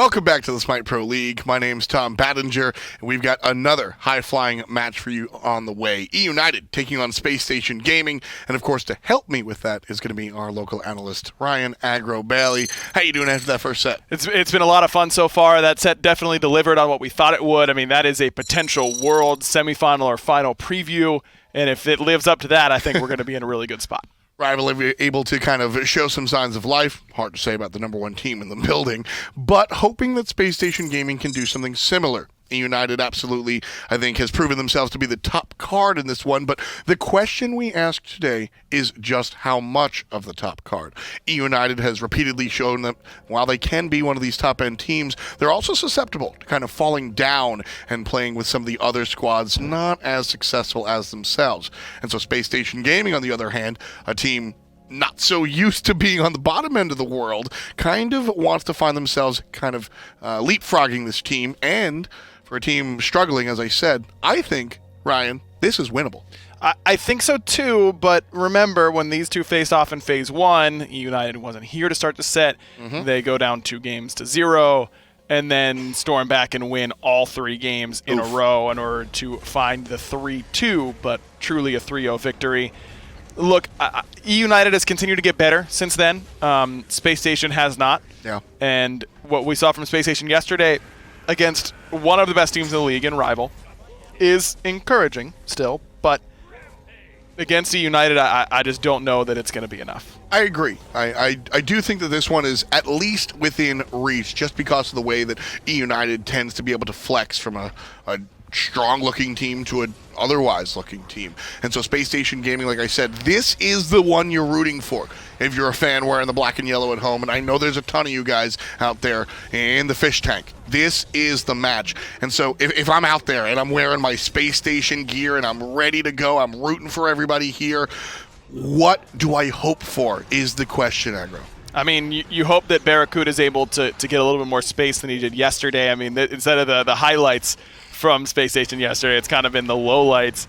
Welcome back to the SMITE Pro League. My name's Tom Battinger, and we've got another high-flying match for you on the way. Eunited taking on Spacestation Gaming, and of course, to help me with that is going to be our local analyst, Ryan Agro Bailey. How you doing after that first set? It's been a lot of fun so far. That set definitely delivered on what we thought it would. I mean, that is a potential world semifinal or final preview, and if it lives up to that, I think we're going to be in a really good spot. Rival able to kind of show some signs of life. Hard to say about the number one team in the building, but hoping that Spacestation Gaming can do something similar. United absolutely, I think, has proven themselves to be the top card in this one, but the question we ask today is just how much of the top card. United has repeatedly shown that while they can be one of these top-end teams, they're also susceptible to kind of falling down and playing with some of the other squads not as successful as themselves. And so Spacestation Gaming, on the other hand, a team not so used to being on the bottom end of the world, kind of wants to find themselves kind of leapfrogging this team. And for a team struggling, as I said, I think, Ryan, this is winnable. I think so too, but remember when these two faced off in Phase 1, United wasn't here to start the set. They go down 2-0 and then storm back and win all 3 games in a row in order to find the 3-2, but truly a 3-0 victory. Look, United has continued to get better since then. Space Station has not. Yeah. And what we saw from Space Station yesterday against one of the best teams in the league and rival is encouraging still, but against United, I just don't know that it's going to be enough. I agree. I do think that this one is at least within reach just because of the way that United tends to be able to flex from a strong-looking team to an otherwise-looking team. And so Space Station Gaming, like I said, this is the one you're rooting for if you're a fan wearing the black and yellow at home, and I know there's a ton of you guys out there in the fish tank. This is the match. And so if I'm out there and I'm wearing my Space Station gear and I'm ready to go, I'm rooting for everybody here, what do I hope for is the question, Agro. I mean, you hope that BaRRaCCuDDa is able to get a little bit more space than he did yesterday. I mean, instead of the highlights from Space Station yesterday, it's kind of been the lowlights.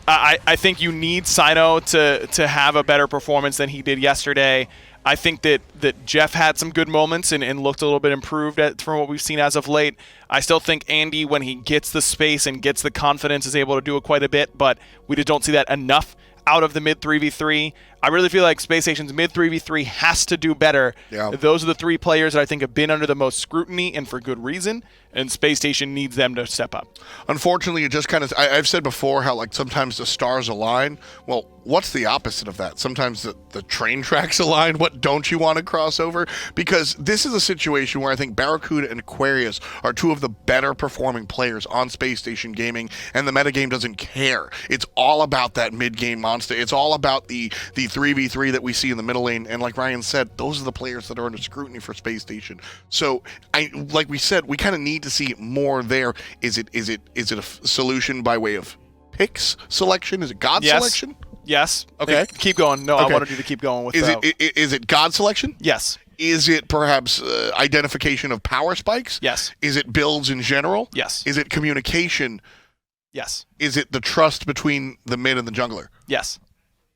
I think you need Cyno to have a better performance than he did yesterday. I think that Jeff had some good moments and looked a little bit improved from what we've seen as of late. I still think Andy, when he gets the space and gets the confidence, is able to do it quite a bit, but we just don't see that enough out of the mid 3v3. I really feel like Space Station's mid 3v3 has to do better. Yeah. Those are the 3 players that I think have been under the most scrutiny, and for good reason, and Space Station needs them to step up. Unfortunately, it just kind of, I've said before how like sometimes the stars align. Well, what's the opposite of that? Sometimes the train tracks align. What don't you want to cross over? Because this is a situation where I think BaRRaCCuDDa and Aquarius are 2 of the better performing players on Space Station Gaming, and the metagame doesn't care. It's all about that mid-game monster. It's all about the 3v3 that we see in the middle lane, and like Ryan said, those are the players that are under scrutiny for Space Station. So, like we said, we kind of need to see more there. Is it a solution by way of picks selection? Is it God selection? Yes. Okay. Keep going. No, okay. I wanted you to keep going with Is it God selection? Yes. Is it perhaps identification of power spikes? Yes. Is it builds in general? Yes. Is it communication? Yes. Is it the trust between the mid and the jungler? Yes.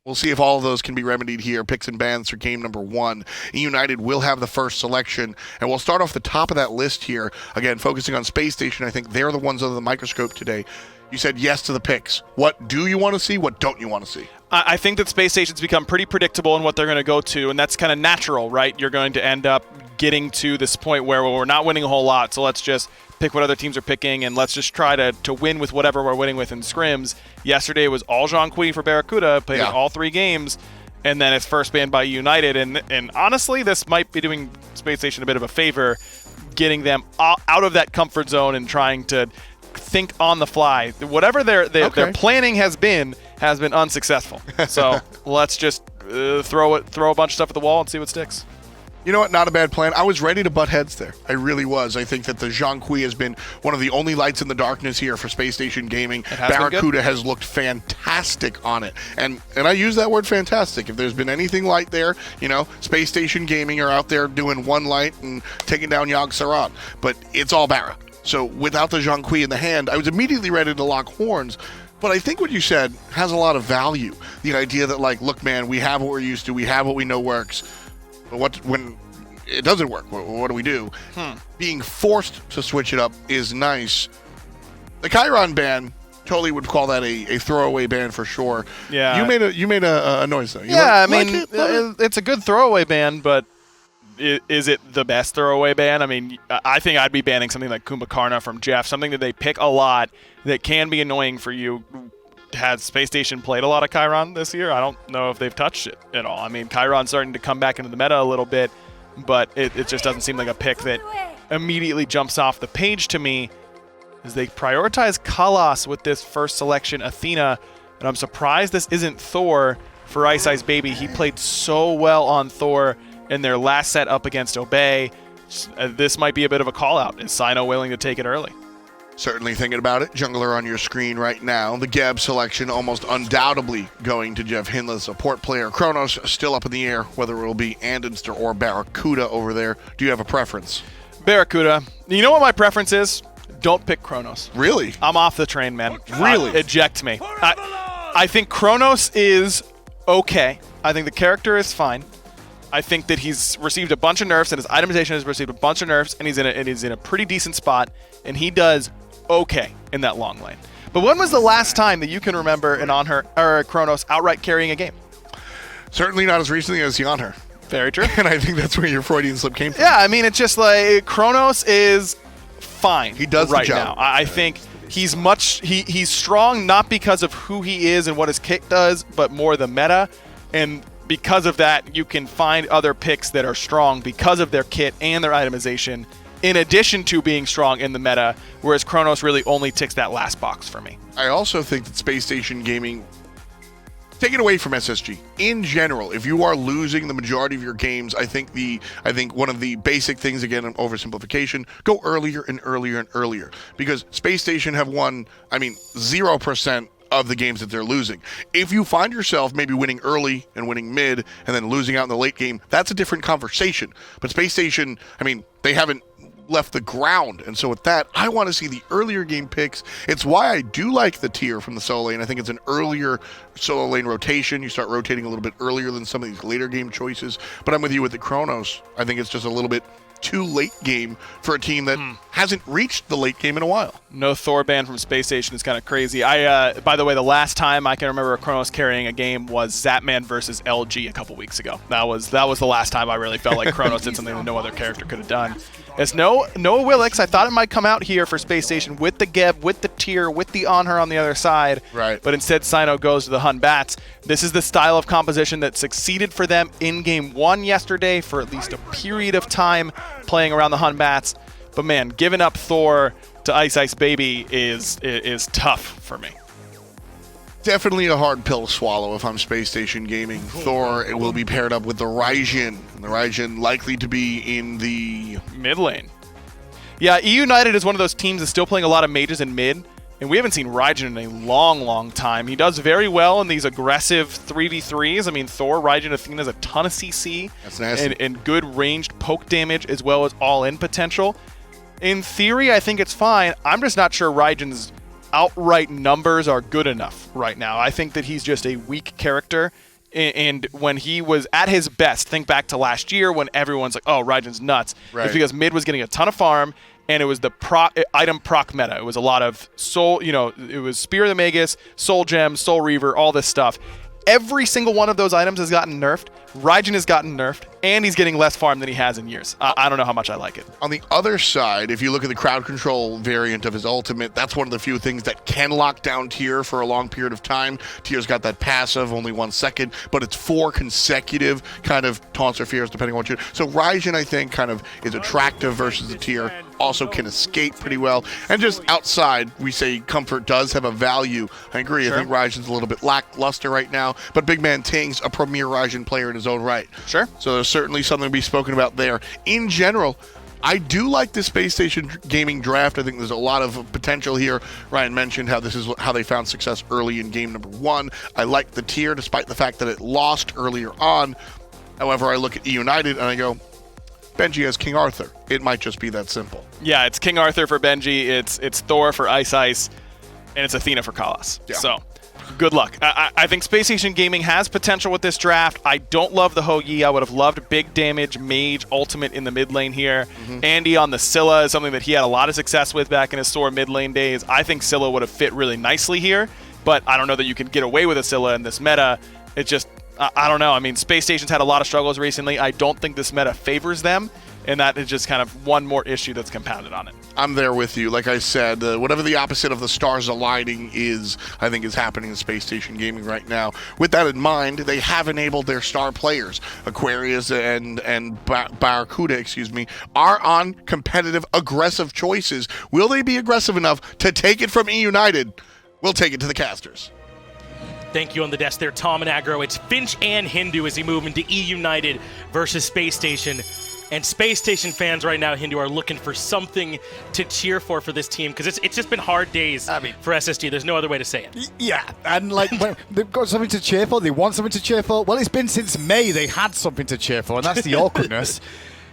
We'll see if all of those can be remedied here. Picks and bans for game number 1. United will have the first selection, and we'll start off the top of that list here. Again, focusing on Space Station, I think they're the ones under the microscope today. You said yes to the picks. What do you want to see? What don't you want to see? I think that Space Station's become pretty predictable in what they're going to go to, and that's kind of natural, right? You're going to end up getting to this point where we're not winning a whole lot, so let's just pick what other teams are picking, and let's just try to win with whatever we're winning with in scrims. Yesterday was all Jean Qui for BaRRaCCuDDa, played all 3 games, and then it's first banned by United. And honestly, this might be doing Space Station a bit of a favor, getting them out of that comfort zone and trying to think on the fly. Whatever their planning has been unsuccessful. So let's just throw a bunch of stuff at the wall and see what sticks. You know what? Not a bad plan. I was ready to butt heads there. I really was. I think that the Jean Qui has been one of the only lights in the darkness here for Space Station Gaming. BaRRaCCuDDa has looked fantastic on it. And I use that word fantastic. If there's been anything light there, you know, Space Station Gaming are out there doing one light and taking down Yogg Saron. But it's all BaRRa. So without the Jean Qui in the hand, I was immediately ready to lock horns. But I think what you said has a lot of value. The idea that, like, look, man, we have what we're used to. We have what we know works. But when it doesn't work. What do we do? Being forced to switch it up is nice. The Chiron ban, totally would call that a throwaway ban for sure. Yeah. You made a noise though. I mean, it's a good throwaway ban, but is it the best throwaway ban? I mean, I think I'd be banning something like Kumbhakarna from Jeff, something that they pick a lot that can be annoying for you. Has Space Station played a lot of Chiron this year? I don't know if they've touched it at all. I mean, Chiron's starting to come back into the meta a little bit, but it just doesn't seem like a pick that immediately jumps off the page to me, as they prioritize Kalos with this first selection, Athena, and I'm surprised this isn't Thor for iceicebaby. He played so well on Thor in their last set up against Obey. This might be a bit of a call-out. Is Cyno willing to take it early? Certainly thinking about it. Jungler on your screen right now. The Geb selection almost undoubtedly going to JeffHindla, support player. Chronos still up in the air, whether it will be andinster or BaRRaCCuDDa over there. Do you have a preference? BaRRaCCuDDa. You know what my preference is? Don't pick Chronos. Really? I'm off the train, man. Really? Eject me. I think Chronos is okay. I think the character is fine. I think that he's received a bunch of nerfs, and his itemization has received a bunch of nerfs, and he's in a pretty decent spot, and he does okay in that long lane. But when was the last time that you can remember an Anhur or a Chronos outright carrying a game? Certainly not as recently as the Anhur. Very true. And I think that's where your Freudian slip came from. Yeah, I mean, it's just like Chronos is fine. He does right the job. now. I think he's he's strong not because of who he is and what his kit does, but more the meta. And because of that, you can find other picks that are strong because of their kit and their itemization, in addition to being strong in the meta, whereas Chronos really only ticks that last box for me. I also think that Space Station gaming, take it away from SSG. In general, if you are losing the majority of your games, I think one of the basic things, again, oversimplification, go earlier and earlier and earlier. Because Space Station have won, 0% of the games that they're losing. If you find yourself maybe winning early and winning mid and then losing out in the late game, that's a different conversation. But Space Station, they haven't left the ground, and so with that, I want to see the earlier game picks. It's why I do like the tier from the solo lane. I think it's an earlier solo lane rotation. You start rotating a little bit earlier than some of these later game choices, but I'm with you with the Chronos. I think it's just a little bit too late game for a team that hasn't reached the late game in a while. No Thor ban from Space Station is kind of crazy. By the way, the last time I can remember a Chronos carrying a game was Zapman versus LG a couple weeks ago. That was the last time I really felt like Chronos did something that no other character could have done. It's Noah Willix. I thought it might come out here for Space Station with the Geb, with the tier, with the Anhur on the other side. Right. But instead, Cyno goes to the Hun Batz. This is the style of composition that succeeded for them in Game 1 yesterday for at least a period of time playing around the Hun Batz. But man, giving up Thor to iceicebaby is tough for me. Definitely a hard pill to swallow if I'm Space Station gaming. Thor, it will be paired up with the Raijin. And the Raijin likely to be in the mid lane. Yeah, Eunited is one of those teams that's still playing a lot of mages in mid, and we haven't seen Raijin in a long, long time. He does very well in these aggressive 3v3s. Thor, Raijin, Athena has a ton of CC. That's nasty. And good ranged poke damage as well as all-in potential. In theory, I think it's fine. I'm just not sure Raijin's outright numbers are good enough right now. I think that he's just a weak character, and when he was at his best, think back to last year when everyone's like, oh, Raijin's nuts. Right. It's because mid was getting a ton of farm, and it was the item proc meta. It was a lot of soul, it was Spear of the Magus, Soul Gem, Soul Reaver, all this stuff. Every single one of those items has gotten nerfed. Raijin has gotten nerfed, and he's getting less farm than he has in years. I don't know how much I like it. On the other side, if you look at the crowd control variant of his ultimate, that's one of the few things that can lock down Tier for a long period of time. Tier's got that passive, only 1 second, but it's 4 consecutive kind of taunts or fears, depending on what you do. So Raijin, I think, kind of is attractive versus the Tier. Also can escape pretty well. And just outside, we say comfort does have a value. I agree. Sure. I think Raijin's a little bit lackluster right now, but BigManTingz, a premier Raijin player in his own right. Sure. So there's certainly something to be spoken about there. In general, I do like the Space Station gaming draft. I think there's a lot of potential here. Ryan mentioned how this is how they found success early in game number 1. I like the tier despite the fact that it lost earlier on. However, I look at Eunited and I go, Benji has King Arthur. It might just be that simple. Yeah, it's King Arthur for Benji, it's Thor for Ice, and it's Athena for Kalos. Yeah. So Good luck. I think Space Station Gaming has potential with this draft. I don't love the Ho Yi. I would have loved big damage mage ultimate in the mid lane here. Andy on the Scylla is something that he had a lot of success with back in his Thor mid lane days. I think Scylla would have fit really nicely here, but I don't know that you can get away with a Scylla in this meta. It just, I don't know. I mean, Space Station's had a lot of struggles recently. I don't think this meta favors them, and that is just kind of one more issue that's compounded on it. I'm there with you. Like I said, whatever the opposite of the stars aligning is, I think is happening in Space Station Gaming right now. With that in mind, they have enabled their star players. Aquarius and BaRRaCCuDDa, excuse me, are on competitive, aggressive choices. Will they be aggressive enough to take it from Eunited? We'll take it to the casters. Thank you on the desk there, Tom and Aggro. It's Finch and Hindu as he move into Eunited versus Space Station. And Space Station fans right now, Hindu, are looking for something to cheer for this team, because it's just been hard days for SSG. There's no other way to say it. Yeah, and like when they've got something to cheer for, they want something to cheer for. Well, it's been since May they had something to cheer for, and that's the awkwardness.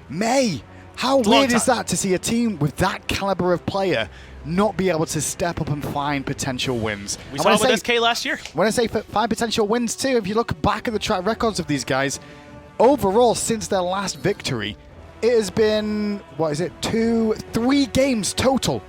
May, how weird is that to see a team with that caliber of player not be able to step up and find potential wins? We saw it with SK last year. When I say find potential wins too, if you look back at the track records of these guys, overall, since their last victory, it has been, what is it, 3 games total.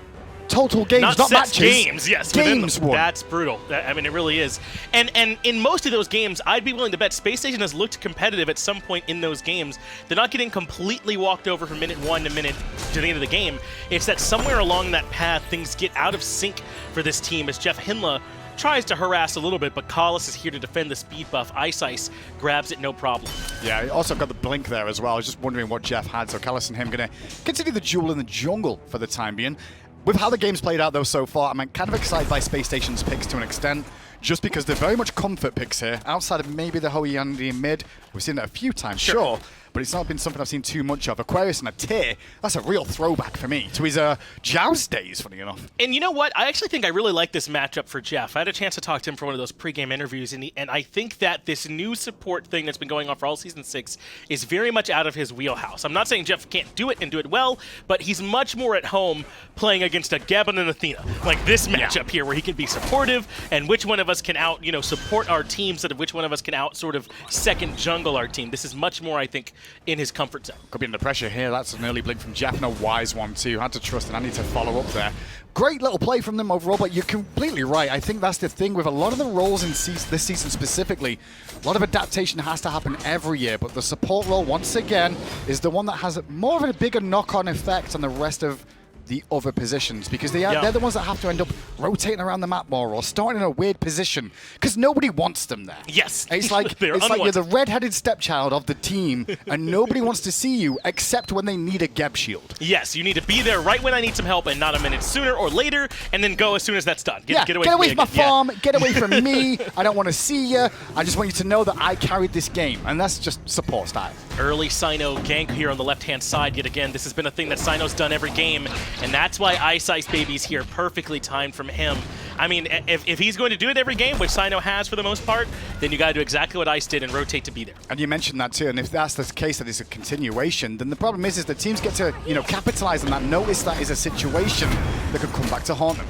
Total games, not matches. Games, yes. Games won. That's brutal. I mean, it really is. And in most of those games, I'd be willing to bet Space Station has looked competitive at some point in those games. They're not getting completely walked over from minute 1 to the end of the game. It's that somewhere along that path, things get out of sync for this team as JeffHindla tries to harass a little bit, but Collis is here to defend the speed buff. Ice grabs it, no problem. Yeah, he also got the blink there as well. I was just wondering what Jeff had, so Collis and him going to continue the duel in the jungle for the time being. With how the game's played out, though, so far, I'm kind of excited by Space Station's picks to an extent, just because they're very much comfort picks here, outside of maybe the Ho Yi in mid. We've seen it a few times, sure, but it's not been something I've seen too much of. Aquarius and a tier, that's a real throwback for me to his Joust days, funny enough. And you know what? I actually think I really like this matchup for Jeff. I had a chance to talk to him for one of those pregame interviews, and I think that this new support thing that's been going on for all Season 6 is very much out of his wheelhouse. I'm not saying Jeff can't do it and do it well, but he's much more at home playing against a Gabon and Athena. Like this matchup here where he can be supportive, and which one of us can out, support our team instead of which one of us can out sort of second jungle our team. This is much more, I think, in his comfort zone. Could be under pressure here. That's an early blink from Jeff, and a wise one too. Had to trust, and I need to follow up there. Great little play from them overall, but you're completely right. I think that's the thing with a lot of the roles in this season specifically. A lot of adaptation has to happen every year, but the support role, once again, is the one that has more of a bigger knock-on effect on the rest of the other positions, because they're the ones that have to end up rotating around the map more or starting in a weird position because nobody wants them there. Yes. It's like you're the red-headed stepchild of the team and nobody wants to see you except when they need a Geb shield. Yes, you need to be there right when I need some help and not a minute sooner or later, and then go as soon as that's done. Get away from my farm, get away from me. I don't want to see you. I just want you to know that I carried this game, and that's just support style. Early Cyno gank here on the left-hand side yet again. This has been a thing that Cyno's done every game, and that's why iceicebaby's here, perfectly timed from him. I mean, if he's going to do it every game, which Cyno has for the most part, then you got to do exactly what Ice did and rotate to be there. And you mentioned that too, and if that's the case, that it's a continuation, then the problem is the teams get to capitalize on that, notice that is a situation that could come back to haunt them.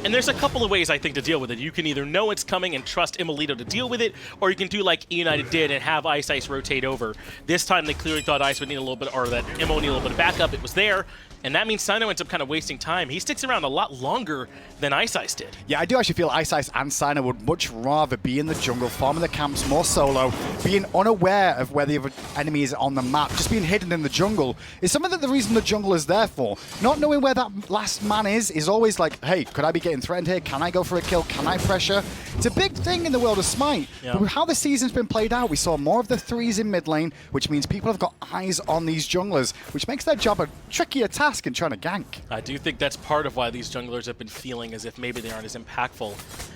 And there's a couple of ways, I think, to deal with it. You can either know it's coming and trust emilitoo to deal with it, or you can do like Eunited did and have Ice rotate over. This time they clearly thought Ice would need a little bit, or that Emo would need a little bit of backup. It was there. And that means Cyno ends up kind of wasting time. He sticks around a lot longer than Ice did. Yeah, I do actually feel Ice and Cyno would much rather be in the jungle, farming the camps more solo, being unaware of where the other enemy is on the map, just being hidden in the jungle is something that the reason the jungle is there for. Not knowing where that last man is always like, hey, could I be getting threatened here? Can I go for a kill? Can I pressure? It's a big thing in the world of Smite. Yeah. But with how the season's been played out, we saw more of the threes in mid lane, which means people have got eyes on these junglers, which makes their job a trickier task in trying to gank. I do think that's part of why these junglers have been feeling as if maybe they aren't as impactful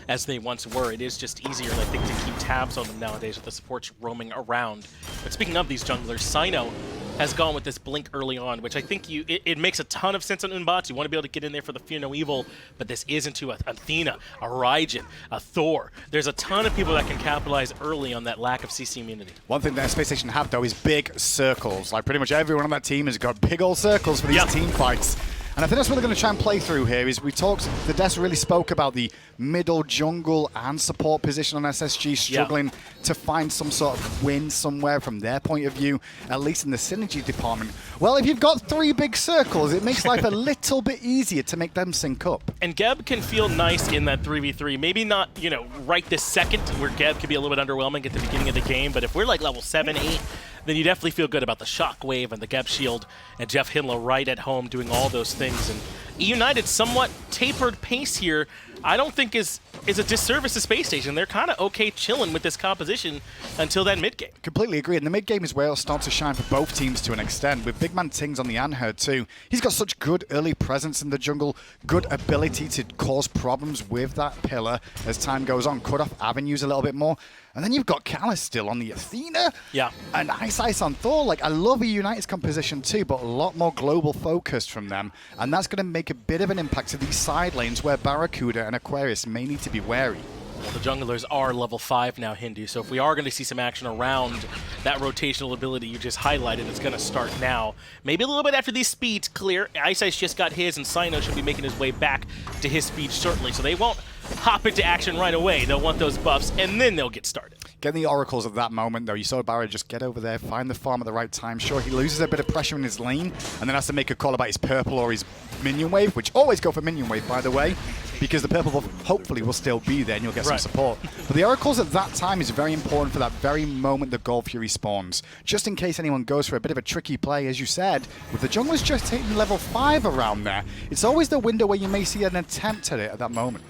as they once were. It is just easier, I think, to keep tabs on them nowadays with the supports roaming around. But speaking of these junglers, Cyno has gone with this blink early on, which I think it makes a ton of sense on Unbots. You want to be able to get in there for the Fear No Evil, but this is into Athena, a Raijin, a Thor. There's a ton of people that can capitalize early on that lack of CC immunity. One thing that Space Station have, though, is big circles. Like, pretty much everyone on that team has got big old circles for these team fights. And I think that's what they're going to try and play through here. Is we talked, the Des really spoke about the middle jungle and support position on SSG, struggling to find some sort of win somewhere from their point of view, at least in the synergy department. Well, if you've got 3 big circles, it makes life a little bit easier to make them sync up. And Geb can feel nice in that 3v3. Maybe not, you know, right this second, where Geb can be a little bit underwhelming at the beginning of the game, but if we're like level 7, 8, then you definitely feel good about the Shockwave and the Geb Shield and JeffHindla right at home doing all those things. And Eunited somewhat tapered pace here, I don't think is a disservice to Space Station. They're kind of okay chilling with this composition until that mid-game. Completely agree. And the mid-game is where it'll start to shine for both teams to an extent. With BigManTingz on the Anhur too, he's got such good early presence in the jungle, good ability to cause problems with that pillar as time goes on, cut off avenues a little bit more. And then you've got Callus still on the Athena. Yeah. And Ice on Thor. Like, I love a United's composition too, but a lot more global focused from them. And that's going to make a bit of an impact to these side lanes where BaRRaCCuDDa and Aquarius may need to be wary. Well, the junglers are level 5 now, Hindu, so if we are going to see some action around that rotational ability you just highlighted, it's going to start now. Maybe a little bit after these speeds clear. Ice just got his, and Cyno should be making his way back to his speed shortly, so they won't hop into action right away. They'll want those buffs, and then they'll get started. Getting the oracles at that moment, though, you saw BaRRa just get over there, find the farm at the right time. Sure, he loses a bit of pressure in his lane, and then has to make a call about his purple or his minion wave, which always go for minion wave, by the way, because the purple buff hopefully will still be there and you'll get some support. But the oracles at that time is very important for that very moment the Gold Fury spawns. Just in case anyone goes for a bit of a tricky play, as you said, with the junglers just hitting level 5 around there, it's always the window where you may see an attempt at it at that moment.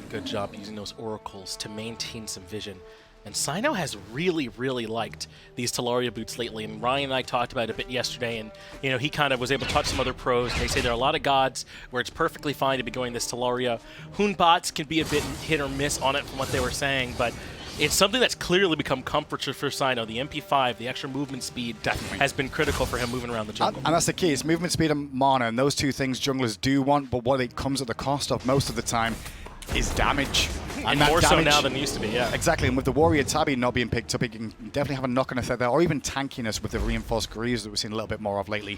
Good job using those oracles to maintain some vision. And Cyno has really, really liked these Talaria boots lately. And Ryan and I talked about it a bit yesterday, and you know, he kind of was able to talk to some other pros. And they say there are a lot of gods where it's perfectly fine to be going this Talaria. Bots can be a bit hit or miss on it from what they were saying, but it's something that's clearly become comfort for Cyno. The MP5, the extra movement speed, definitely has been critical for him moving around the jungle. And that's the key. It's movement speed and mana, and those two things junglers do want, but what it comes at the cost of most of the time is damage. And more so now than it used to be, yeah. Exactly, and with the Warrior Tabby not being picked up, it can definitely have a knock-on effect there, or even tankiness with the reinforced greaves that we've seen a little bit more of lately.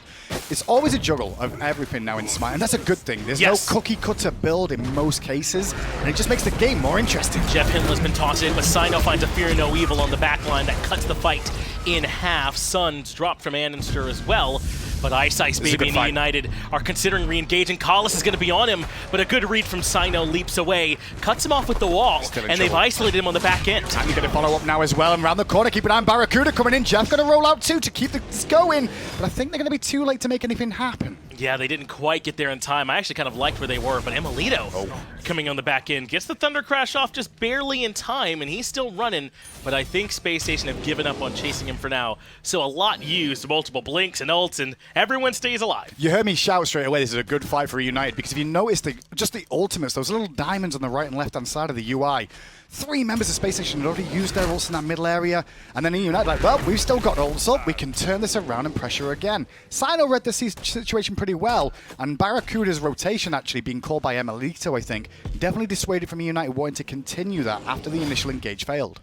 It's always a juggle of everything now in SMITE, and that's a good thing. There's no cookie-cutter build in most cases, and it just makes the game more interesting. JeffHindla's been tossed in, but Cyno finds a Fear No Evil on the back line that cuts the fight in half. Sun's dropped from andinster as well. But iceicebaby and Eunited are considering re-engaging. Callus is going to be on him, but a good read from Cyno leaps away, cuts him off with the wall, and they've isolated him on the back end. And you're going to follow up now as well, and around the corner, keep an eye on BaRRaCCuDDa coming in. Jeff going to roll out too to keep this going, but I think they're going to be too late to make anything happen. Yeah, they didn't quite get there in time. I actually kind of liked where they were, but emilitoo coming on the back end gets the Thunder Crash off just barely in time, and he's still running, but I think Space Station have given up on chasing him for now. So a lot used, multiple blinks and ults, and everyone stays alive. You heard me shout straight away, this is a good fight for United, because if you notice just the ultimates, those little diamonds on the right and left-hand side of the UI, 3 members of Space Station had already used their ults in that middle area, and then United like, well, we've still got ults up, we can turn this around and pressure again. Cyno read the situation pretty well, and BaRRaCCuDDa's rotation actually being called by emilitoo, I think, definitely dissuaded from United wanting to continue that after the initial engage failed.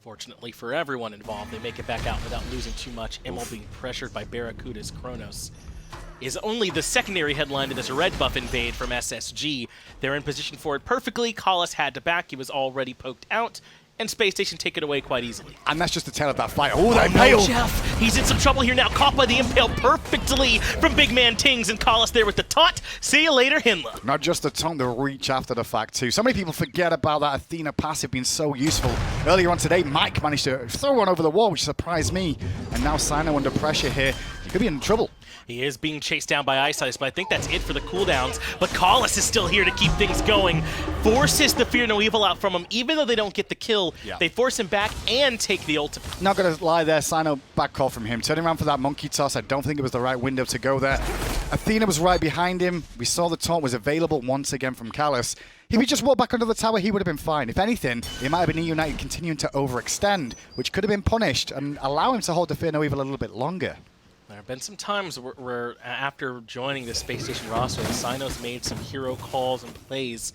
Fortunately for everyone involved, they make it back out without losing too much. Emil being pressured by BaRRaCCuDDa's Chronos is only the secondary headline to this red buff invade from SSG. They're in position for it perfectly. Callus had to back. He was already poked out. And Space Station take it away quite easily. And that's just the tail of that fight. Oh, that impale! No, Jeff! He's in some trouble here now. Caught by the impale perfectly from BigManTingz, and Callus there with the taunt. See you later, Hindla. Not just the taunt, the reach after the fact too. So many people forget about that Athena passive being so useful. Earlier on today, Mike managed to throw one over the wall, which surprised me. And now Cyno under pressure here. He could be in trouble. He is being chased down by Ice, but I think that's it for the cooldowns. But Callus is still here to keep things going. Forces the Fear No Evil out from him. Even though they don't get the kill, they force him back and take the ultimate. Not going to lie there, Cyno back call from him. Turning around for that monkey toss, I don't think it was the right window to go there. Athena was right behind him. We saw the taunt was available once again from Callus. If he just walked back under the tower, he would have been fine. If anything, it might have been United continuing to overextend, which could have been punished and allow him to hold the Fear No Evil a little bit longer. There have been some times where after joining the Space Station roster, Cyno's made some hero calls and plays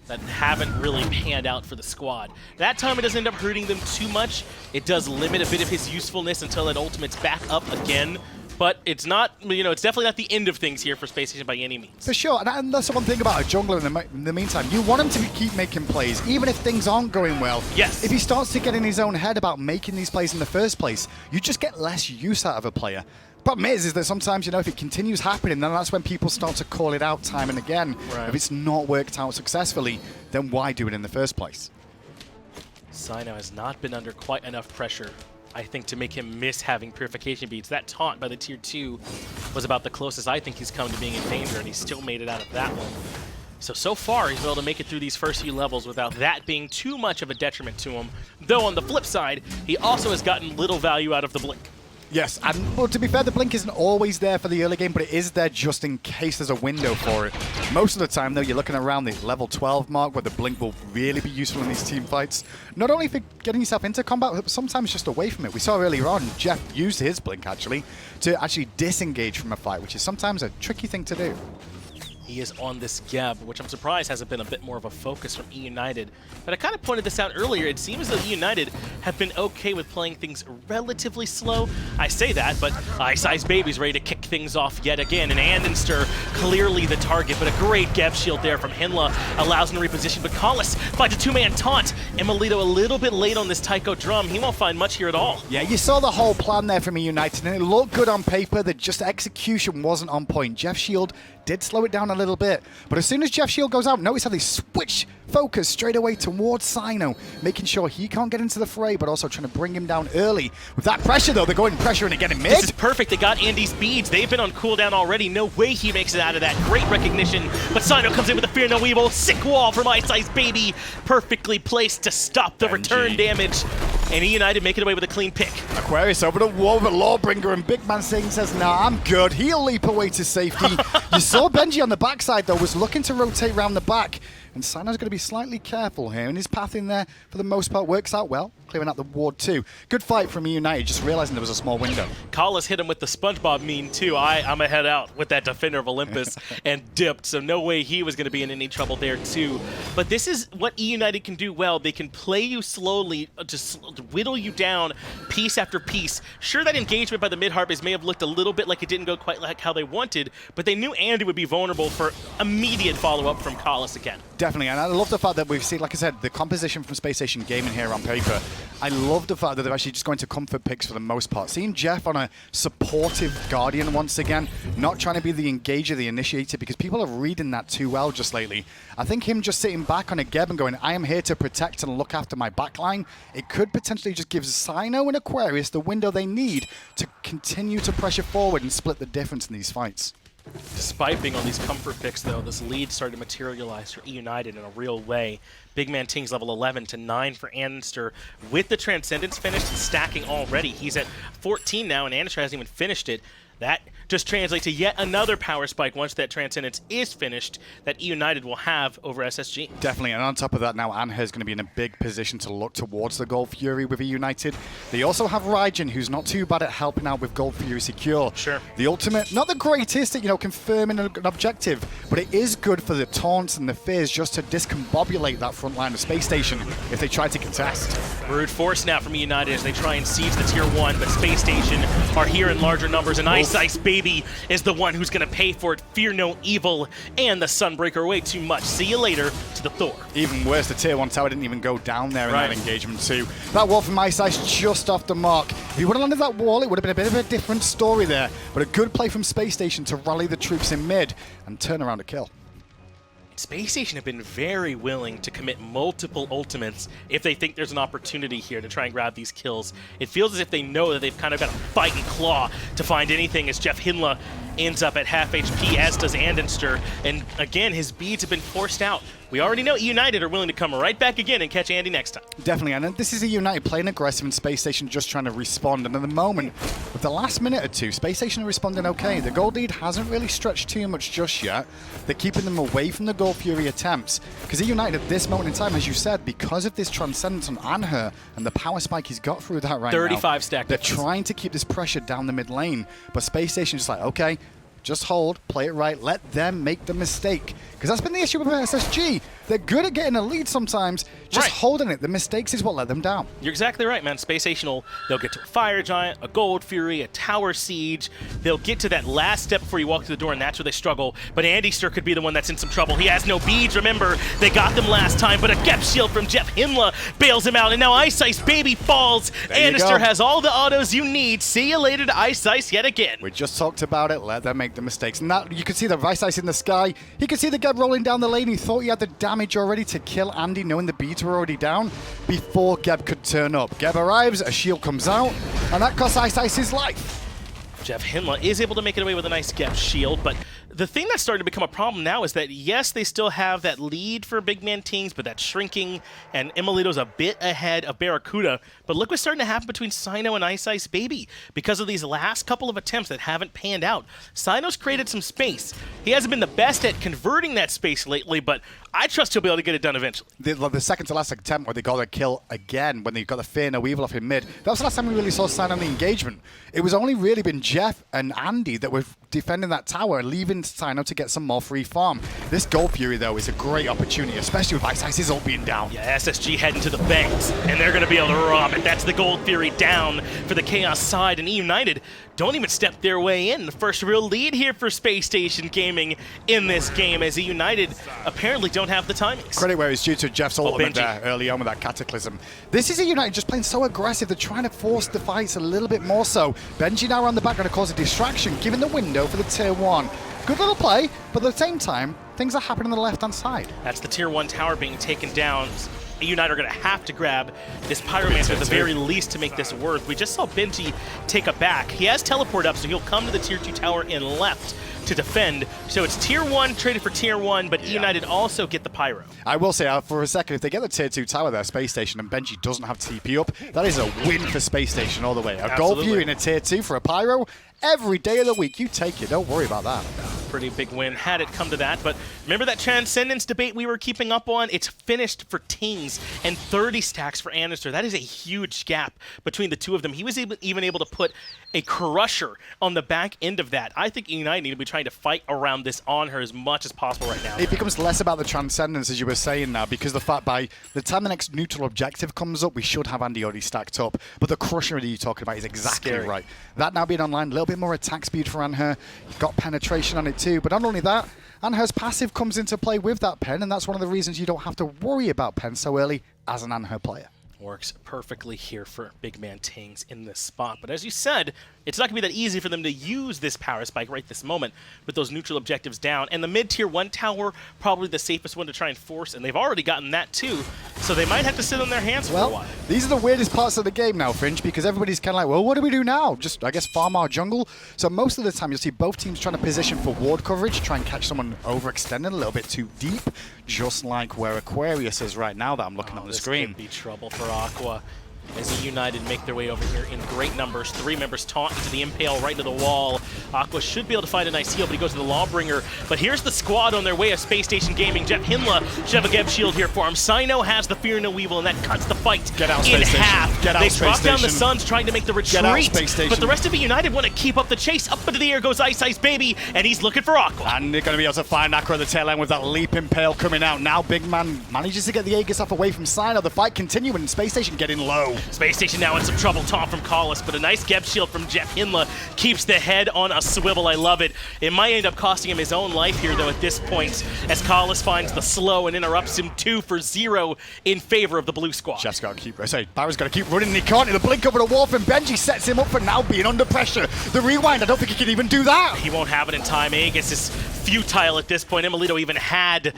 that haven't really panned out for the squad. That time it doesn't end up hurting them too much. It does limit a bit of his usefulness until that ultimate's back up again. but it's not, it's definitely not the end of things here for Space Station by any means. For sure, and that's the one thing about a jungler in the meantime. You want him to keep making plays, even if things aren't going well. Yes. If he starts to get in his own head about making these plays in the first place, you just get less use out of a player. Problem is that sometimes, if it continues happening, then that's when people start to call it out time and again. Right. If it's not worked out successfully, then why do it in the first place? Cyno has not been under quite enough pressure, I think, to make him miss having purification beads. That taunt by the tier 2 was about the closest I think he's come to being in danger, and he still made it out of that one. So far, he's been able to make it through these first few levels without that being too much of a detriment to him. Though on the flip side, he also has gotten little value out of the blink. Yes, and well, to be fair, the blink isn't always there for the early game, but it is there just in case there's a window for it. Most of the time, though, you're looking around the level 12 mark where the blink will really be useful in these team fights. Not only for getting yourself into combat, but sometimes just away from it. We saw earlier on, Jeff used his blink, to actually disengage from a fight, which is sometimes a tricky thing to do. He is on this Geb, which I'm surprised hasn't been a bit more of a focus from Eunited. But I kind of pointed this out earlier. It seems as though Eunited have been okay with playing things relatively slow. I say that, but iceicebaby's ready to kick things off yet again. And andinster clearly the target, but a great Geb shield there from Hindla allows him to reposition. But Collis finds a two-man taunt. emilitoo a little bit late on this Taiko drum. He won't find much here at all. Yeah, you saw the whole plan there from Eunited, and it looked good on paper. The just execution wasn't on point. Jeff Shield did slow it down a little bit, but as soon as Jeff Shield goes out, notice how they switch focus straight away towards Cyno, making sure he can't get into the fray, but also trying to bring him down early. With that pressure, though, they're going pressure and again in mid. This is perfect. They got Andy's beads. They've been on cooldown already. No way he makes it out of that. Great recognition, but Cyno comes in with a Fear No Evil. Sick wall from iceicebaby. Perfectly placed to stop the return damage. And Eunited make it away with a clean pick. Aquarius over the wall with Lawbringer, and BigManTingz says, nah, I'm good. He'll leap away to safety. You saw Benji on the backside, though, was looking to rotate around the back. And Cyno's going to be slightly careful here, and his path in there, for the most part, works out well, clearing out the ward too. Good fight from Eunited, just realizing there was a small window. Collis hit him with the SpongeBob meme too. I'm going to head out with that Defender of Olympus and dipped, so no way he was going to be in any trouble there too. But this is what Eunited can do well. They can play you slowly, just whittle you down piece after piece. Sure, that engagement by the mid-harvest may have looked a little bit like it didn't go quite like how they wanted, but they knew Andy would be vulnerable for immediate follow-up from Collis again. Definitely, and I love the fact that we've seen, like I said, the composition from Spacestation Gaming here on paper. I love the fact that they're actually just going to comfort picks for the most part. Seeing Jeff on a supportive Guardian once again, not trying to be the engager, the initiator, because people are reading that too well just lately. I think him just sitting back on a Geb and going, I am here to protect and look after my backline, it could potentially just give Cyno and Aquarius the window they need to continue to pressure forward and split the difference in these fights. Despite being on these comfort picks, though, this lead started to materialize for Eunited in a real way. BigManTingz level 11 to 9 for andinster. With the Transcendence finished and stacking already, he's at 14 now, and andinster hasn't even finished it. That just translates to yet another power spike once that Transcendence is finished that Eunited will have over SSG. Definitely, and on top of that now, Anhur is going to be in a big position to look towards the Gold Fury with Eunited. They also have Raijin, who's not too bad at helping out with Gold Fury secure. Sure. The ultimate, not the greatest at, confirming an objective, but it is good for the taunts and the fears just to discombobulate that front line of Space Station if they try to contest. Brute force now from Eunited as they try and siege the tier 1, but Space Station are here in larger numbers, and iceicebaby is the one who's going to pay for it. Fear No Evil and the Sunbreaker way too much. See you later to the Thor. Even worse, the tier 1 tower didn't even go down there in that engagement too. That wall from Ice just off the mark. If he would have landed that wall, it would have been a bit of a different story there, but a good play from Space Station to rally the troops in mid and turn around a kill. Space Station have been very willing to commit multiple ultimates if they think there's an opportunity here to try and grab these kills. It feels as if they know that they've kind of got to fight and claw to find anything, as JeffHindla ends up at half HP, as does andinster. And again, his beads have been forced out. We already know Eunited are willing to come right back again and catch Andy next time. Definitely, and this is a United playing aggressive and Space Station just trying to respond. And at the moment, with the last minute or two, Space Station are responding okay. The gold lead hasn't really stretched too much just yet. They're keeping them away from the Gold Fury attempts. Because United at this moment in time, as you said, because of this Transcendence on Anhur and the power spike he's got through that right 35 now, stack. they're trying to keep this pressure down the mid lane. But Space Station is like, okay, Just hold, play it right, let them make the mistake. Because that's been the issue with SSG. They're good at getting a lead sometimes, just holding it. The mistakes is what let them down. You're exactly right, man. Spacestation they'll get to a Fire Giant, a Gold Fury, a Tower Siege. They'll get to that last step before you walk through the door, and that's where they struggle. But andinster could be the one that's in some trouble. He has no beads, remember. They got them last time, but a Gep Shield from JeffHindla bails him out, and now iceicebaby falls. andinster has all the autos you need. See you later to Ice Ice yet again. We just talked about it. Let them make the mistakes. And that, you can see the Ice Ice in the sky. He could see the Geb rolling down the lane. He thought he had the damage already to kill Andy, knowing the beads were already down before Geb could turn up. Geb arrives, a shield comes out, and that costs Ice Ice his life. JeffHindla is able to make it away with a nice Gep shield, but the thing that's starting to become a problem now is that, yes, they still have that lead for BigManTingz, but that's shrinking, and emilitoo's a bit ahead of BaRRaCCuDDa. But look what's starting to happen between Cyno and iceicebaby. Because of these last couple of attempts that haven't panned out, Cyno's created some space. He hasn't been the best at converting that space lately, but I trust he'll be able to get it done eventually. The second to last attempt where they got a kill again, when they got the Fear No Evil off in mid, that was the last time we really saw Cyno in the engagement. It was only really been Jeff and Andy that were defending that tower, leaving Cyno to get some more free farm. This Gold Fury, though, is a great opportunity, especially with Ice Ice's ult being down. Yeah, SSG heading to the banks, and they're going to be able to rob it. That's the Gold Fury down for the Chaos side, and Eunited don't even step their way in. The first real lead here for Spacestation Gaming in this game, as Eunited apparently don't have the timings. Credit where it's due to Jeff's ultimate there early on with that Cataclysm. This is a United just playing so aggressive. They're trying to force the fights a little bit more so. Benji now around the back going to cause a distraction, giving the window for the Tier 1. Good little play, but at the same time, things are happening on the left-hand side. That's the Tier 1 tower being taken down. United are going to have to grab this Pyromancer at the very least to make this worth. We just saw Benji take a back. He has teleport up, so he'll come to the Tier 2 tower in left to defend. So it's Tier 1 traded for Tier 1, but United also get the Pyro. I will say, for a second, if they get the Tier 2 tower there, Spacestation, and Benji doesn't have TP up, that is a win for Spacestation all the way. A Gold View in a Tier 2 for a Pyro, every day of the week, you take it. Don't worry about that. Pretty big win had it come to that, but remember that Transcendence debate we were keeping up on? It's finished for Tings and 30 stacks for andinster. That is a huge gap between the two of them. He was even able to put a Crusher on the back end of that. I think United need to be trying to fight around this Anhur as much as possible right now. It becomes less about the Transcendence, as you were saying now, because the fact by the time the next neutral objective comes up, we should have Andy already stacked up. But the Crusher that you're talking about is exactly right. That now being online, a little bit more attack speed for Anhur. Got penetration on it too, but not only that, Anhur's passive comes into play with that pen, and that's one of the reasons you don't have to worry about pen so early as an Anhur player. Works perfectly here for BigManTingz in this spot. But as you said, it's not going to be that easy for them to use this power spike right this moment with those neutral objectives down. And the mid-tier 1 tower, probably the safest one to try and force, and they've already gotten that too. So they might have to sit on their hands for a while. These are the weirdest parts of the game now, Finch, because everybody's kind of like, well, what do we do now? Just, I guess, farm our jungle. So most of the time, you'll see both teams trying to position for ward coverage, try and catch someone overextended a little bit too deep, just like where Aquarius is right now that I'm looking on the screen. This could be trouble for Aqua as the United make their way over here in great numbers. 3 members taunt into the Impale right into the wall. Aqua should be able to find a nice heal, but he goes to the Lawbringer. But here's the squad on their way of Spacestation Gaming. JeffHindla should have a Geb shield here for him. Cyno has the Fear No Evil, and that cuts the fight in half. They drop down the Suns trying to make the retreat, but the rest of the United want to keep up the chase. Up into the air goes Iceicebaby, and he's looking for Aqua. And they're going to be able to find Aqua at the tail end with that Leap Impale coming out. Now Big Man manages to get the Aegis off away from Cyno. The fight continuing, and Spacestation getting low. Spacestation now in some trouble, taunt from Collis, but a nice Geb shield from JeffHindla keeps the head on a swivel. I love it. It might end up costing him his own life here, though, at this point, as Collis finds the slow and interrupts him 2 for 0 in favor of the blue squad. Jeff's got to keep, BaRRa's got to keep running, and he can't. The blink over the wall from Benji sets him up for now being under pressure. The rewind, I don't think he can even do that. He won't have it in time. Aegis is futile at this point. emilitoo even had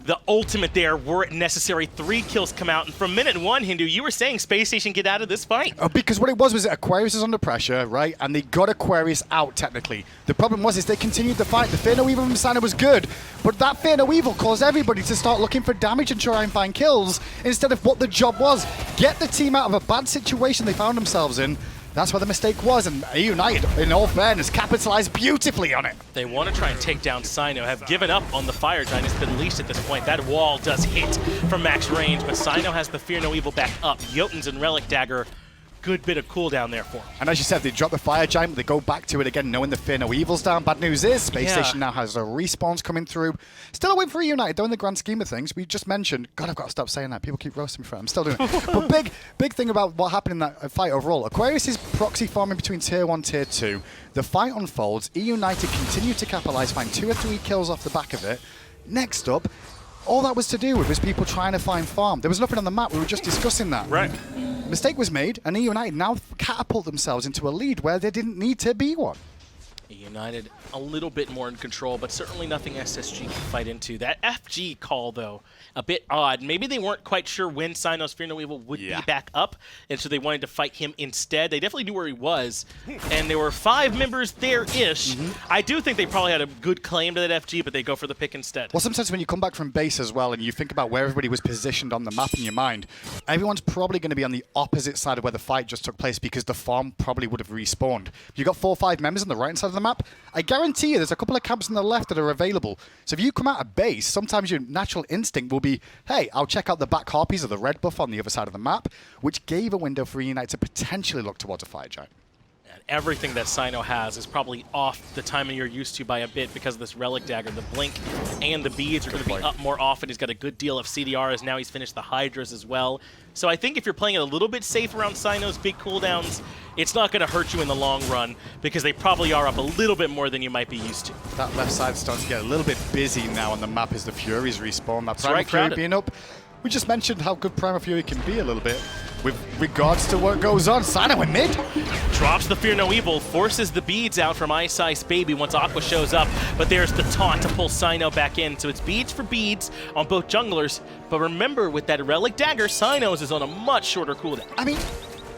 the ultimate there were it necessary. 3 kills come out, and from minute 1, Hindu, you were saying Spacestation get out of this fight. Because what it was that Aquarius is under pressure, right? And they got Aquarius out, technically. The problem was is they continued the fight. The Fear No Evil from Cyno was good, but that Fear No Evil caused everybody to start looking for damage and try and find kills instead of what the job was. Get the team out of a bad situation they found themselves in. That's where the mistake was, and United, in all fairness, capitalized beautifully on it. They want to try and take down Cyno, have given up on the Fire Giant, it's been leashed at this point. That wall does hit from max range, but Cyno has the Fear No Evil back up. Jotun's and Relic Dagger good bit of cooldown there for him. And as you said, they drop the Fire Giant, but they go back to it again, knowing the Fear No Evil's down. Bad news is, Space Station now has a respawns coming through. Still a win for Eunited, though, in the grand scheme of things. We just mentioned, God, I've got to stop saying that. People keep roasting me for it. I'm still doing it. But big thing about what happened in that fight overall. Aquarius is proxy farming between Tier 1, Tier 2. The fight unfolds. Eunited continue to capitalize, find 2 or 3 kills off the back of it. Next up, all that was to do with was people trying to find farm. There was nothing on the map. We were just discussing that. Right. Mistake was made, and Eunited now catapult themselves into a lead where there didn't need to be one. United a little bit more in control, but certainly nothing SSG can fight into. That FG call, though, a bit odd. Maybe they weren't quite sure when Cyno's Fear No Evil would be back up, and so they wanted to fight him instead. They definitely knew where he was, and there were 5 members there-ish. I do think they probably had a good claim to that FG, but they go for the pick instead. Well, sometimes when you come back from base as well and you think about where everybody was positioned on the map in your mind, everyone's probably going to be on the opposite side of where the fight just took place because the farm probably would have respawned. You got 4 or 5 members on the right side of the map. I guarantee you there's a couple of camps on the left that are available. So if you come out of base, sometimes your natural instinct will be, hey, I'll check out the back harpies or the red buff on the other side of the map, which gave a window for Eunited to potentially look towards a Fire Giant. And everything that Cyno has is probably off the timing you're used to by a bit because of this Relic Dagger. The Blink and the Beads are going to be up more often. He's got a good deal of CDR as now he's finished the Hydras as well. So I think if you're playing it a little bit safe around Cyno's big cooldowns, it's not going to hurt you in the long run because they probably are up a little bit more than you might be used to. That left side starting to get a little bit busy now on the map as the Furies respawn. That Primal right, Fury crowded. being up. We just mentioned how good Primal Fury can be a little bit with regards to what goes on. Cyno in mid. Drops the Fear No Evil, forces the Beads out from iceicebaby once Aqua shows up, but there's the taunt to pull Cyno back in. So it's Beads for Beads on both junglers, but remember with that Relic Dagger, Cyno's is on a much shorter cooldown. I mean,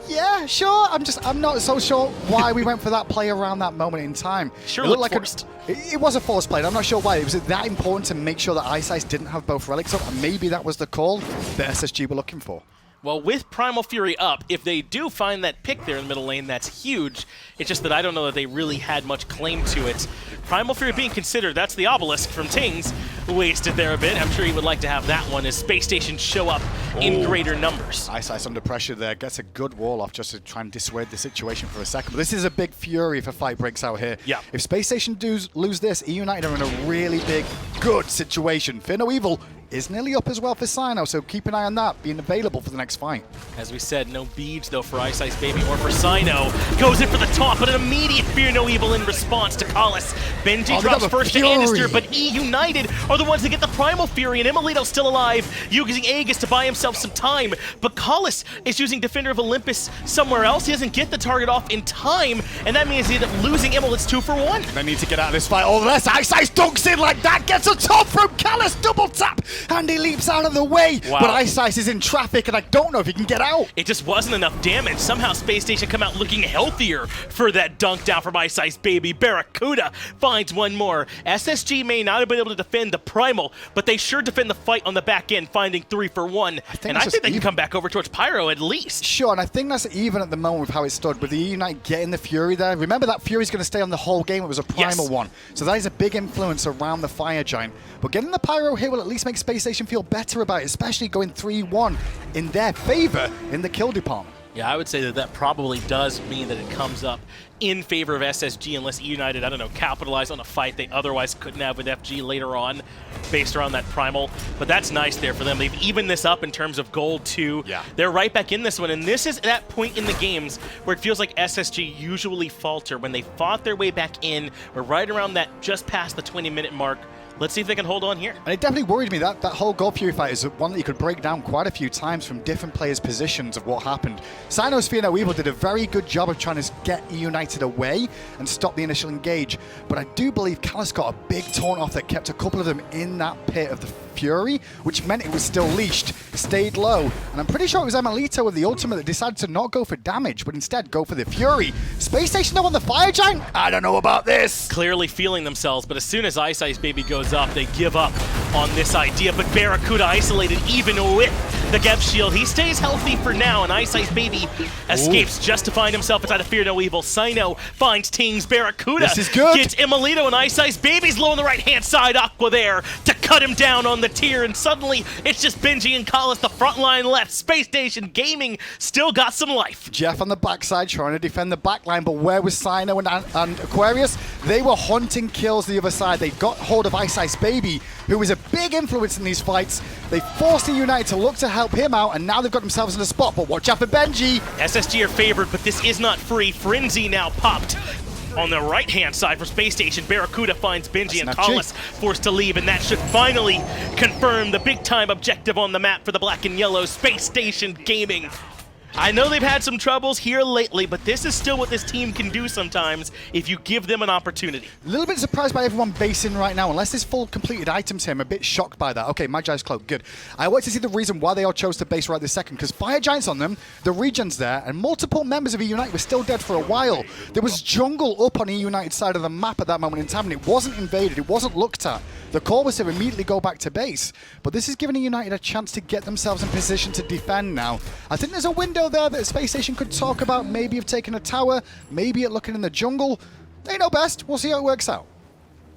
yeah, sure. I'm not so sure why we went for that play around that moment in time. Sure it looked like forced. It was a forced play. I'm not sure why. It was that important to make sure that Ice didn't have both relics up, and maybe that was the call that SSG were looking for. Well, with Primal Fury up, if they do find that pick there in the middle lane, that's huge. It's just that I don't know that they really had much claim to it. Primal Fury being considered, that's the obelisk from Tingz. Wasted there a bit. I'm sure he would like to have that one as Space Stations show up in greater numbers. Ice under pressure there. Gets a good wall off just to try and dissuade the situation for a second. But this is a big fury if a fight breaks out here. Yeah. If Space Station lose this, Eunited are in a really big, good situation. Fear No Evil is nearly up as well for Cyno, so keep an eye on that being available for the next fight. As we said, no beads though for iceicebaby or for Cyno. Goes in for the taunt, but an immediate Fear No Evil in response to Collis. Benji drops first to Andinster, but Eunited are the ones that get the Primal Fury, and emilitoo's still alive, using Aegis to buy himself some time. But Collis is using Defender of Olympus somewhere else. He doesn't get the target off in time, and that means he ends up losing Emil. It's 2 for 1. They need to get out of this fight. All less Ice dunks in like that, gets a top from Collis, double tap, and he leaps out of the way. Wow. But Ice is in traffic, and I don't know if he can get out. It just wasn't enough damage. Somehow Space Station come out looking healthier for that dunk down from iceicebaby. BaRRaCCuDDa finds one more. SSG may not have been able to defend the Primal, but they sure defend the fight on the back end, finding 3 for 1. And I think they can come back over towards Pyro at least. Sure, and I think that's even at the moment with how it stood. With the Unite getting the Fury there, remember that Fury's going to stay on the whole game. It was a Primal one. So that is a big influence around the Fire Giant. But getting the Pyro here will at least make Space Station feel better about it, especially going 3-1 in their favor in the kill department. Yeah, I would say that probably does mean that it comes up in favor of SSG unless United, I don't know, capitalize on a fight they otherwise couldn't have with FG later on based around that Primal. But that's nice there for them. They've evened this up in terms of gold too. Yeah. They're right back in this one, and this is that point in the games where it feels like SSG usually falter. When they fought their way back in, we're right around that just past the 20-minute mark. Let's see if they can hold on here. And it definitely worried me. That whole Gold Fury fight is one that you could break down quite a few times from different players' positions of what happened. Cyno's Fear No Evil did a very good job of trying to get Eunited away and stop the initial engage. But I do believe Callis got a big taunt off that kept a couple of them in that pit of the Fury, which meant it was still leashed, stayed low. And I'm pretty sure it was emilitoo with the ultimate that decided to not go for damage, but instead go for the Fury. Space Station though on the Fire Giant? I don't know about this. Clearly feeling themselves, but as soon as iceicebaby goes up, they give up on this idea, but BaRRaCCuDDa isolated even with the Geb shield. He stays healthy for now, and iceicebaby escapes just to find himself inside of Fear No Evil. Cyno finds Tingz. BaRRaCCuDDa This is good. gets emilitoo, and iceicebaby's low on the right-hand side. Aqua there to cut him down on the tier, and suddenly it's just Benji and Collis, the front line left. Spacestation Gaming still got some life. Jeff on the backside trying to defend the backline, but where was Cyno and Aquarius? They were hunting kills the other side. They got hold of iceicebaby, who was a big influence in these fights. They forced the United to look to help him out, and now they've got themselves in a spot. But watch out for Benji. SSG are favored, but this is not free. Frenzy now popped on the right-hand side for Spacestation. BaRRaCCuDDa finds Benji and Collis forced to leave, and that should finally confirm the big-time objective on the map for the black and yellow. Spacestation Gaming. I know they've had some troubles here lately, but this is still what this team can do sometimes if you give them an opportunity. A little bit surprised by everyone basing right now. Unless there's full completed items here, I'm a bit shocked by that. Okay, Magi's Cloak, good. I want to see the reason why they all chose to base right this second, because Fire Giant's on them, the regen's there, and multiple members of Eunited were still dead for a while. There was jungle up on Eunited's side of the map at that moment in time, and it wasn't invaded, it wasn't looked at. The call was to immediately go back to base, but this is giving United a chance to get themselves in position to defend now. I think there's a window there that Space Station could talk about, maybe of taking a tower, maybe at looking in the jungle. They know best. We'll see how it works out.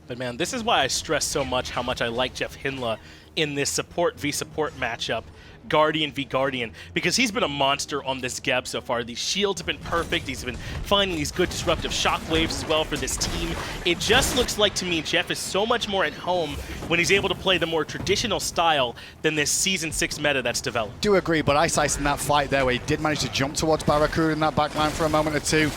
But man, this is why I stress so much how much I like JeffHindla in this support v support matchup, Guardian v Guardian, because he's been a monster on this Geb so far. These shields have been perfect. He's been finding these good disruptive shockwaves as well for this team. It just looks like to me Jeff is so much more at home when he's able to play the more traditional style than this Season 6 meta that's developed. Do agree, but Ice in that fight there where he did manage to jump towards BaRRaCCuDDa in that backline for a moment or two.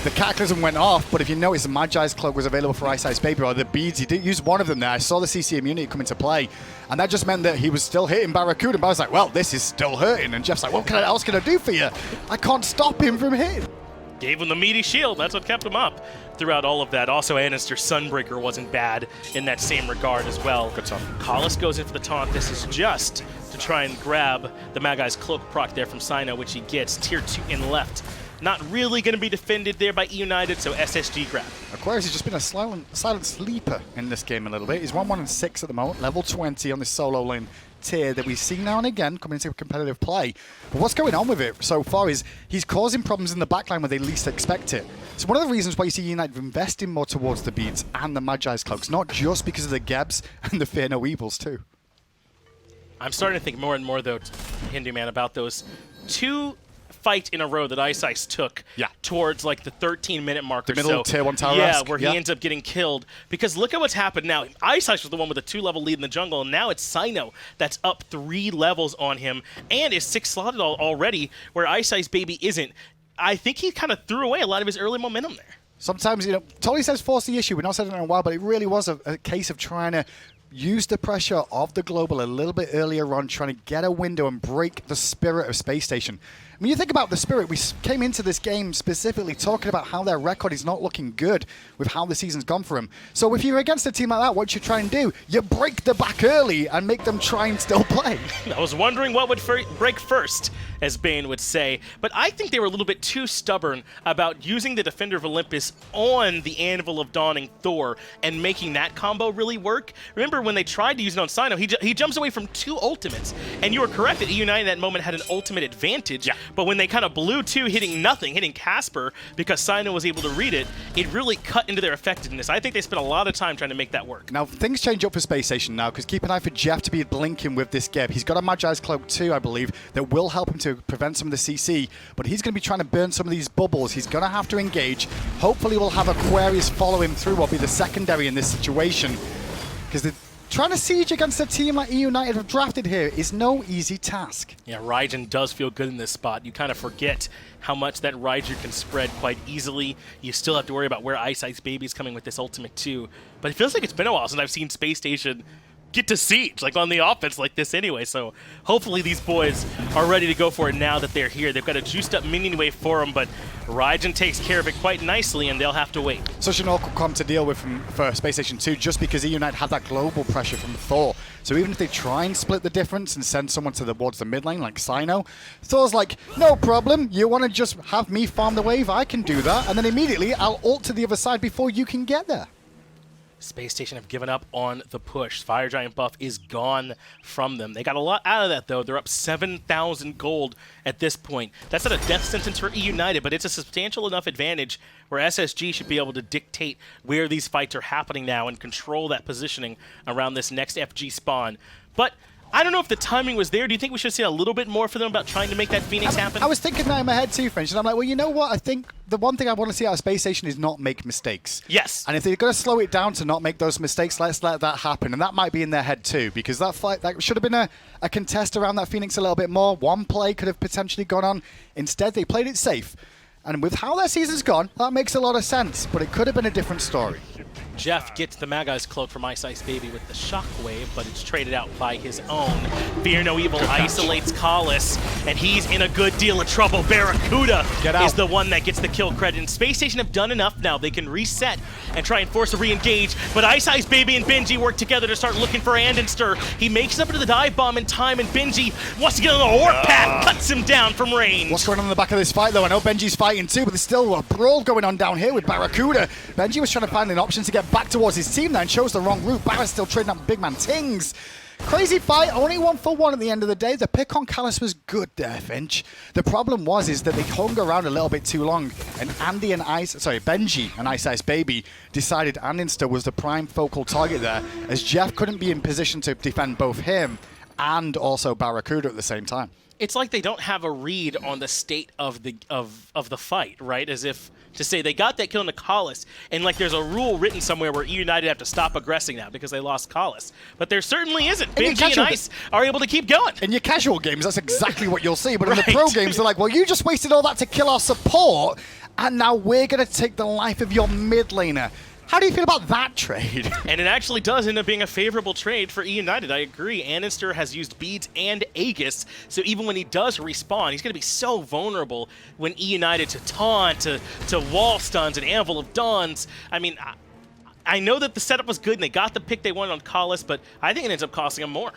The Cataclysm went off, but if you notice, the Magi's Cloak was available for iceicebaby, or the beads. He did use one of them there. I saw the CC immunity come into play, and that just meant that he was still hitting BaRRaCCuDDa. But I was like, well, this is still hurting. And Jeff's like, what else can I do for you? I can't stop him from hitting. Gave him the meaty shield. That's what kept him up throughout all of that. Also, Andinster Sunbreaker wasn't bad in that same regard as well. Good stuff. Collis goes in for the taunt. This is just to try and grab the Magi's Cloak proc there from Cyno, which he gets. Tier 2 in left. Not really going to be defended there by Eunited, so SSG grab. Aquarius has just been a silent sleeper in this game a little bit. He's 1-1-6 at the moment, level 20 on this solo lane tier that we see now and again coming into competitive play. But what's going on with it so far is he's causing problems in the backline where they least expect it. So one of the reasons why you see United investing more towards the beads and the Magi's Cloaks, not just because of the Gebs and the Fear No Evils too. I'm starting to think more and more, though, Hindu Man, about those two fight in a row that Ice took towards like the 13-minute mark or so. The middle tier 1 tower. Yeah, where he ends up getting killed. Because look at what's happened now. Ice was the one with the 2-level lead in the jungle, and now it's Cyno that's up 3 levels on him and is 6 slotted already, where iceicebaby isn't. I think he kind of threw away a lot of his early momentum there. Sometimes, you know, Tolly says force the issue. We've not said it in a while, but it really was a case of trying to use the pressure of the global a little bit earlier on, trying to get a window and break the spirit of Space Station. When you think about the spirit, we came into this game specifically talking about how their record is not looking good with how the season's gone for them. So if you're against a team like that, what you try and do, you break the back early and make them try and still play. I was wondering what would break first, as Bane would say, but I think they were a little bit too stubborn about using the Defender of Olympus on the Anvil of Dawning Thor and making that combo really work. Remember when they tried to use it on Cyno, he jumps away from 2 ultimates, and you were correct that Eunited in that moment had an ultimate advantage, but when they kind of blew 2, hitting nothing, hitting Casper, because Cyno was able to read it, it really cut into their effectiveness. I think they spent a lot of time trying to make that work. Now, things change up for Space Station now, because keep an eye for Jeff to be blinking with this Geb. He's got a Magi's Cloak too, I believe, that will help him to prevent some of the CC, but he's going to be trying to burn some of these bubbles. He's going to have to engage. Hopefully we'll have Aquarius follow him through, will be the secondary in this situation, because the trying to siege against a team like United have drafted here is no easy task. Yeah, Raijin does feel good in this spot. You kind of forget how much that Raijin can spread quite easily. You still have to worry about where iceicebaby's coming with this ultimate too. But it feels like it's been a while since I've seen Space Station get to siege, like on the offense like this anyway. So hopefully these boys are ready to go for it now that they're here. They've got a juiced up minion wave for them, but Raijin takes care of it quite nicely, and they'll have to wait. Such an awkward comp to deal with for Space Station 2, just because Eunited had that global pressure from Thor. So even if they try and split the difference and send someone towards the mid lane, like Cyno, Thor's like, no problem, you want to just have me farm the wave? I can do that, and then immediately I'll ult to the other side before you can get there. Space Station have given up on the push. Fire Giant buff is gone from them. They got a lot out of that, though. They're up 7,000 gold at this point. That's not a death sentence for Eunited, but it's a substantial enough advantage where SSG should be able to dictate where these fights are happening now and control that positioning around this next FG spawn. But I don't know if the timing was there. Do you think we should have seen a little bit more for them about trying to make that Phoenix happen? I was thinking that in my head too, French, and I'm like, well, you know what? I think the one thing I want to see out of Space Station is not make mistakes. Yes. And if they're going to slow it down to not make those mistakes, let's let that happen. And that might be in their head too, because that fight that should have been a contest around that Phoenix a little bit more. One play could have potentially gone on. Instead, they played it safe. And with how their season's gone, that makes a lot of sense, but it could have been a different story. Jeff gets the Magai's cloak from Iceicebaby with the shockwave, but it's traded out by his own. Fear No Evil isolates Collis, and he's in a good deal of trouble. BaRRaCCuDDa is the one that gets the kill credit. And Space Station have done enough now. They can reset and try and force a re-engage, but Iceicebaby and Benji work together to start looking for andinster. He makes it up into the dive bomb in time, and Benji wants to get on the warp path, cuts him down from range. What's going on in the back of this fight, though? I know Benji's fighting too, but there's still a brawl going on down here with BaRRaCCuDDa. Benji was trying to find an option to get back towards his team there and chose the wrong route. BaRRa's still trading up BigManTingz. Crazy fight, only 1-for-1 at the end of the day. The pick on Callis was good there, Finch. The problem is that they hung around a little bit too long, and Benji and iceicebaby decided andinster was the prime focal target there, as Jeff couldn't be in position to defend both him and also BaRRaCCuDDa at the same time. It's like they don't have a read on the state of the fight, right? As if to say they got that kill into Collis, and like there's a rule written somewhere where Eunited have to stop aggressing now because they lost Collis. But there certainly isn't. Benji and Ice are able to keep going. In your casual games, that's exactly what you'll see. But in the pro games, they're like, well, you just wasted all that to kill our support, and now we're going to take the life of your mid laner. How do you feel about that trade? And it actually does end up being a favorable trade for Eunited. I agree. andinster has used beads and Aegis, so even when he does respawn, he's going to be so vulnerable when Eunited to taunt, to wall stuns, and Anvil of Dawns. I mean, I know that the setup was good and they got the pick they wanted on Collis, but I think it ends up costing them more.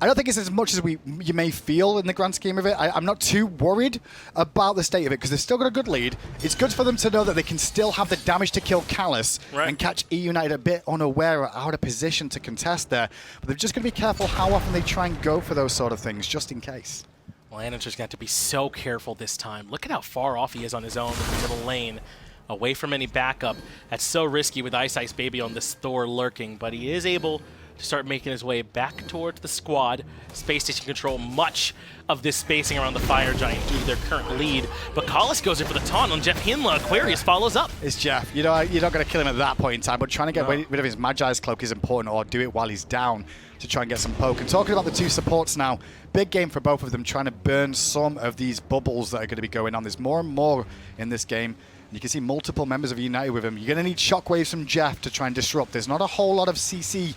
I don't think it's as much as you may feel in the grand scheme of it. I'm not too worried about the state of it because they've still got a good lead. It's good for them to know that they can still have the damage to kill Callis and catch Eunited a bit unaware or out of position to contest there. But they've just got to be careful how often they try and go for those sort of things, just in case. Well, andinster's got to be so careful this time. Look at how far off he is on his own in the middle lane, away from any backup. That's so risky with iceicebaby on this Thor lurking, but he is able to start making his way back towards the squad. Space Station control much of this spacing around the Fire Giant due to their current lead. But Collis goes in for the taunt on JeffHindla. Aquarius follows up. It's Jeff. You know, you're not going to kill him at that point in time, but trying to get rid of his Magi's cloak is important, or do it while he's down to try and get some poke. And talking about the two supports now, big game for both of them, trying to burn some of these bubbles that are going to be going on. There's more and more in this game. You can see multiple members of United with him. You're going to need shockwaves from Jeff to try and disrupt. There's not a whole lot of CC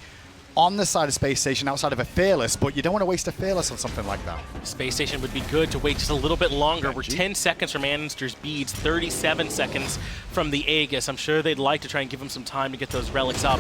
on the side of Space Station outside of a Fearless, but you don't want to waste a Fearless on something like that. Space Station would be good to wait just a little bit longer. We're 10 seconds from andinster's beads, 37 seconds from the Aegis. I'm sure they'd like to try and give him some time to get those relics up,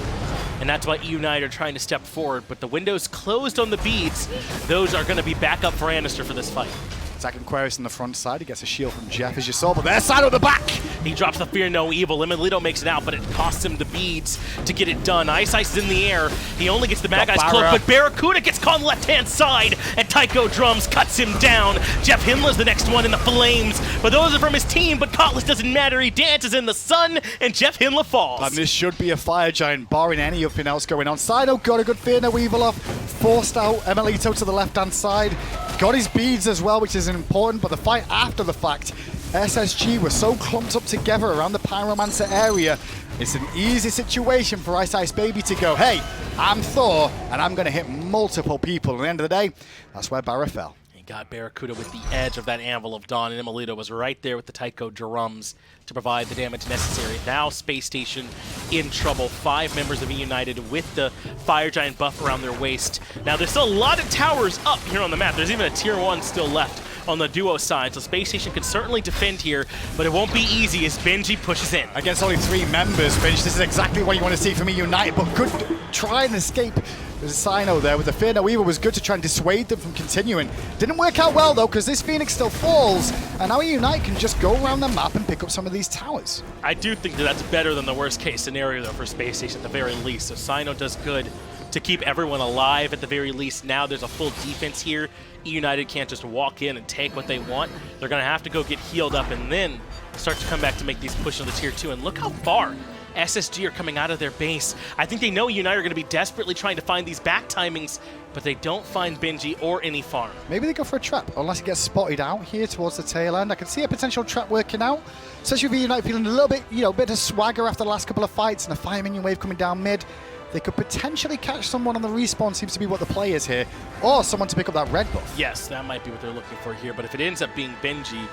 and that's why Eunited are trying to step forward, but the window's closed on the beads. Those are going to be back up for andinster for this fight. Attacking Aquarius on the front side. He gets a shield from Jeff, as you saw, but there's Cyno at the back! He drops the Fear No Evil. emilitoo makes it out, but it costs him the beads to get it done. Ice is in the air. He only gets the Magai's cloak, but BaRRaCCuDDa gets caught on the left-hand side, and Tycho Drums cuts him down. JeffHindla's the next one in the flames, but those are from his team, but Cutlass doesn't matter. He dances in the sun, and JeffHindla falls. And this should be a Fire Giant, barring anything else going on. Cyno got a good Fear No Evil off, forced out emilitoo to the left-hand side, got his beads as well, which is important, but the fight after the fact, SSG were so clumped up together around the Pyromancer area. It's an easy situation for iceicebaby to go, hey, I'm Thor, and I'm going to hit multiple people. At the end of the day, that's where BaRRa fell. He got BaRRaCCuDDa with the edge of that Anvil of Dawn, and emilitoo was right there with the Tycho Drums to provide the damage necessary. Now Space Station in trouble. 5 members of Eunited with the Fire Giant buff around their waist. Now there's still a lot of towers up here on the map. There's even a tier 1 still left on the duo side, so Space Station can certainly defend here, but it won't be easy as Benji pushes in. Against only 3 members, Benji, this is exactly what you want to see from Eunited, but could try and escape There's a Cyno there with the Fear No Weaver. Was good to try and dissuade them from continuing. Didn't work out well though, because this Phoenix still falls, and now Eunited can just go around the map and pick up some of these towers. I do think that that's better than the worst case scenario though for Space Station at the very least. So Cyno does good to keep everyone alive at the very least. Now there's a full defense here. Eunited can't just walk in and take what they want. They're going to have to go get healed up and then start to come back to make these pushes on the tier 2. And look how far SSG are coming out of their base. I think they know United are going to be desperately trying to find these back timings, but they don't find Benji or any farm. Maybe they go for a trap, unless it gets spotted out here towards the tail end. I can see a potential trap working out, especially with United feeling a little bit, bit of swagger after the last couple of fights and a fire minion wave coming down mid. They could potentially catch someone on the respawn, seems to be what the play is here, or someone to pick up that red buff. Yes, that might be what they're looking for here, but if it ends up being Benji,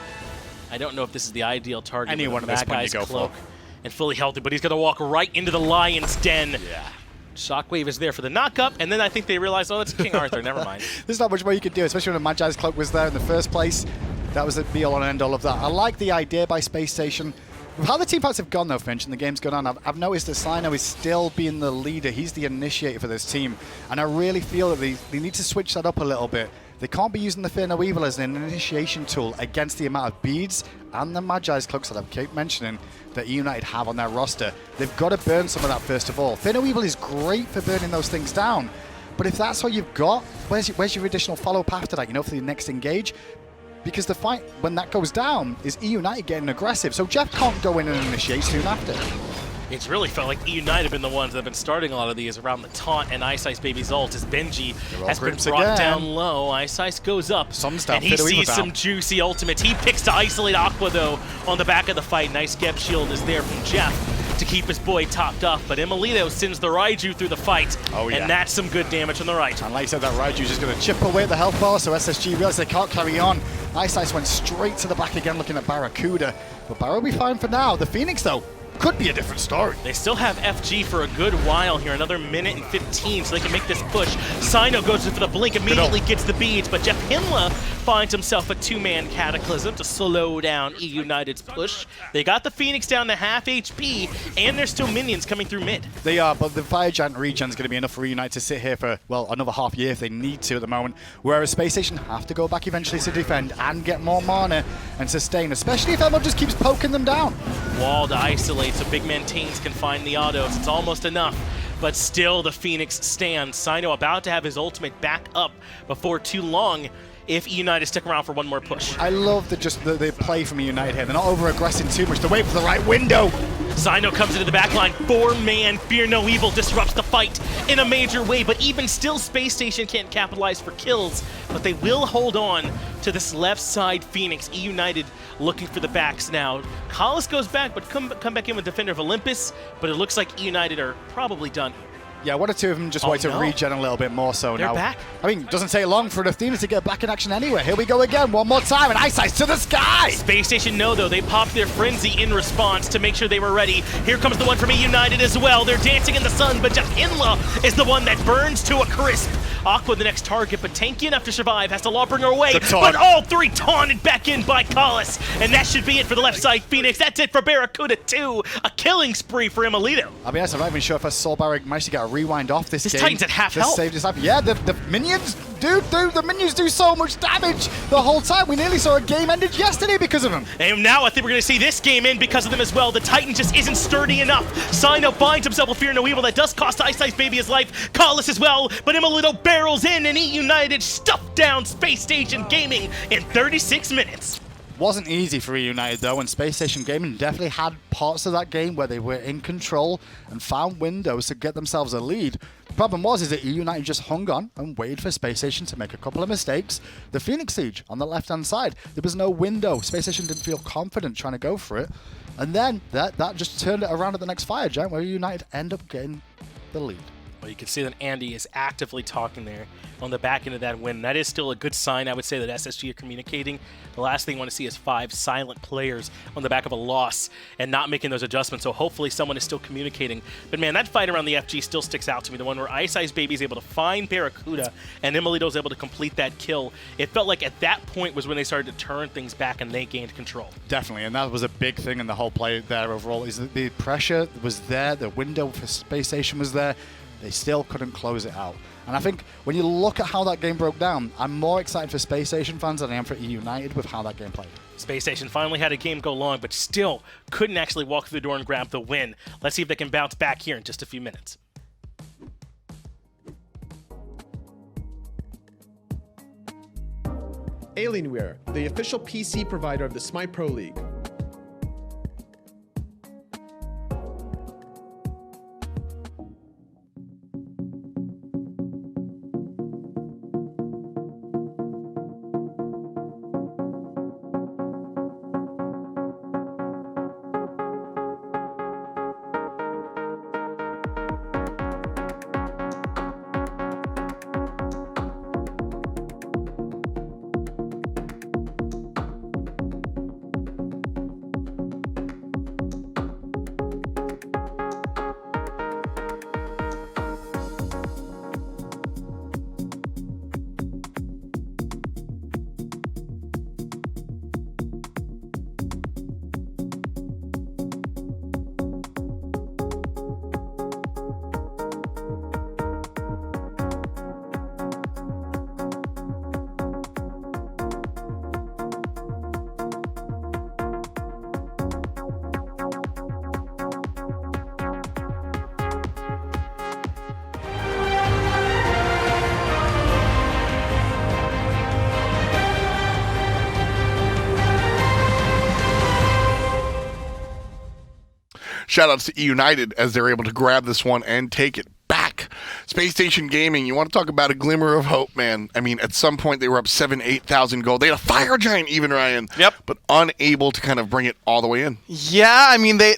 I don't know if this is the ideal target. Any one of this one you go for. And fully healthy, but he's going to walk right into the lion's den. Yeah. Shockwave is there for the knock-up, and then I think they realize, oh, that's King Arthur, never mind. There's not much more you could do, especially when the Magi's Cloak was there in the first place. That was the be-all and end-all of that. I like the idea by Space Station. With how the team fights have gone, though, Finch, and the game's gone on, I've noticed that Cyno is still being the leader. He's the initiator for this team, and I really feel that they need to switch that up a little bit. They can't be using the Fear No Evil as an initiation tool against the amount of beads and the Magi's Cloaks that I've kept mentioning that United have on their roster. They've got to burn some of that first of all. Fear No Evil is great for burning those things down, but if that's all you've got, where's your additional follow-up after that, for the next engage? Because the fight, when that goes down, is United getting aggressive. So Jeff can't go in and initiate soon after. It's really felt like Eunited have been the ones that have been starting a lot of these around the taunt and iceicebaby's ult as Benji has been brought down low. Ice goes up, and he sees some juicy ultimates. He picks to isolate Aqua, though, on the back of the fight. Nice Geb shield is there from Jeff to keep his boy topped off, but emilitoo sends the Raiju through the fight, and that's some good damage on the right. And like I said, that Raiju's just going to chip away at the health bar, so SSG realize they can't carry on. Ice went straight to the back again, looking at BaRRaCCuDDa, but BaRRa will be fine for now. The Phoenix, though, could be a different story. They still have FG for a good while here, another minute and 15, so they can make this push. Cyno goes in for the blink, immediately gets the beads, but JeffHindla finds himself a two-man Cataclysm to slow down United's push. They got the Phoenix down to half HP, and there's still minions coming through mid. They are, but the Fire Giant regen is going to be enough for United to sit here for, well, another half year if they need to at the moment, whereas Space Station have to go back eventually to defend and get more mana and sustain, especially if Elmo just keeps poking them down. Wall to isolate, so BigManTingz can find the autos. It's almost enough, but still the Phoenix stands. Cyno about to have his ultimate back up before too long if United stick around for one more push. I love the play from United here. They're not over-aggressing too much. They wait for the right window. Cyno comes into the backline. 4-man Fear No Evil disrupts the fight in a major way, but even still, Space Station can't capitalize for kills, but they will hold on to this left side Phoenix. United looking for the backs now. Hollis goes back, but come back in with Defender of Olympus, but it looks like United are probably done. Yeah, one or two of them just wait to regen a little bit more so They're now. Back? I mean, it doesn't take long for Athena to get back in action anyway. Here we go again, one more time, and Ice to the sky! Space Station, no, though. They popped their Frenzy in response to make sure they were ready. Here comes the one from United as well. They're dancing in the sun, but JeffHindla is the one that burns to a crisp. Aqua, the next target, but tanky enough to survive, has to law bring her away, but all three taunted back in by Collis, and that should be it for the left side Phoenix. That's it for BaRRaCCuDDa 2, a killing spree for emilitoo. I'll be honest, I'm not even sure if I saw BaRRa managed to get a rewind off this game. Titan's at half health. Saved his life. Yeah, the minions, dude, the minions do so much damage the whole time. We nearly saw a game ended yesterday because of them. And now I think we're going to see this game end because of them as well. The Titan just isn't sturdy enough. Cyno finds himself a Fear No Evil that does cost iceicebaby his life. Collis as well, but emilitoo barrels in and United stuffed down Space Station Gaming in 36 minutes. Wasn't easy for Eunited though, and Space Station Gaming definitely had parts of that game where they were in control and found windows to get themselves a lead. The problem is that Eunited just hung on and waited for Space Station to make a couple of mistakes. The Phoenix Siege on the left-hand side, there was no window. Space Station didn't feel confident trying to go for it, and then that just turned it around at the next Fire Giant where United end up getting the lead. Well, you can see that Andy is actively talking there on the back end of that win. That is still a good sign, I would say, that SSG are communicating. The last thing you want to see is 5 silent players on the back of a loss and not making those adjustments, so hopefully someone is still communicating. But man, that fight around the FG still sticks out to me, the one where iceicebaby is able to find BaRRaCCuDDa and emilitoo is able to complete that kill. It felt like at that point was when they started to turn things back and they gained control. Definitely, and that was a big thing in the whole play there overall, is that the pressure was there, the window for Space Station was there. They still couldn't close it out. And I think when you look at how that game broke down, I'm more excited for Space Station fans than I am for Eunited with how that game played. Space Station finally had a game go long, but still couldn't actually walk through the door and grab the win. Let's see if they can bounce back here in just a few minutes. Alienware, the official PC provider of the SMITE Pro League. Shoutouts to Eunited as they're able to grab this one and take it back. Space Station Gaming, you want to talk about a glimmer of hope, man. I mean, at some point they were up 8,000 gold. They had a fire giant even, Ryan. Yep. But unable to kind of bring it all the way in. Yeah, I mean, they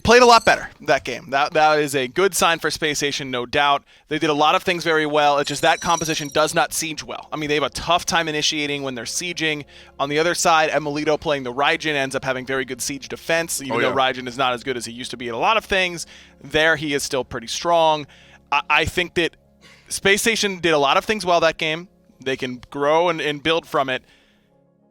played a lot better that game. That is a good sign for Space Station, no doubt. They did a lot of things very well. It's just that composition does not siege well. I mean, they have a tough time initiating when they're sieging. On the other side, emilitoo playing the Raijin ends up having very good siege defense, even though Raijin is not as good as he used to be at a lot of things. There, he is still pretty strong. I think that Space Station did a lot of things well that game. They can grow and build from it.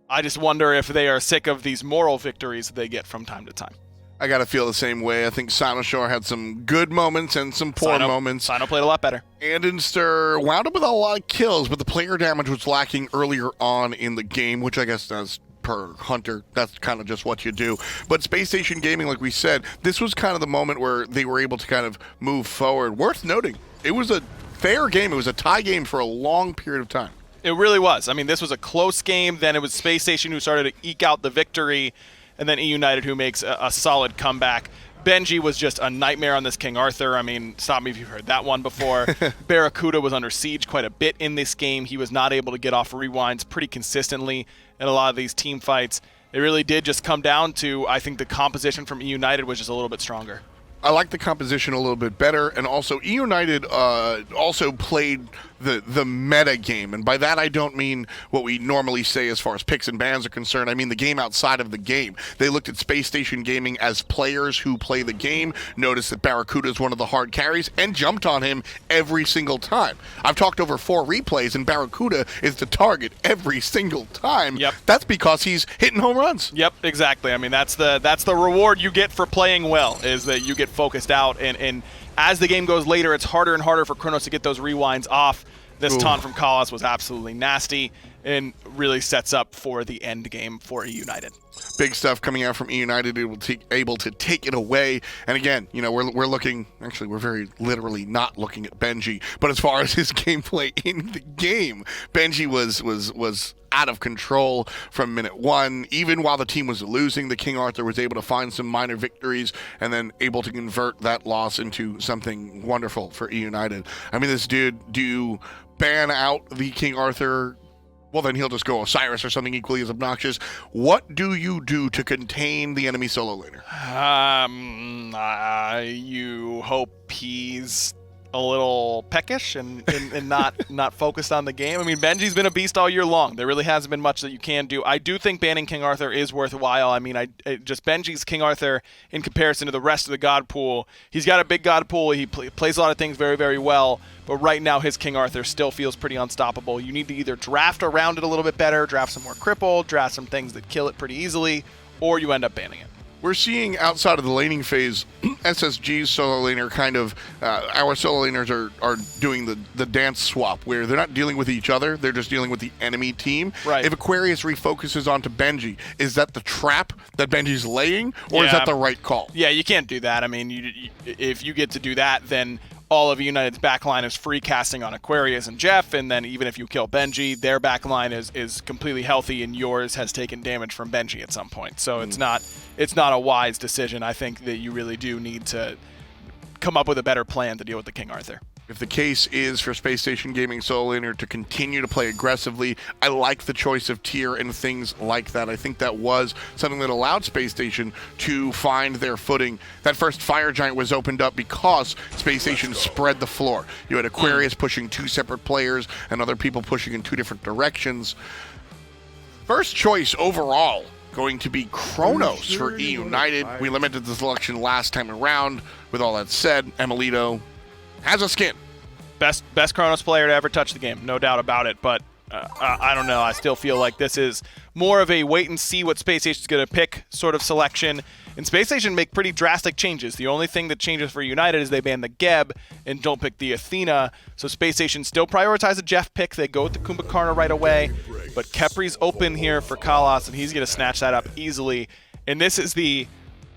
I just wonder if they are sick of these moral victories they get from time to time. I got to feel the same way. I think Cyno had some good moments and some poor moments. Cyno played a lot better. Andinster wound up with a lot of kills, but the player damage was lacking earlier on in the game, which I guess as per Hunter, that's kind of just what you do. But Space Station Gaming, like we said, this was kind of the moment where they were able to kind of move forward. Worth noting, it was a fair game. It was a tie game for a long period of time. It really was. I mean, this was a close game. Then it was Space Station who started to eke out the victory, and then Eunited who makes a solid comeback. Benji was just a nightmare on this King Arthur. I mean, stop me if you've heard that one before. BaRRaCCuDDa was under siege quite a bit in this game. He was not able to get off rewinds pretty consistently in a lot of these team fights. It really did just come down to, I think, the composition from Eunited was just a little bit stronger. I like the composition a little bit better, and also Eunited also played the meta game, and by that I don't mean what we normally say as far as picks and bans are concerned. I mean the game outside of the game. They looked at Space Station Gaming as players who play the game, noticed that BaRRaCCuDDa is one of the hard carries, and jumped on him every single time. I've talked over 4 replays, and BaRRaCCuDDa is the target every single time. Yep. That's because he's hitting home runs. Yep, exactly. I mean, that's the reward you get for playing well, is that you get focused out, and as the game goes later, it's harder and harder for Chronos to get those rewinds off. This taunt from Kalas was absolutely nasty and really sets up for the end game for Eunited. Big stuff coming out from Eunited, able to take it away. And again, you know, we're looking, actually we're very literally not looking at Benji, but as far as his gameplay in the game, Benji was out of control from minute 1. Even while the team was losing, the King Arthur was able to find some minor victories and then able to convert that loss into something wonderful for Eunited. I mean, this dude, do you ban out the King Arthur? Well, then he'll just go Osiris or something equally as obnoxious. What do you do to contain the enemy solo laner? You hope he's a little peckish and not focused on the game. I mean, Benji's been a beast all year long. There really hasn't been much that you can do. I do think banning King Arthur is worthwhile. I mean, just Benji's King Arthur in comparison to the rest of the God pool. He's got a big God pool. He plays a lot of things very, very well. But right now, his King Arthur still feels pretty unstoppable. You need to either draft around it a little bit better, draft some more cripple, draft some things that kill it pretty easily, or you end up banning it. We're seeing outside of the laning phase, SSG's solo laner kind of, our solo laners are doing the dance swap where they're not dealing with each other, they're just dealing with the enemy team. Right. If Aquarius refocuses onto Benji, is that the trap that Benji's laying, or is that the right call? Yeah, you can't do that. I mean, if you get to do that, then all of United's backline is free casting on Aquarius and Jeff, and then even if you kill Benji, their backline is completely healthy, and yours has taken damage from Benji at some point. So it's not a wise decision. I think that you really do need to come up with a better plan to deal with the King Arthur. If the case is for Spacestation Gaming solo laner to continue to play aggressively, I like the choice of tier and things like that. I think that was something that allowed Spacestation to find their footing. That first Fire Giant was opened up because Spacestation spread the floor. You had Aquarius pushing 2 separate players and other people pushing in 2 different directions. First choice overall going to be Chronos for Eunited. We limited the selection last time around. With all that said, emilitoo has a skin. Best Chronos player to ever touch the game, no doubt about it, but I don't know. I still feel like this is more of a wait and see what Spacestation's going to pick sort of selection. And Spacestation make pretty drastic changes. The only thing that changes for United is they ban the Geb and don't pick the Athena. So Spacestation still prioritize a Jeff pick. They go with the Kumbhakarna right away. But Khepri's open here for Kalas, and he's going to snatch that up easily. And this is the,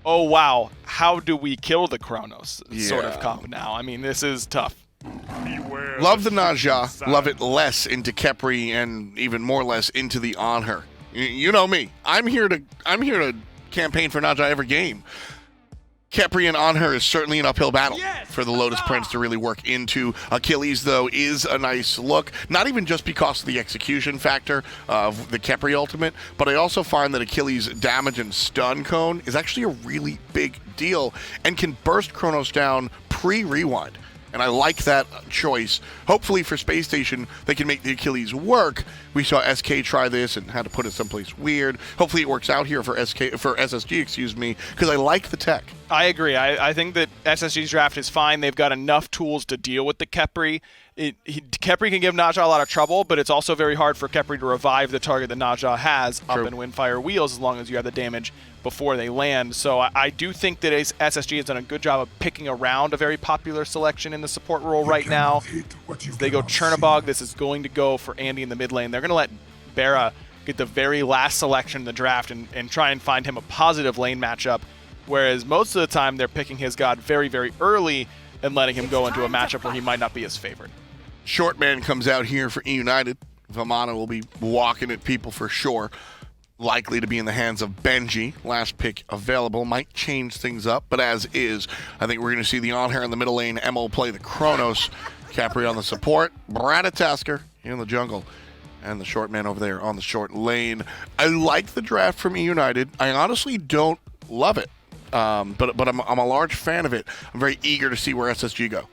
oh wow, how do we kill the Chronos sort of comp now. I mean, this is tough. Love the Naja, love it less into Khepri, and even more less into the Anhur. You know me. I'm here to campaign for Naja every game. Khepri and Anhur is certainly an uphill battle for the Lotus Prince to really work into. Achilles, though, is a nice look, not even just because of the execution factor of the Khepri ultimate, but I also find that Achilles' damage and stun cone is actually a really big deal and can burst Chronos down pre-rewind. And I like that choice. Hopefully for Spacestation, they can make the Achilles work. We saw SK try this and had to put it someplace weird. Hopefully it works out here for SSG, because I like the tech. I agree. I think that SSG's draft is fine. They've got enough tools to deal with the Khepri. Khepri can give Naja a lot of trouble, but it's also very hard for Khepri to revive the target that Naja has up in Windfire Wheels as long as you have the damage before they land. So I do think that SSG has done a good job of picking around a very popular selection in the support role right now. As they go Chernobog, this is going to go for Andy in the mid lane. They're going to let BaRRA get the very last selection in the draft and try and find him a positive lane matchup, whereas most of the time they're picking his god very, very early and letting him go into a matchup where he might not be as favored. Short man comes out here for Eunited. Vamana will be walking at people for sure. Likely to be in the hands of Benji. Last pick available. Might change things up, but as is, I think we're going to see the Anhur in the middle lane. Emo play the Chronos. Khepri on the support. Ratatoskr in the jungle. And the short man over there on the short lane. I like the draft from Eunited. I honestly don't love it, but I'm a large fan of it. I'm very eager to see where SSG go.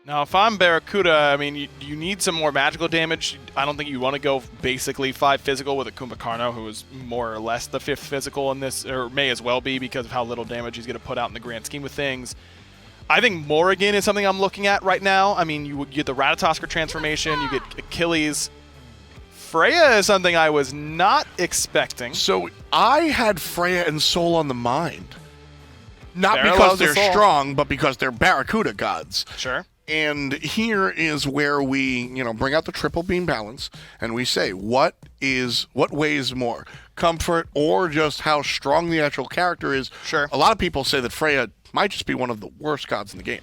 Now, if I'm BaRRaCCuDDa, I mean, you need some more magical damage. I don't think you want to go basically 5 physical with a Kumbhakarna, who is more or less the 5th physical in this, or may as well be because of how little damage he's going to put out in the grand scheme of things. I think Morrigan is something I'm looking at right now. I mean, you get the Ratatoskr transformation, you get Achilles. Freya is something I was not expecting. So I had Freya and Soul on the mind. Not BaRRA because they're Soul. strong, but because they're BaRRaCCuDDa gods. Sure. And here is where we, bring out the triple beam balance and we say, what weighs more, comfort or just how strong the actual character is? Sure. A lot of people say that Freya might just be one of the worst gods in the game.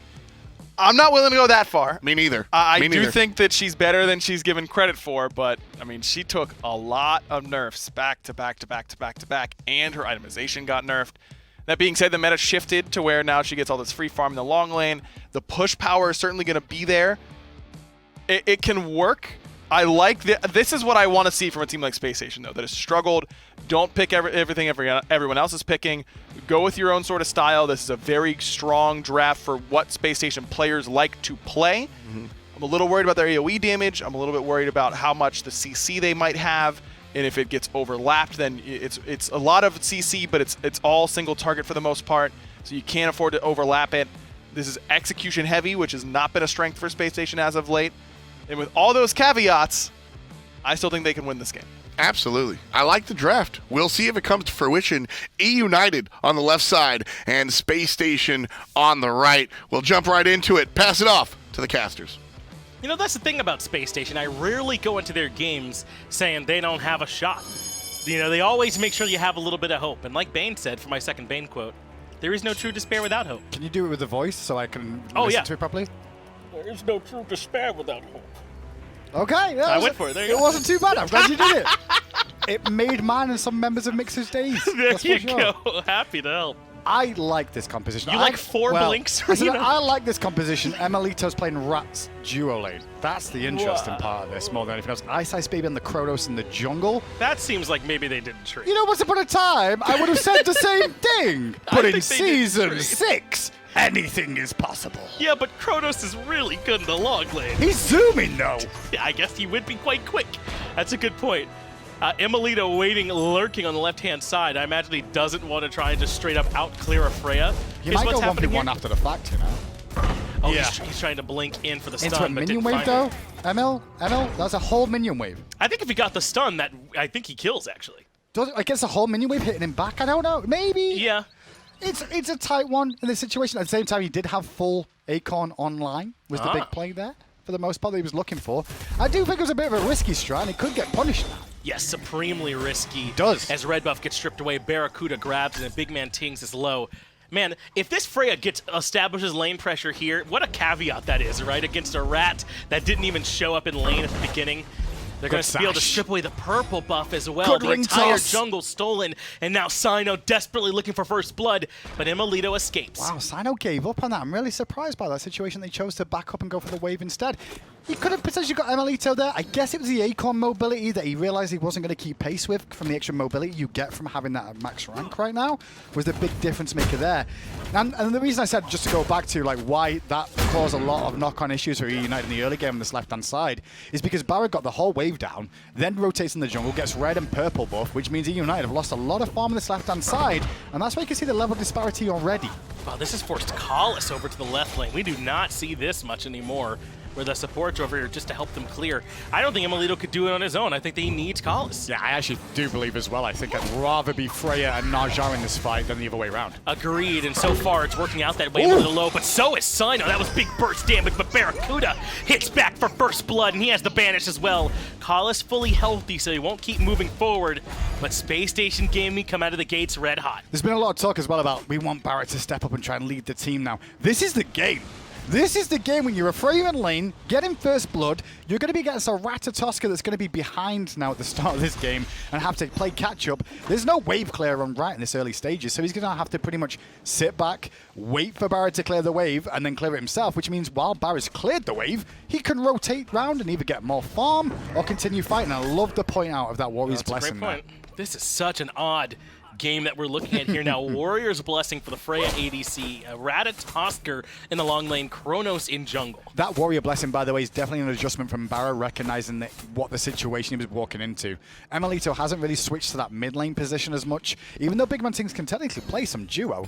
I'm not willing to go that far. Me neither. I do think that she's better than she's given credit for, but I mean, she took a lot of nerfs back to back to back to back to back, and her itemization got nerfed. That being said, the meta shifted to where now she gets all this free farm in the long lane. The push power is certainly going to be there. It can work. I like this is what I want to see from a team like Spacestation, though, that has struggled. Don't pick everything everyone else is picking. Go with your own sort of style. This is a very strong draft for what Spacestation players like to play. Mm-hmm. I'm a little worried about their AoE damage. I'm a little bit worried about how much the CC they might have. And if it gets overlapped, then it's a lot of CC, but it's all single target for the most part, so you can't afford to overlap it. This is execution heavy, which has not been a strength for Spacestation as of late. And with all those caveats, I still think they can win this game. Absolutely. I like the draft. We'll see if it comes to fruition. Eunited on the left side and Space Station on the right. We'll jump right into it. Pass it off to the casters. You know, that's the thing about Space Station. I rarely go into their games saying they don't have a shot. You know, they always make sure you have a little bit of hope. And like Bane said, for my second Bane quote, there is no true despair without hope. Can you do it with the voice so I can listen to it properly? There is no true despair without hope. Okay. I went for it. There you It go. wasn't too bad. I'm glad you did it. It made mine and some members of Mixer's days. There That's you for sure. go. Happy to help. I like this composition. You like four blinks? I said I like this composition. Emilito's playing Rat's duo lane. That's the interesting part of this more than anything else. iceicebaby and the Chronos in the jungle. That seems like maybe they didn't trade. You know, once upon a time, I would have said the same thing. But in think they did Season trade. 6, anything is possible. Yeah, but Chronos is really good in the long lane. He's zooming, though. Yeah, I guess he would be quite quick. That's a good point. Emilito waiting, lurking on the left-hand side. I imagine he doesn't want to try and just straight up out-clear a Freya. He Here's might what's go happening 1v1 here. after the fact, you know. Oh, Yeah. he's trying to blink in for the Into a stun, but minion didn't wave, find though. it. Emil, that's a whole minion wave. I think if he got the stun, I think he kills, actually. I guess a whole minion wave hitting him back. I don't know. Maybe. Yeah. It's a tight one in this situation. At the same time, he did have full Acorn online, was the big play there, for the most part, that he was looking for. I do think it was a bit of a risky strat, and he could get punished now. Yes, supremely risky. Does. As red buff gets stripped away, BaRRaCCuDDa grabs, and then BigManTingz is low. Man, if this Freya establishes lane pressure here, what a caveat that is, right? Against a rat that didn't even show up in lane at the beginning. They're going to be able to strip away the purple buff as well. Good The ring entire toss. jungle stolen, and now Cyno desperately looking for first blood, but Emilito escapes. Wow, Cyno gave up on that. I'm really surprised by that situation. They chose to back up and go for the wave instead. He could have potentially got Emilito there. I guess it was the Acorn mobility that he realized he wasn't going to keep pace with from the extra mobility you get from having that at max rank right now was the big difference maker there. And the reason I said, just to go back to like why that caused a lot of knock-on issues for Eunited in the early game on this left-hand side is because BaRRa got the whole wave down, then rotates in the jungle, gets red and purple buff, which means Eunited have lost a lot of farm on this left-hand side, and that's why you can see the level disparity already. Wow, this has forced Kha'Zix over to the left lane. We do not see this much anymore, where the support's over here just to help them clear. I don't think Emilito could do it on his own. I think that he needs Kha'Zix. Yeah, I actually do believe as well. I think I'd rather be Freya and Najar in this fight than the other way around. Agreed, and so far it's working out that way a little low, but so is Cyno. That was big burst damage, but BaRRaCCuDDa hits back for first blood, and he has the banish as well. Kha'Zix fully healthy, so he won't keep moving forward, but Space Station Gaming come out of the gates red hot. There's been a lot of talk as well about we want BaRRa to step up and try and lead the team now. This is the game. This is the game when you're a Freya in lane, getting first blood, you're going to be against a Ratatoskr that's going to be behind now at the start of this game and have to play catch-up. There's no wave clear on Rat in this early stages, so he's going to have to pretty much sit back, wait for BaRRa to clear the wave, and then clear it himself, which means while BaRRa's cleared the wave, he can rotate round and either get more farm or continue fighting. I love the point out of that Warrior's Blessing. That's a great point. This is such an odd game that we're looking at here now. Warrior's Blessing for the Freya ADC, Ratatoskr in the long lane, Chronos in jungle. That Warrior Blessing, by the way, is definitely an adjustment from BaRRa, recognizing that what the situation he was walking into. Emilito hasn't really switched to that mid lane position as much, even though BigManTingz can technically play some duo.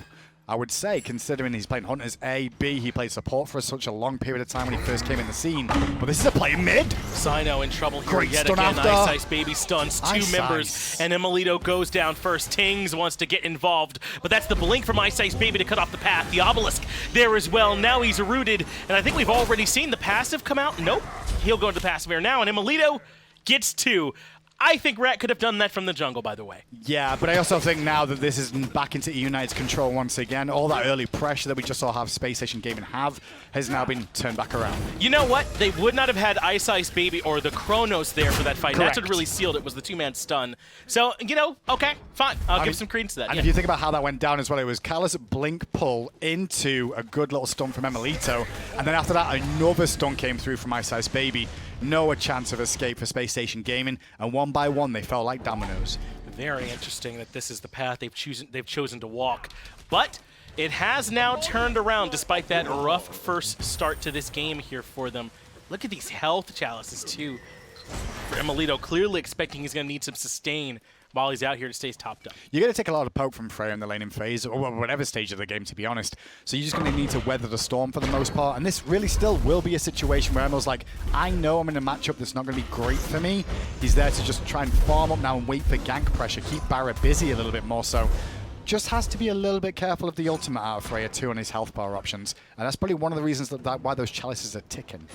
I would say, considering he's playing Hunters A, B, he played support for such a long period of time when he first came in the scene. But this is a play mid. Cyno in trouble here Great yet stun again. after. iceicebaby stuns two Ice members, Ice. and Emilito goes down first. Tingz wants to get involved, but that's the blink from iceicebaby to cut off the path. The obelisk there as well. Now he's rooted, and I think we've already seen the passive come out. Nope. He'll go into the passive here now, and Emilito gets two. I think Rat could have done that from the jungle, by the way. Yeah, but I also think now that this is back into United's control once again, all that early pressure that we just saw have Space Station Gaming have has now been turned back around. You know what? They would not have had iceicebaby or the Chronos there for that fight. Correct. That's what really sealed it, was the two-man stun. So, you know, okay, fine. I'll give some credence to that. And Yeah. if you think about how that went down as well, it was Callus blink pull into a good little stun from Emilito, and then after that another stun came through from iceicebaby. No chance of escape for Space Station Gaming, and one by one they fell like dominoes. Very interesting that this is the path they've chosen to walk. But it has now turned around despite that rough first start to this game here for them. Look at these health chalices too. For Emilito, clearly expecting he's going to need some sustain. while he's out here to stay topped up. You're going to take a lot of poke from Freya in the laning phase, or whatever stage of the game, to be honest. So you're just going to need to weather the storm for the most part. And this really still will be a situation where Emil's like, I know I'm in a matchup that's not going to be great for me. He's there to just try and farm up now and wait for gank pressure, keep BaRRa busy a little bit more so. Just has to be a little bit careful of the ultimate out of Freya too on his health bar options. And that's probably one of the reasons why those chalices are ticking.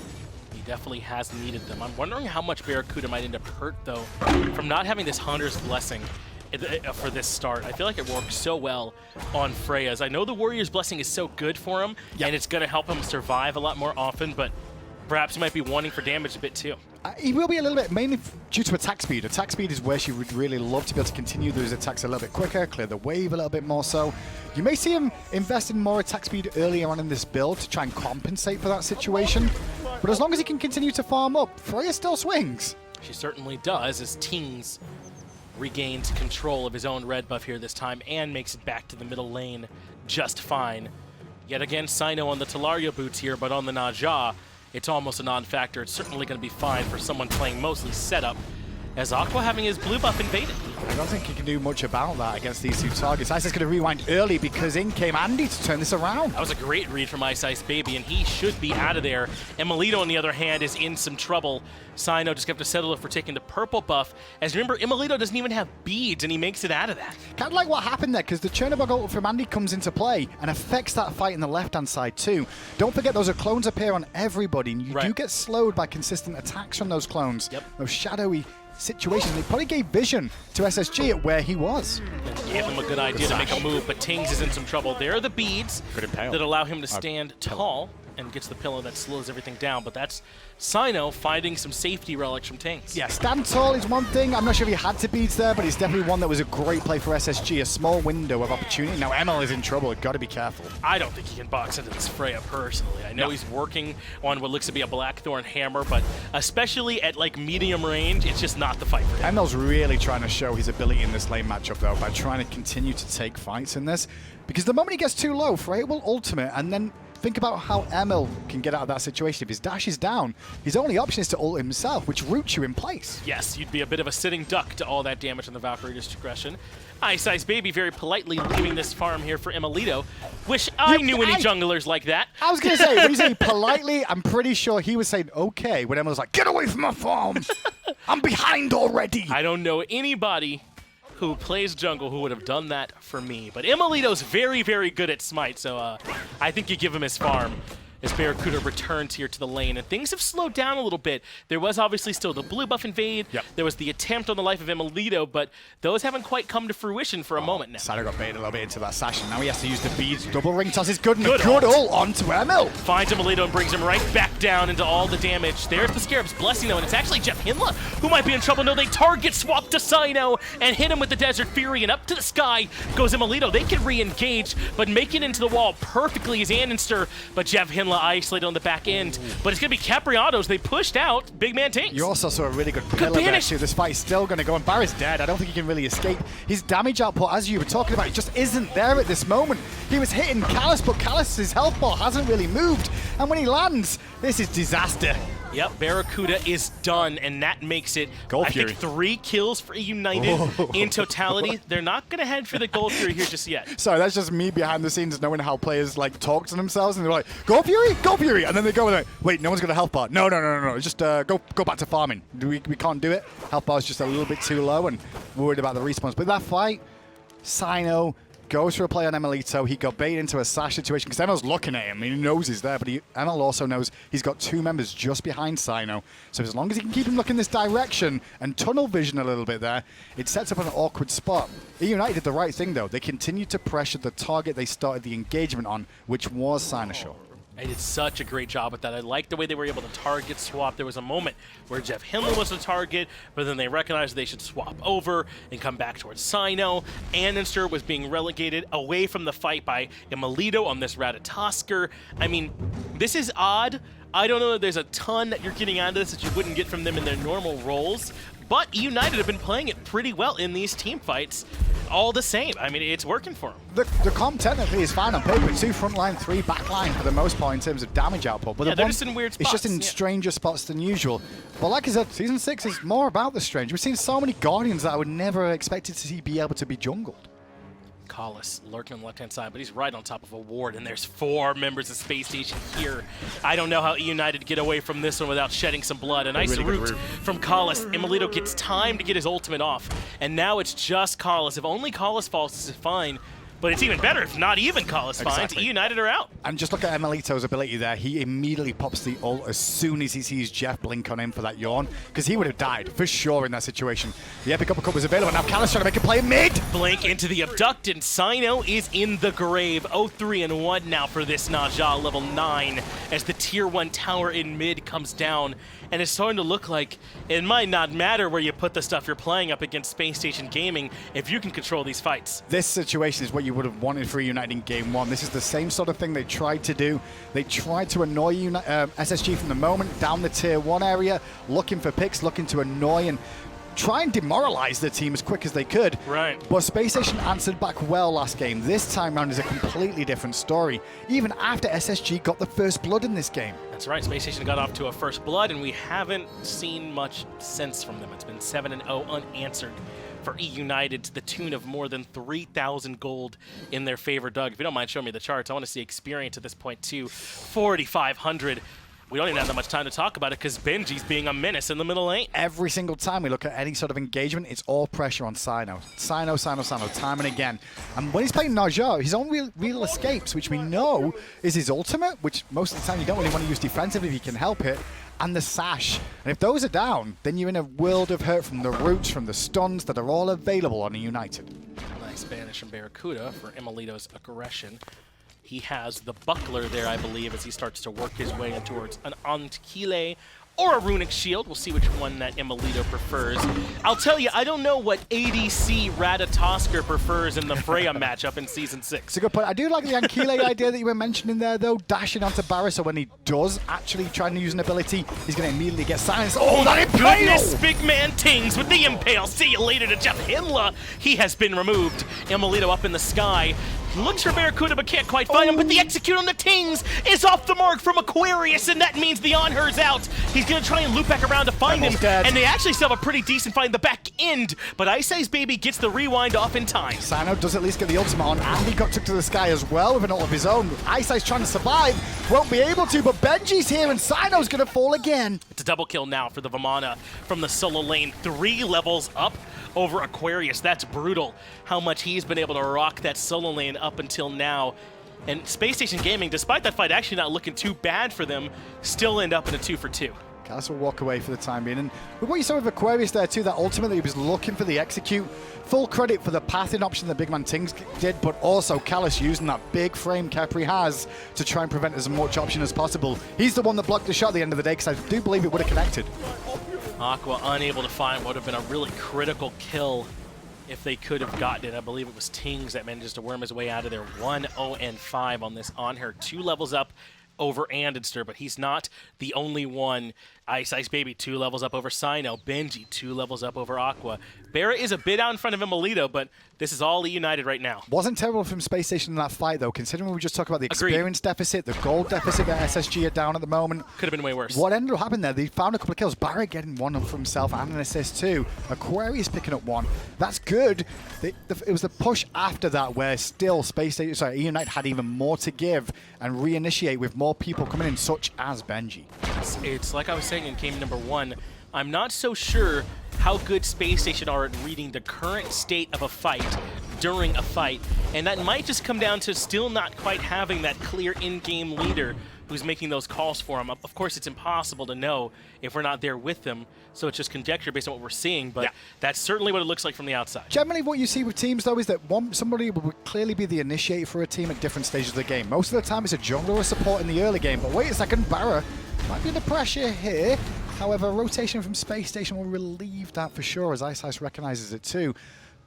He definitely has needed them. I'm wondering how much BaRRaCCuDDa might end up hurt, though, from not having this Hunter's Blessing for this start. I feel like it works so well on Freya's. I know the Warrior's Blessing is so good for him, and it's going to help him survive a lot more often, but perhaps he might be wanting for damage a bit, too. He will be a little bit, mainly due to attack speed. Attack speed is where she would really love to be able to continue those attacks a little bit quicker, clear the wave a little bit more so. You may see him invest in more attack speed earlier on in this build to try and compensate for that situation. But as long as he can continue to farm up, Freya still swings. She certainly does, as Tingz regains control of his own red buff here this time and makes it back to the middle lane just fine. Yet again, Cyno on the Talaria boots here, but on the Najah, it's almost a non-factor. It's certainly going to be fine for someone playing mostly setup, as Aqua having his blue buff invaded. I don't think he can do much about that against these two targets. Ice is going to rewind early because in came Andy to turn this around. That was a great read from iceicebaby, and he should be out of there. Emilitoo, on the other hand, is in some trouble. Cyno just got to settle for taking the purple buff. As remember, Emilitoo doesn't even have beads, and he makes it out of that. Kind of like what happened there, because the Chernobog ult from Andy comes into play and affects that fight in the left-hand side too. Don't forget, those clones appear on everybody, and you do get slowed by consistent attacks from those clones. Those shadowy situations. They probably gave vision to SSG at where he was. And gave him a good idea to make a move, but Tingz is in some trouble. There are the beads that allow him to stand tall and gets the pillow that slows everything down, but that's Cyno finding some safety relics from Tingz. Yeah, stand tall is one thing. I'm not sure if he had to beads there, but it's definitely one that was a great play for SSG, a small window of opportunity. Now Emil is in trouble, got to be careful. I don't think he can box into this Freya personally. I know he's working on what looks to be a Blackthorn hammer, but especially at like medium range, it's just not the fight for him. Emil's really trying to show his ability in this lane matchup though, by trying to continue to take fights in this, because the moment he gets too low, Freya will ultimate, and then think about how Emil can get out of that situation. If his dash is down, his only option is to ult himself, which roots you in place. Yes, you'd be a bit of a sitting duck to all that damage on the Valkyrie discretion. iceicebaby very politely leaving this farm here for Emilitoo. Wish I knew any junglers like that. I was going to say, when you say politely, I'm pretty sure he was saying, okay, when Emil was like, get away from my farm. I'm behind already. I don't know anybody who plays jungle who would have done that for me. But Emilito's very, very good at Smite, so I think you give him his farm as BaRRaCCuDDa returns here to the lane. And things have slowed down a little bit. There was obviously still the blue buff invade. There was the attempt on the life of Emilitoo, but those haven't quite come to fruition for a moment now. Cyno got baited a little bit into that sash, and now he has to use the beads. Double ring toss is good, and good ult onto Emil. Finds Emilitoo and brings him right back down into all the damage. There's the Scarab's Blessing, though, and it's actually JeffHindla who might be in trouble. No, they target swap to Cyno and hit him with the Desert Fury, and up to the sky goes Emilitoo. They can re-engage, but make it into the wall perfectly is andinster, but JeffHindla isolated on the back end. But it's going to be Khepri autos. They pushed out BigManTingz. You also saw a really good pillar there too. This fight is still going to go, and BaRRa's dead. I don't think he can really escape. His damage output, as you were talking about, just isn't there at this moment. He was hitting Callus, but Callus's health bar hasn't really moved. And when he lands, this is disaster. Yep, BaRRaCCuDDa is done, and that makes it, Gold I Fury. think, 3 kills for Eunited in totality. They're not going to head for the Gold Fury here just yet. Sorry, that's just me behind the scenes knowing how players like talk to themselves, and they're like, Gold Fury? Gold Fury! And then they go and like, wait, no one's got a health bar. No, just go back to farming. We can't do it. Health bar is just a little bit too low, and worried about the respawns. But that fight, Cyno goes for a play on Emilitoo. He got baited into a sash situation because Emil's looking at him. He knows he's there, but Emil also knows he's got 2 members just behind Cyno. So as long as he can keep him looking this direction and tunnel vision a little bit there, it sets up an awkward spot. Eunited did the right thing, though. They continued to pressure the target they started the engagement on, which was Cynosure. They did such a great job with that. I like the way they were able to target swap. There was a moment where JeffHindla was the target, but then they recognized they should swap over and come back towards Cyno. Andinster was being relegated away from the fight by Emilitoo on this Ratatoskr. I mean, this is odd. I don't know if there's a ton that you're getting out of this that you wouldn't get from them in their normal roles, but Eunited have been playing it pretty well in these team fights. all the same. I mean, it's working for him. The comp technically is fine on paper. 2 frontline, 3 backline for the most part in terms of damage output. But Yeah, they're just in weird It's just spots, in yeah. stranger spots than usual. But like I said, Season 6 is more about the strange. We've seen so many Guardians that I would never have expected to see be able to be jungled. Collis lurking on the left-hand side, but he's right on top of a ward, and there's 4 members of Space Station here. I don't know how Eunited get away from this one without shedding some blood. A nice Really good root root. from Collis. Emilitoo gets time to get his ultimate off, and now it's just Collis. If only Collis falls, this is fine. But it's even better if not even Collis finds. Exactly. Eunited are out. And just look at Emilito's ability there. He immediately pops the ult as soon as he sees Jeff blink on him for that yawn, because he would have died for sure in that situation. The Epic Uppercut was available. Now Callus trying to make a play mid. Blink into the abduct, and Cyno is in the grave. 0-3-1 now for this Najah, level 9, as the tier 1 tower in mid comes down. And it's starting to look like it might not matter where you put the stuff you're playing up against Space Station Gaming if you can control these fights. This situation is what you would have wanted for United in Game 1. This is the same sort of thing they tried to do. They tried to annoy SSG from the moment down the tier 1 area, looking for picks, looking to annoy and try and demoralize the team as quick as they could. Right. But Space Station answered back well last game. This time round is a completely different story, even after SSG got the first blood in this game. That's right, Space Station got off to a first blood, and we haven't seen much sense from them. It's been 7-0 unanswered for Eunited to the tune of more than 3,000 gold in their favor. Doug, if you don't mind showing me the charts, I want to see experience at this point too. 4,500. We don't even have that much time to talk about it because Benji's being a menace in the middle lane. Every single time we look at any sort of engagement, it's all pressure on Cyno. Cyno, time and again. And when he's playing Najah, his own real escapes, which we know is his ultimate, which most of the time you don't really want to use defensively if you can help it, and the sash. And if those are down, then you're in a world of hurt from the roots, from the stuns that are all available on a United. Nice banish from BaRRaCCuDDa for Emilito's aggression. He has the buckler there, I believe, as he starts to work his way towards an Achilles or a runic shield. We'll see which one that Emilitoo prefers. I'll tell you, I don't know what ADC Ratatoskr prefers in the Freya matchup in Season 6. It's a good point. I do like the Achilles idea that you were mentioning there, though, dashing onto BaRRa, so when he does actually try and use an ability, he's going to immediately get silenced. Oh, that impale! Goodness, BigManTingz with the impale. See you later to JeffHindla. He has been removed. Emilitoo up in the sky. Looks for BaRRaCCuDDa but can't quite find him, but the execute on the Tings is off the mark from Aquarius, and that means the Anhur's out. He's going to try and loop back around to find him, dead. and they actually still have a pretty decent fight in the back end, but iceicebaby gets the rewind off in time. Cyno does at least get the ultimate on, and he got took to the sky as well with an ult of his own. Iceice's trying to survive, won't be able to, but Benji's here, and Cyno's going to fall again. It's a double kill now for the Vamana from the solo lane. 3 levels up over Aquarius. That's brutal how much he's been able to rock that solo lane up until now. And Space Station Gaming, despite that fight actually not looking too bad for them, still end up in a 2-for-2. Callus will walk away for the time being. And with what you saw with Aquarius there too, that ultimate that he was looking for the execute, full credit for the pathing option that BigManTingz did, but also Callus using that big frame Khepri has to try and prevent as much option as possible. He's the one that blocked the shot at the end of the day, because I do believe it would have connected. Aqua unable to find what would have been a really critical kill if they could have gotten it. I believe it was Tings that manages to worm his way out of there. 1-0-5 on this Anhur. 2 levels up over andinster, but he's not the only one. iceicebaby 2 levels up over Cyno. Benji 2 levels up over Aqua. BaRRa is a bit out in front of Emilitoo, but this is all United right now. Wasn't terrible from Space Station in that fight, though, considering we just talked about the Agreed. experience deficit, the gold deficit that SSG are down at the moment. Could have been way worse. What ended up happening there, they found a couple of kills. BaRRa getting one for himself and an assist too. Aquarius picking up 1. That's good. It was the push after that where still Space Station, Eunited had even more to give and reinitiate with more people coming in, such as Benji. It's like I was saying in game number 1, I'm not so sure how good Space Station are at reading the current state of a fight during a fight, and that might just come down to still not quite having that clear in-game leader who's making those calls for them. Of course, it's impossible to know if we're not there with them, so it's just conjecture based on what we're seeing, but that's certainly what it looks like from the outside. Generally, what you see with teams, though, is that somebody will clearly be the initiator for a team at different stages of the game. Most of the time, it's a jungler or support in the early game, but wait a second, BaRRa might be under pressure here. However, rotation from Space Station will relieve that for sure, as iceice recognizes it too.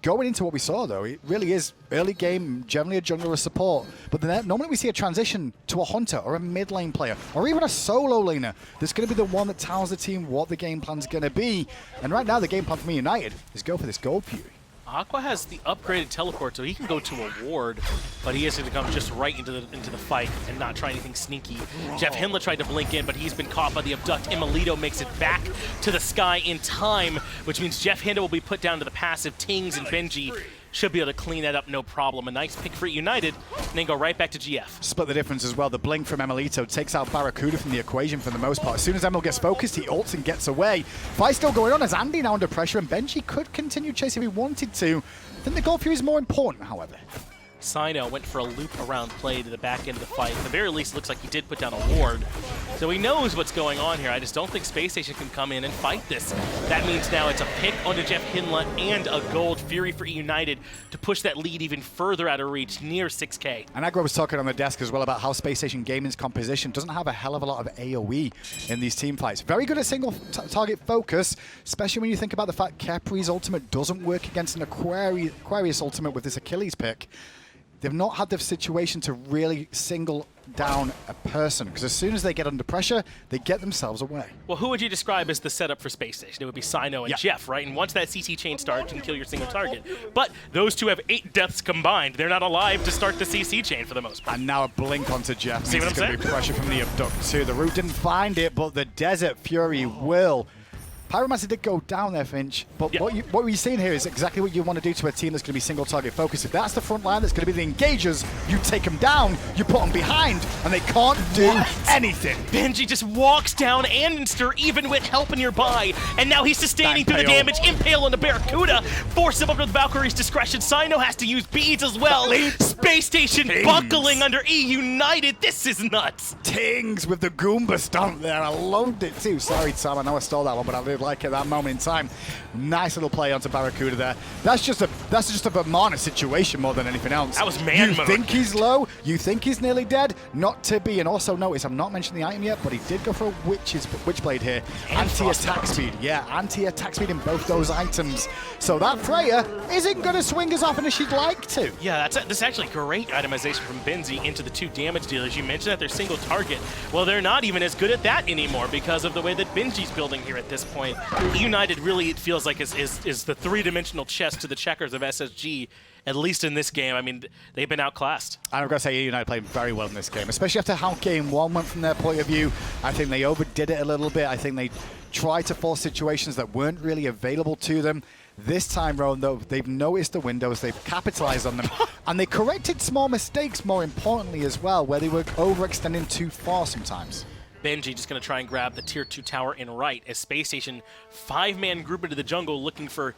Going into what we saw, though, it really is early game, generally a jungler or support, but then normally we see a transition to a hunter or a mid lane player, or even a solo laner that's going to be the one that tells the team what the game plan's going to be. And right now, the game plan for me United is go for this gold fury. Aqua has the upgraded teleport, so he can go to a ward, but he is going to come just right into the fight and not try anything sneaky. JeffHindla tried to blink in, but he's been caught by the abduct. Emilitoo makes it back to the sky in time, which means JeffHindla will be put down to the passive. Tingz and Benji should be able to clean that up, no problem. A nice pick for United, and then go right back to GF. Split the difference as well. The blink from Emilitoo takes out BaRRaCCuDDa from the equation for the most part. As soon as Emil gets focused, he ults and gets away. Fight still going on as Andy now under pressure, and Benji could continue chasing if he wanted to. I think the goal for you is more important, however. Cyno went for a loop around play to the back end of the fight. At the very least, it looks like he did put down a ward. So he knows what's going on here. I just don't think Spacestation can come in and fight this. That means now it's a pick onto JeffHindla and a gold Fury for United to push that lead even further out of reach, near 6K. And Agro was talking on the desk as well about how Spacestation Gaming's composition doesn't have a hell of a lot of AoE in these team fights. Very good at single target focus, especially when you think about the fact Khepri's ultimate doesn't work against an Aquarius ultimate with this Achilles pick. They've not had the situation to really single down a person, because as soon as they get under pressure, they get themselves away. Well, who would you describe as the setup for Spacestation? It would be Cyno and Jeff, right? And once that CC chain starts, you can kill your single target. But those two have 8 deaths combined. They're not alive to start the CC chain for the most part. And now a blink onto Jeff. See what I'm saying? It's going to be pressure from the abduct too. The root didn't find it, but the Desert Fury will. Pyromancer did go down there, Finch, but what we're seeing here is exactly what you want to do to a team that's going to be single target focused. If that's the front line that's going to be the engagers, you take them down, you put them behind, and they can't do anything. Benji just walks down andinster even with help nearby, and now he's sustaining through the damage. Impale on the BaRRaCCuDDa, force him up to the Valkyrie's discretion. Cyno has to use beads as well. Spacestation buckling under Eunited. This is nuts. Tingz with the Goomba stomp there. I loved it too. Sorry, Tom, I know I stole that one, but I did like it at that moment in time. Nice little play onto BaRRaCCuDDa there. That's just a Vamana situation more than anything else. That was man mode. You think he's low, you think he's nearly dead, not to be. And also notice, I've not mentioned the item yet, but he did go for a Witchblade here. Anti-attack speed. Yeah, anti-attack speed in both those items. So that Freya isn't going to swing as often as she'd like to. Yeah, this is actually great itemization from Benji into the 2 damage dealers. You mentioned that they're single target. Well, they're not even as good at that anymore because of the way that Benji's building here at this point. United really, it feels like, is the 3-dimensional chess to the checkers of SSG, at least in this game. I mean, they've been outclassed. I've got to say, United played very well in this game, especially after how game 1 went from their point of view. I think they overdid it a little bit. I think they tried to force situations that weren't really available to them. This time round, though, they've noticed the windows, they've capitalized on them, and they corrected small mistakes, more importantly, as well, where they were overextending too far sometimes. Benji just going to try and grab the tier 2 tower in right as Spacestation 5-man group into the jungle looking for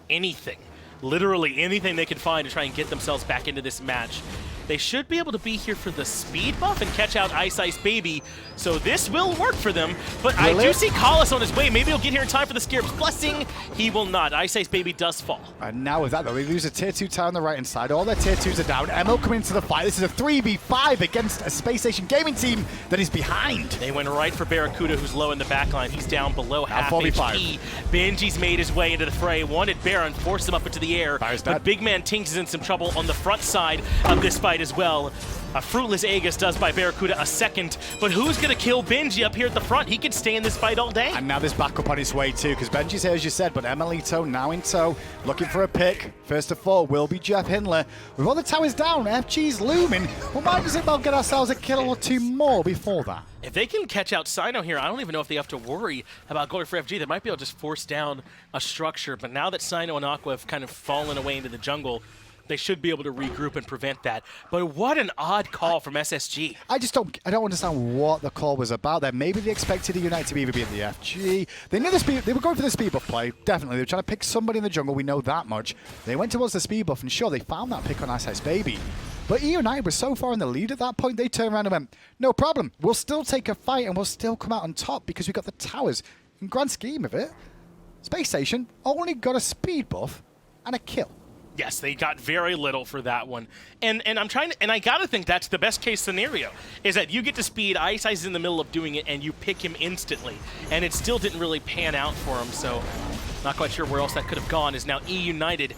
anything. Literally anything they can find to try and get themselves back into this match. They should be able to be here for the speed buff and catch out iceicebaby, so this will work for them. But I do see Khepri on his way. Maybe he'll get here in time for the Scarab's Blessing. He will not. iceicebaby does fall. And now with that, though, they lose a tier 2 tower on the right-hand side. All their tier 2s are down. Emil coming into the fight. This is a 3v5 against a Spacestation Gaming team that is behind. They went right for BaRRaCCuDDa, who's low in the backline. He's down below half 4v5. HP. Benji's made his way into the fray. Wanted Baron, forced him up into the air. But BigManTingz is in some trouble on the front side of this fight as well. A fruitless Aegis does by BaRRaCCuDDa a second, but who's going to kill Benji up here at the front? He could stay in this fight all day. And now there's backup on his way too, because Benji's here, as you said, but Emilitoo now in tow, looking for a pick. First of all will be JeffHindla. With all the towers down, FG's looming. We might just about get ourselves a kill or 2 more before that. If they can catch out Cyno here, I don't even know if they have to worry about going for FG. They might be able to just force down a structure, but now that Cyno and Aqua have kind of fallen away into the jungle, they should be able to regroup and prevent that. But what an odd call from SSG. I don't understand what the call was about there. Maybe they expected the United to be at the FG. They knew the speed. They were going for the speed buff play. Definitely. They were trying to pick somebody in the jungle. We know that much. They went towards the speed buff, and sure, they found that pick on iceicebaby. But United was so far in the lead at that point, they turned around and went, no problem. We'll still take a fight, and we'll still come out on top because we've got the towers. In grand scheme of it, Spacestation only got a speed buff and a kill. Yes, they got very little for that one. And I gotta think that's the best case scenario, is that you get to speed, Iceice is in the middle of doing it, and you pick him instantly. And it still didn't really pan out for him, so not quite sure where else that could have gone. Is now Eunited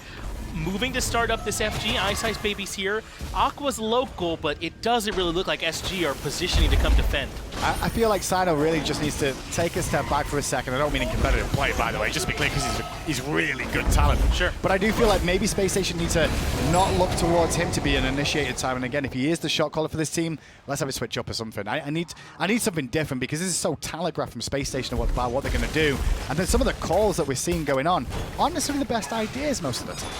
moving to start up this FG. iceicebaby's here. Aqua's local, but it doesn't really look like SG are positioning to come defend. I feel like Cyno really just needs to take a step back for a second. I don't mean in competitive play, by the way, just be clear, because he's really good talent. Sure. But I do feel like maybe Spacestation needs to not look towards him to be an initiated time. And again, if he is the shot caller for this team, let's have a switch up or something. I need something different, because this is so telegraphed from Spacestation about what they're going to do. And then some of the calls that we're seeing going on aren't necessarily the best ideas most of the time.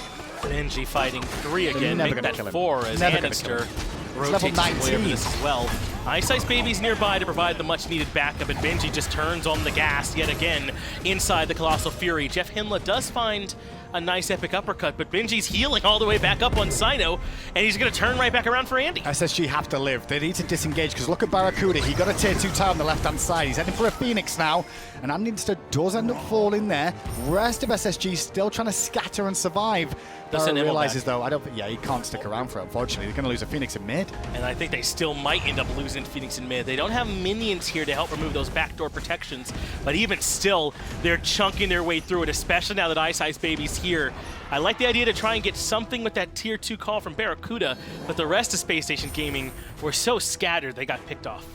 Benji fighting 3 again, never make gonna that kill him. 4 as Never gonna kill andinster him. rotates level his way over 19. this as well. iceicebaby's nearby to provide the much-needed backup, and Benji just turns on the gas yet again inside the Colossal Fury. JeffHindla does find a nice epic uppercut, but Benji's healing all the way back up on Cyno, and he's going to turn right back around for Andy. SSG have to live. They need to disengage, because look at BaRRaCCuDDa. He got a tier 2 tower on the left-hand side. He's heading for a Phoenix now, and andinster does end up falling there. Rest of SSG still trying to scatter and survive. Doesn't realizes, though, he can't stick around for it, unfortunately. They're going to lose a Phoenix in mid. And I think they still might end up losing Phoenix in mid. They don't have minions here to help remove those backdoor protections, but even still, they're chunking their way through it, especially now that iceicebaby's here. I like the idea to try and get something with that tier 2 call from BaRRaCCuDDa, but the rest of Spacestation Gaming were so scattered they got picked off.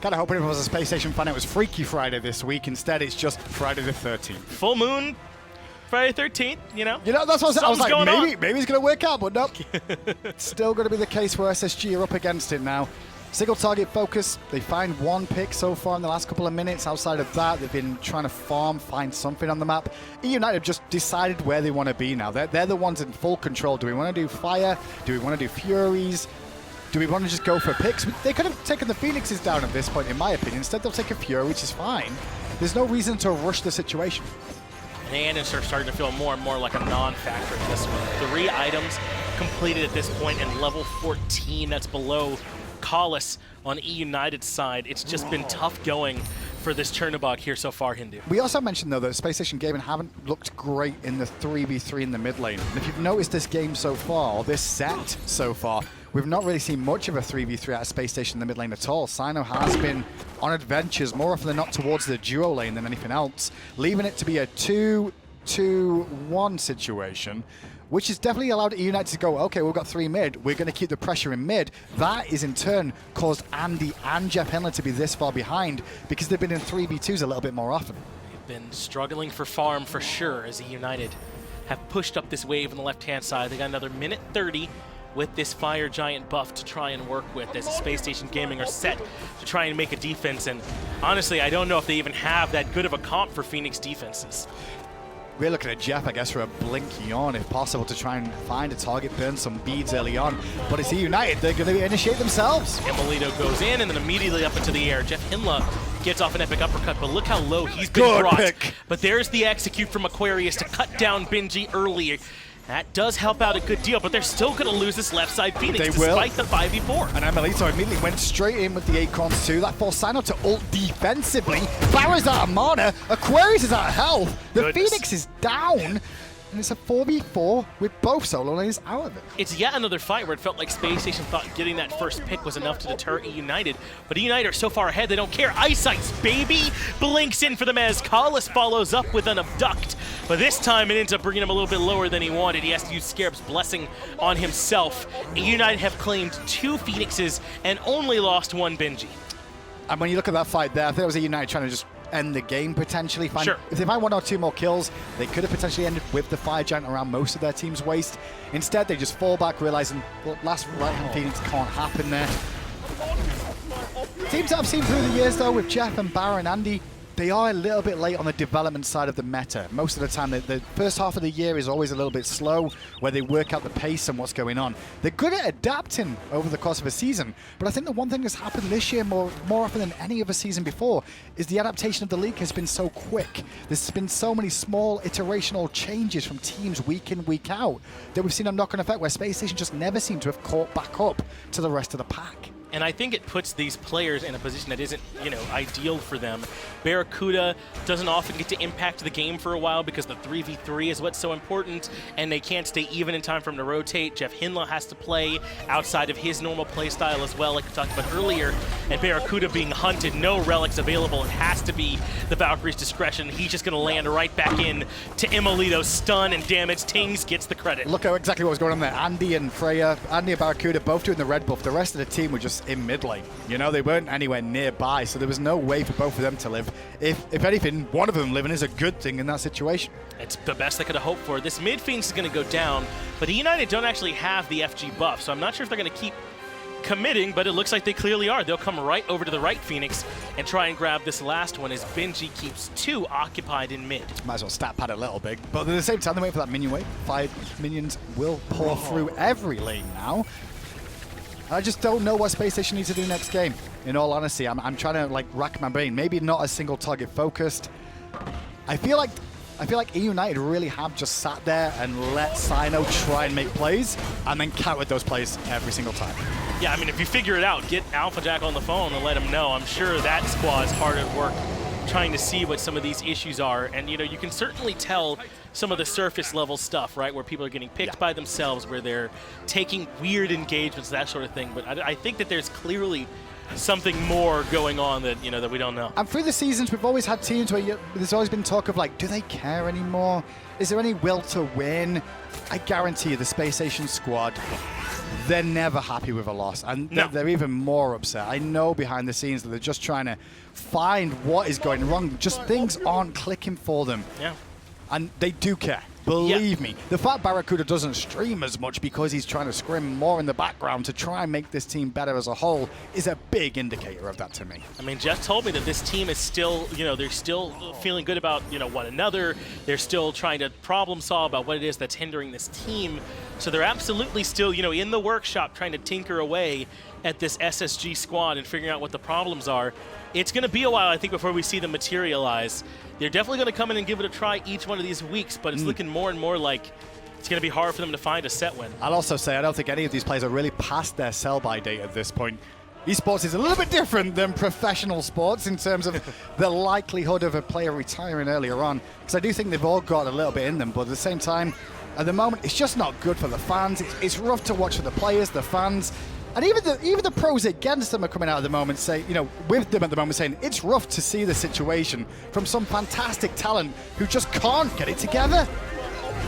Kind of hoping if I was a Spacestation fan, it was Freaky Friday this week. Instead, it's just Friday the 13th. Full moon, Friday 13th, you know? You know, that's what I was like, maybe it's going to work out, but nope. It's still going to be the case where SSG are up against it now. Single target focus, they find 1 pick so far in the last couple of minutes. Outside of that, they've been trying to find something on the map. Eunited have just decided where they want to be now. They're the ones in full control. Do we want to do fire? Do we want to do furies? Do we want to just go for picks? They could have taken the Phoenixes down at this point, in my opinion. Instead, they'll take a fury, which is fine. There's no reason to rush the situation. And it's starting to feel more and more like a non-factor in this one. 3 items completed at this point, and level 14, that's below Collis on Eunited's side. It's just been tough going for this Chernobog here so far, Hindu. We also mentioned, though, that Spacestation Gaming haven't looked great in the 3v3 in the mid lane. And if you've noticed this game so far, or this set so far, we've not really seen much of a 3v3 out of Spacestation in the mid lane at all. Cyno has been on adventures more often than not towards the duo lane than anything else, leaving it to be a 2-2-1 situation, which has definitely allowed Eunited to go, okay, we've got 3 mid, we're going to keep the pressure in mid. That is in turn caused Andy and JeffHindla to be this far behind, because they've been in 3v2s a little bit more often. They've been struggling for farm for sure, as Eunited have pushed up this wave on the left-hand side. They got another minute 30 with this Fire Giant buff to try and work with, as Spacestation Gaming are set to try and make a defense. And honestly, I don't know if they even have that good of a comp for Phoenix defenses. We're looking at Jeff, I guess, for a blink yawn, if possible, to try and find a target, burn some beads early on. But it's Eunited, they're going to initiate themselves. Emilitoo goes in and then immediately up into the air. JeffHindla gets off an epic uppercut, but look how low he's been brought. Pick. But there's the execute from Aquarius to cut down Benji early. That does help out a good deal, but they're still going to lose this left side Phoenix despite the 5v4. And emilitoo immediately went straight in with the Acorns too. That forced Cyno to ult defensively. BaRRa's out of mana. Aquarius is out of health. The Phoenix is down. And it's a 4v4 with both solo lanes out of it. It's yet another fight where it felt like Spacestation thought getting that first pick was enough to deter Eunited. But Eunited are so far ahead, they don't care. iceicebaby blinks in for the Mez. Collis follows up with an abduct. But this time it ends up bringing him a little bit lower than he wanted. He has to use Scarab's Blessing on himself. Eunited have claimed 2 Phoenixes and only lost 1 Benji. And when you look at that fight there, I think it was a Eunited trying to just end the game potentially. Sure. If they find 1 or 2 more kills, they could have potentially ended with the Fire Giant around most of their team's waist. Instead, they just fall back, realizing, well, last right-hand Phoenix can't happen there. Teams that I've seen through the years, though, with Jeff and BaRRa and Andy, they are a little bit late on the development side of the meta. Most of the time, the first half of the year is always a little bit slow, where they work out the pace and what's going on. They're good at adapting over the course of a season, but I think the one thing that's happened this year more often than any other season before is the adaptation of the league has been so quick. There's been so many small iterational changes from teams week in, week out, that we've seen a knock-on effect where Spacestation just never seem to have caught back up to the rest of the pack. And I think it puts these players in a position that isn't, ideal for them. BaRRaCCuDDa doesn't often get to impact the game for a while because the 3v3 is what's so important, and they can't stay even in time for him to rotate. JeffHindla has to play outside of his normal play style as well, like we talked about earlier. and BaRRaCCuDDa being hunted, no relics available. It has to be the Valkyrie's discretion. He's just going to land right back in to emilitoo, stun and damage. Tingz gets the credit. Look at exactly what was going on there. Andy and Freya, Andy and BaRRaCCuDDa both doing the red buff. The rest of the team were just in mid lane. You know, they weren't anywhere nearby, so there was no way for both of them to live. If anything, one of them living is a good thing in that situation. It's the best they could have hoped for. This mid Phoenix is going to go down, but Eunited don't actually have the FG buff, so I'm not sure if they're going to keep committing, but it looks like they clearly are. They'll come right over to the right Phoenix and try and grab this last one as Benji keeps 2 occupied in mid. Might as well stat pad a little bit, but at the same time, they're waiting for that minion wave. 5 minions will pour through every lane now. I just don't know what Spacestation needs to do next game. In all honesty, I'm trying to like rack my brain. Maybe not a single target focused. I feel like Eunited really have just sat there and let Cyno try and make plays and then countered those plays every single time. Yeah, I mean, if you figure it out, get Alpha Jack on the phone and let him know. I'm sure that squad's hard at work trying to see what some of these issues are. And, you know, you can certainly tell some of the surface level stuff, right, where people are getting picked by themselves, where they're taking weird engagements, that sort of thing. But I think that there's clearly something more going on that, you know, that we don't know. And through the seasons, we've always had teams where there's always been talk of like, do they care anymore? Is there any will to win? I guarantee you the Spacestation squad, they're never happy with a loss. And they're even more upset. I know behind the scenes that they're just trying to find what is going wrong. Just things aren't clicking for them. Yeah. And they do care. Believe me. The fact BaRRaCCuDDa doesn't stream as much because he's trying to scrim more in the background to try and make this team better as a whole is a big indicator of that to me. I mean, Jeff told me that this team is still, you know, they're still feeling good about, you know, one another. They're still trying to problem solve about what it is that's hindering this team. So they're absolutely still, you know, in the workshop trying to tinker away at this SSG squad and figuring out what the problems are. It's going to be a while, I think, before we see them materialize. They're definitely going to come in and give it a try each one of these weeks, but it's looking more and more like it's going to be hard for them to find a set win. I'll also say I don't think any of these players are really past their sell-by date at this point. Esports is a little bit different than professional sports in terms of the likelihood of a player retiring earlier on, because I do think they've all got a little bit in them, but at the same time, at the moment, it's just not good for the fans. It's rough to watch for the players, the fans, and even the pros against them are coming out at the moment, with them at the moment saying it's rough to see the situation from some fantastic talent who just can't get it together.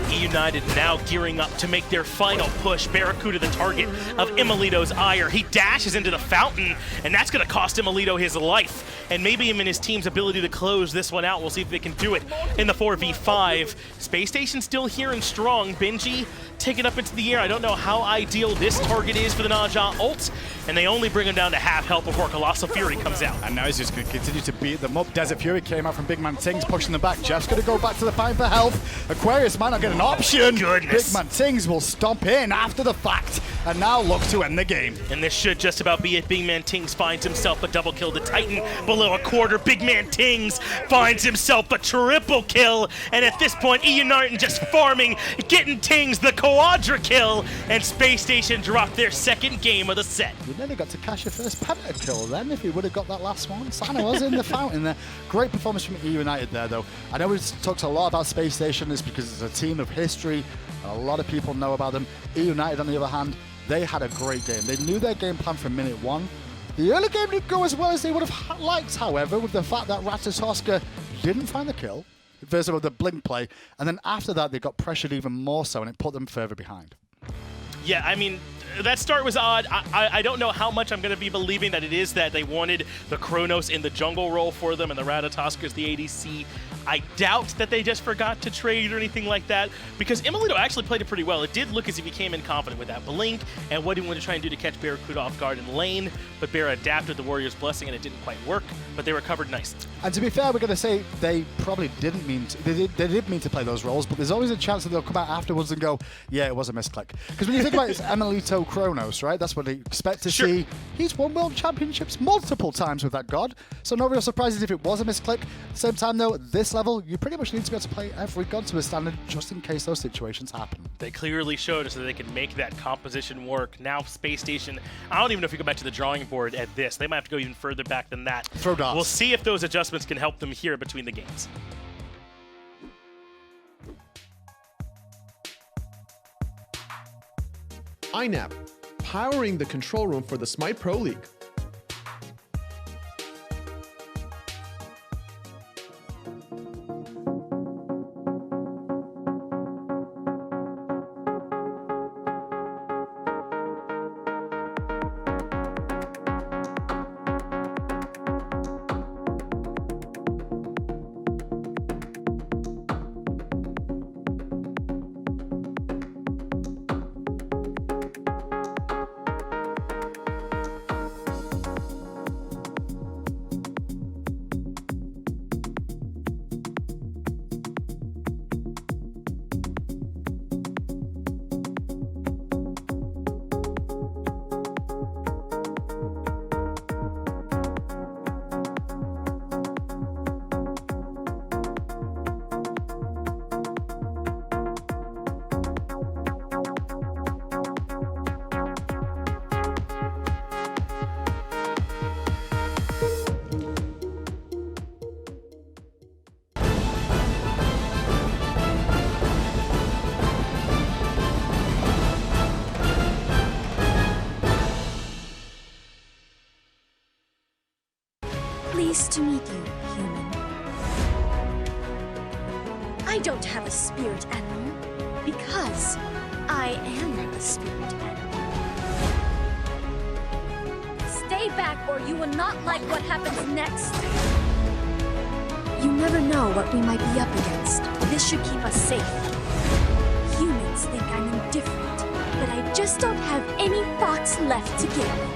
Eunited now gearing up to make their final push. BaRRaCCuDDa the target of emilitoo's ire. He dashes into the fountain, and that's going to cost emilitoo his life, and maybe even his team's ability to close this one out. We'll see if they can do it in the 4v5. Space Station still here and strong. Benji taken up into the air. I don't know how ideal this target is for the Naja ult, and they only bring him down to half health before Colossal Fury comes out. And now he's just going to continue to beat them up. Desert Fury came out from BigManTingz, pushing them back. Jeff's going to go back to the fight for health. Aquarius might not get an option. Goodness. BigManTingz will stomp in after the fact, and now look to end the game. And this should just about be it. BigManTingz finds himself a double kill. The Titan below a quarter. BigManTingz finds himself a triple kill. And at this point, Eunited just farming, getting Tingz the quadra kill. And Space Station dropped their second game of the set. We nearly got to cash your first penta kill then if he would have got that last one. Cyno was in the fountain there. Great performance from Eunited there though. I know we've talked a lot about Space Station is because it's a team of history. A lot of people know about them. Eunited on the other hand, they had a great game. They knew their game plan from minute one. The early game didn't go as well as they would have liked, however, with the fact that Ratatoskr didn't find the kill versus the blink play, and then after that they got pressured even more so and it put them further behind. Yeah, I mean, that start was odd. I don't know how much I'm going to be believing that it is that they wanted the Chronos in the jungle role for them and the Ratatoskr as the ADC. I doubt that they just forgot to trade or anything like that, because emilitoo actually played it pretty well. It did look as if he came in confident with that blink and what he wanted to try and do to catch BaRRaCCuDDa off guard in lane, but BaRRa adapted the Warrior's Blessing and it didn't quite work, but they recovered nice. And to be fair, we're going to say they probably didn't mean to, they did mean to play those roles, but there's always a chance that they'll come out afterwards and go, yeah, it was a misclick. Because when you think about it, it's emilitoo Chronos, right? That's what they expect to see. He's won world championships multiple times with that god, so no real surprises if it was a misclick. At the same time though, at this level, you pretty much need to be able to play every god to a standard just in case those situations happen. They clearly showed us that they can make that composition work. Now Space Station, I don't even know if we go back to the drawing board at this. They might have to go even further back than that. Throw darts. We'll see if those adjustments can help them here between the games. INAP, powering the control room for the SMITE Pro League. Pleased to meet you, human. I don't have a spirit animal because I am a spirit animal. Stay back or you will not like what happens next. You never know what we might be up against. This should keep us safe. Humans think I'm indifferent, but I just don't have any fox left to give.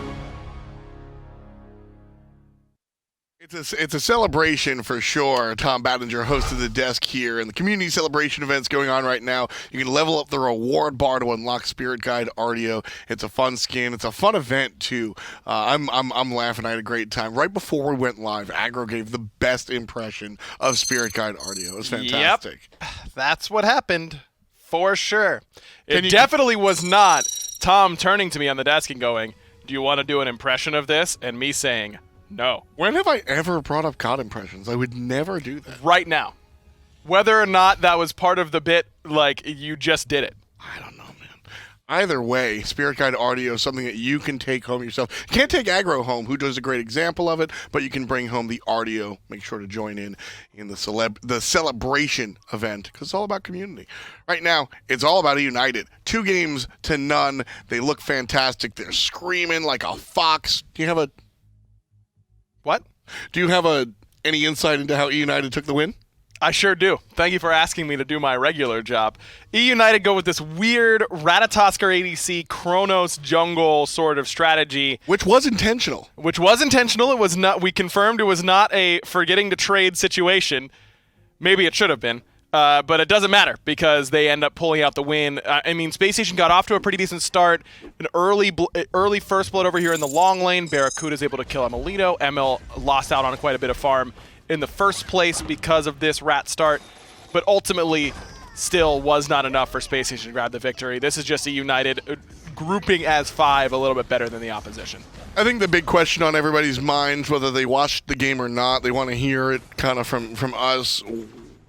It's a celebration for sure. Tom Battinger hosted the desk here, and the community celebration event's going on right now. You can level up the reward bar to unlock Spirit Guide Audio. It's a fun skin. It's a fun event too. I'm laughing. I had a great time. Right before we went live, Aggro gave the best impression of Spirit Guide Audio. It was fantastic. Yep, that's what happened for sure. It definitely was not Tom turning to me on the desk and going, "Do you want to do an impression of this?" and me saying, "No." When have I ever brought up COD impressions? I would never do that. Right now. Whether or not that was part of the bit, like, you just did it. I don't know, man. Either way, Spirit Guide Audio is something that you can take home yourself. You can't take Aggro home, who does a great example of it, but you can bring home the audio. Make sure to join in the celebration event, because it's all about community. Right now, it's all about Eunited. 2 games to none. They look fantastic. They're screaming like a fox. Do you have a... What? Do you have any insight into how Eunited took the win? I sure do. Thank you for asking me to do my regular job. Eunited go with this weird Ratatoskr ADC Chronos jungle sort of strategy. Which was intentional. It was not. We confirmed it was not a forgetting to trade situation. Maybe it should have been. But it doesn't matter because they end up pulling out the win. I mean, Spacestation got off to a pretty decent start. An early first blood over here in the long lane. BaRRaCCuDDa is able to kill emilitoo. Emil lost out on quite a bit of farm in the first place because of this rat start, but ultimately still was not enough for Spacestation to grab the victory. This is just a United grouping as 5 a little bit better than the opposition. I think the big question on everybody's minds, whether they watched the game or not, they want to hear it kind of from us.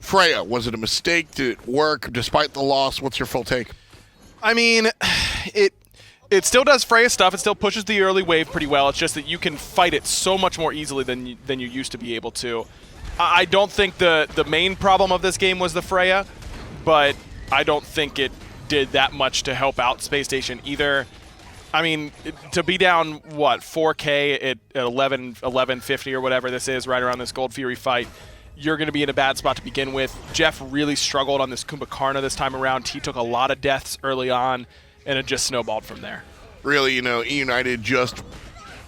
Freya, was it a mistake? Did it work despite the loss? What's your full take? I mean, it still does Freya stuff. It still pushes the early wave pretty well. It's just that you can fight it so much more easily than you used to be able to. I don't think the main problem of this game was the Freya, but I don't think it did that much to help out Spacestation either. I mean, to be down, what, 4K at 1150 or whatever this is, right around this Gold Fury fight, you're going to be in a bad spot to begin with. Jeff really struggled on this Kumbhakarna this time around. He took a lot of deaths early on, and it just snowballed from there. Really, Eunited just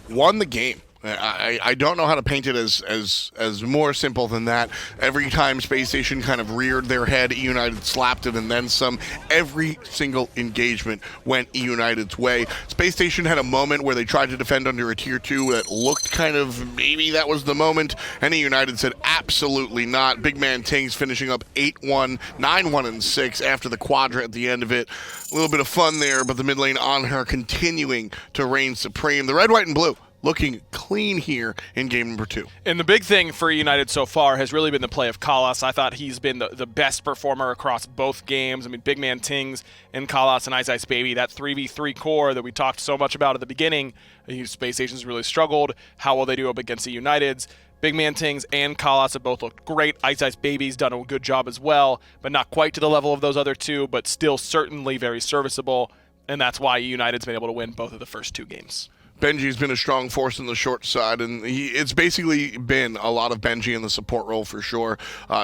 won the game. I don't know how to paint it as more simple than that. Every time Spacestation kind of reared their head, Eunited slapped it and then some. Every single engagement went Eunited's way. Spacestation had a moment where they tried to defend under a tier 2 that looked kind of maybe that was the moment, and Eunited said absolutely not. BigManTingz finishing up 8-1, 9-1, and 6 after the quadra at the end of it. A little bit of fun there, but the mid lane Anhur continuing to reign supreme. The red, white, and blue looking clean here in game number 2. And the big thing for United so far has really been the play of Kalas. I thought he's been the best performer across both games. I mean, BigManTingz and Kalas and iceicebaby, that 3v3 core that we talked so much about at the beginning, Spacestation's really struggled. How will they do up against the Uniteds? BigManTingz and Kalas have both looked great. iceicebaby's done a good job as well, but not quite to the level of those other two, but still certainly very serviceable. And that's why United's been able to win both of the first 2 games. Benji's been a strong force on the short side, and it's basically been a lot of Benji in the support role for sure.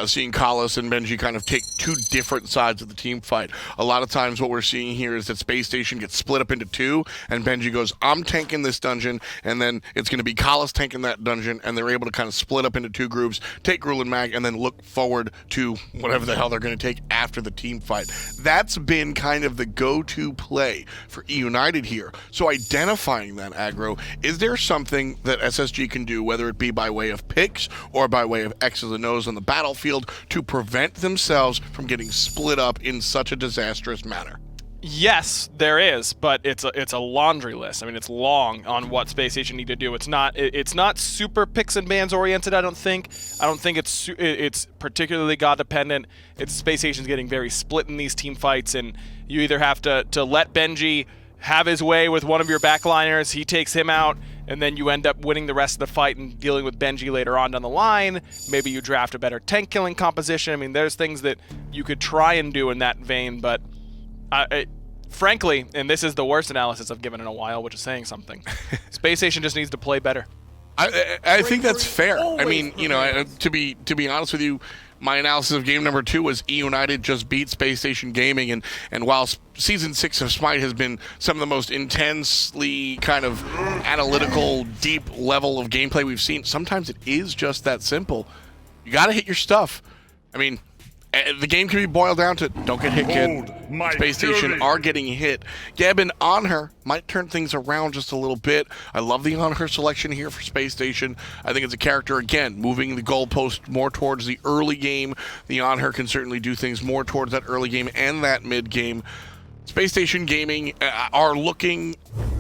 Seeing Kalas and Benji kind of take 2 different sides of the team fight. A lot of times what we're seeing here is that Spacestation gets split up into 2, and Benji goes, I'm tanking this dungeon, and then it's going to be Kalas tanking that dungeon, and they're able to kind of split up into 2 groups, take Gruul and Mag, and then look forward to whatever the hell they're going to take after the team fight. That's been kind of the go-to play for Eunited here. So identifying that aggro, is there something that SSG can do, whether it be by way of picks or by way of X's and O's on the battlefield, to prevent themselves from getting split up in such a disastrous manner? Yes, there is, but it's a laundry list. I mean, it's long on what Spacestation need to do. It's not super picks and bans oriented. I don't think it's particularly God dependent. It's Spacestation's getting very split in these team fights, and you either have to let Benji have his way with one of your backliners, he takes him out, and then you end up winning the rest of the fight and dealing with Benji later on down the line. Maybe you draft a better tank killing composition. I mean, there's things that you could try and do in that vein, but frankly, and this is the worst analysis I've given in a while, which is saying something, Spacestation just needs to play better. I think that's fair. I mean, you know, to be honest with you, my analysis of game number 2 was Eunited just beat Spacestation Gaming, and while Season 6 of SMITE has been some of the most intensely kind of analytical, deep level of gameplay we've seen, sometimes it is just that simple. You got to hit your stuff. I mean, the game can be boiled down to don't get hit, kid. Spacestation are getting hit. Geb and Anhur might turn things around just a little bit. I love the Anhur selection here for Spacestation. I think it's a character, again, moving the goalpost more towards the early game. The Anhur can certainly do things more towards that early game and that mid game. Spacestation Gaming are looking...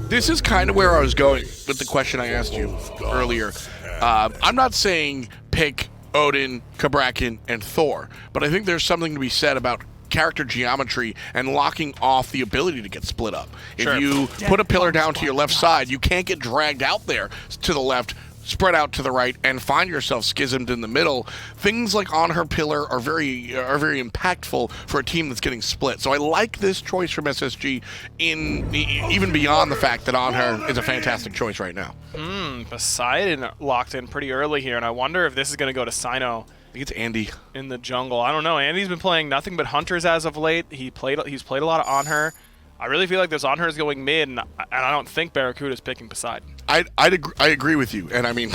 This is kind of where I was going with the question I asked you earlier. I'm not saying pick Odin, Kumbhakarna, and Thor, but I think there's something to be said about character geometry and locking off the ability to get split up. If you put a pillar down to your left side, you can't get dragged out there to the left, spread out to the right, and find yourself schismed in the middle. Things like Anhur pillar are very impactful for a team that's getting split. So I like this choice from SSG even beyond the fact that Anhur is a fantastic choice right now. Poseidon locked in pretty early here, and I wonder if this is going to go to Cyno. I think it's Andy in the jungle. I don't know. Andy's been playing nothing but hunters as of late. He's played a lot of Anhur. I really feel like this Anhur is going mid, and I don't think BaRRaCCuDDa is picking Poseidon. I agree with you, and I mean,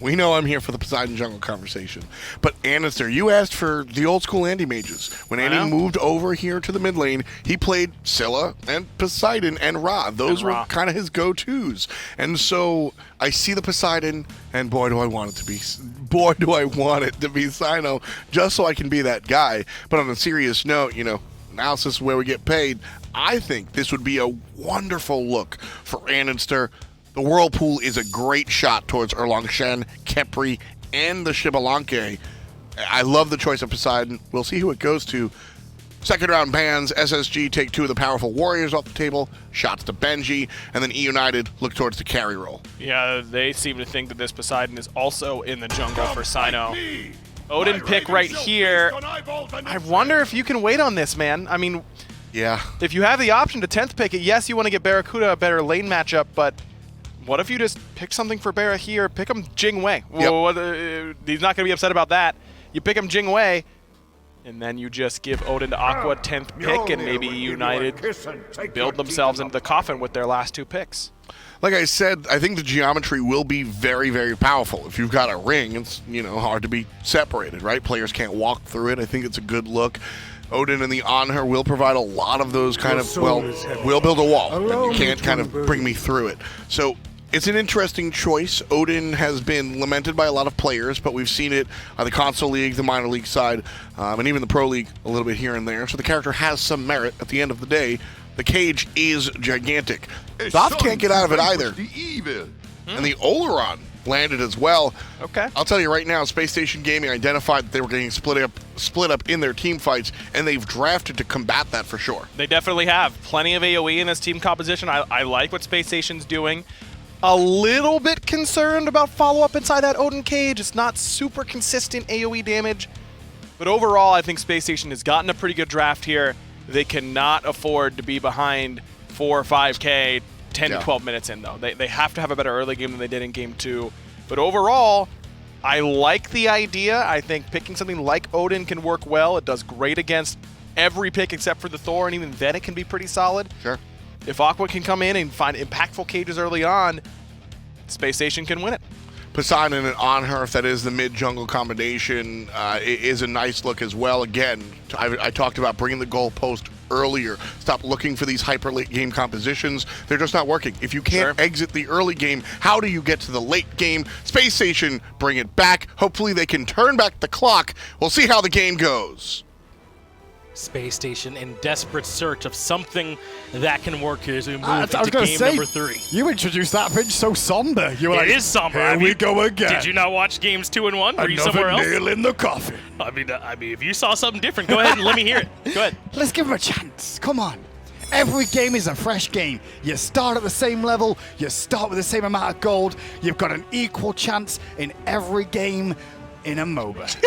we know I'm here for the Poseidon jungle conversation. But andinster, you asked for the old school Andy mages. When Andy moved over here to the mid lane, he played Scylla and Poseidon and Ra. Those were kind of his go-tos. And so I see the Poseidon, and boy do I want it to be Cyno, just so I can be that guy. But on a serious note, you know, analysis is where we get paid. I think this would be a wonderful look for andinster. The Whirlpool is a great shot towards Erlang, Shen, Khepri, and the Xbalanque. I love the choice of Poseidon. We'll see who it goes to. Second round bans, SSG take 2 of the powerful warriors off the table, shots to Benji, and then Eunited look towards the carry role. Yeah, they seem to think that this Poseidon is also in the jungle for Cyno. Odin pick right here. I wonder if you can wait on this, man. I mean, yeah. If you have the option to 10th pick it, yes, you want to get BaRRaCCuDDa a better lane matchup, but what if you just pick something for Barra here? Pick him Jingwei. Yep. He's not going to be upset about that. You pick him Jingwei, and then you just give Odin to Aqua 10th pick, and maybe United build themselves into the coffin with their last 2 picks. Like I said, I think the geometry will be very, very powerful. If you've got a ring, it's, you know, hard to be separated, right? Players can't walk through it. I think it's a good look. Odin and the Anhur will provide a lot of those kind of, well, we'll build a wall. You can't kind of bring me through it. So it's an interesting choice. Odin has been lamented by a lot of players, but we've seen it on the console league, the minor league side, and even the pro league a little bit here and there. So the character has some merit at the end of the day. The cage is gigantic. Thoth can't get out of it either. And the Olorun landed as well. Okay. I'll tell you right now, Spacestation Gaming identified that they were getting split up in their team fights, and they've drafted to combat that for sure. They definitely have. Plenty of AoE in this team composition. I like what Spacestation's doing. A little bit concerned about follow-up inside that Odin cage. It's not super consistent AoE damage. But overall, I think Spacestation has gotten a pretty good draft here. They cannot afford to be behind 4 or 5K 10 to 12 minutes in, though. They have to have a better early game than they did in Game 2. But overall, I like the idea. I think picking something like Odin can work well. It does great against every pick except for the Thor, and even then it can be pretty solid. Sure. If Aqua can come in and find impactful cages early on, Spacestation can win it. Poseidon and Anhur, if that is the mid-jungle combination, is a nice look as well. Again, I talked about bringing the goalpost earlier. Stop looking for these hyper late game compositions. They're just not working. If you can't exit the early game, how do you get to the late game? Spacestation, bring it back. Hopefully they can turn back the clock. We'll see how the game goes. Spacestation in desperate search of something that can work here as we move into game number 3. You introduced that pitch so somber. You were like, it is somber. Here we go again. Did you not watch games 2 and 1? Were you somewhere else? Another nail in the coffin. I mean, if you saw something different, go ahead and let me hear it. Go ahead. Let's give him a chance. Come on. Every game is a fresh game. You start at the same level, you start with the same amount of gold, you've got an equal chance in every game in a MOBA.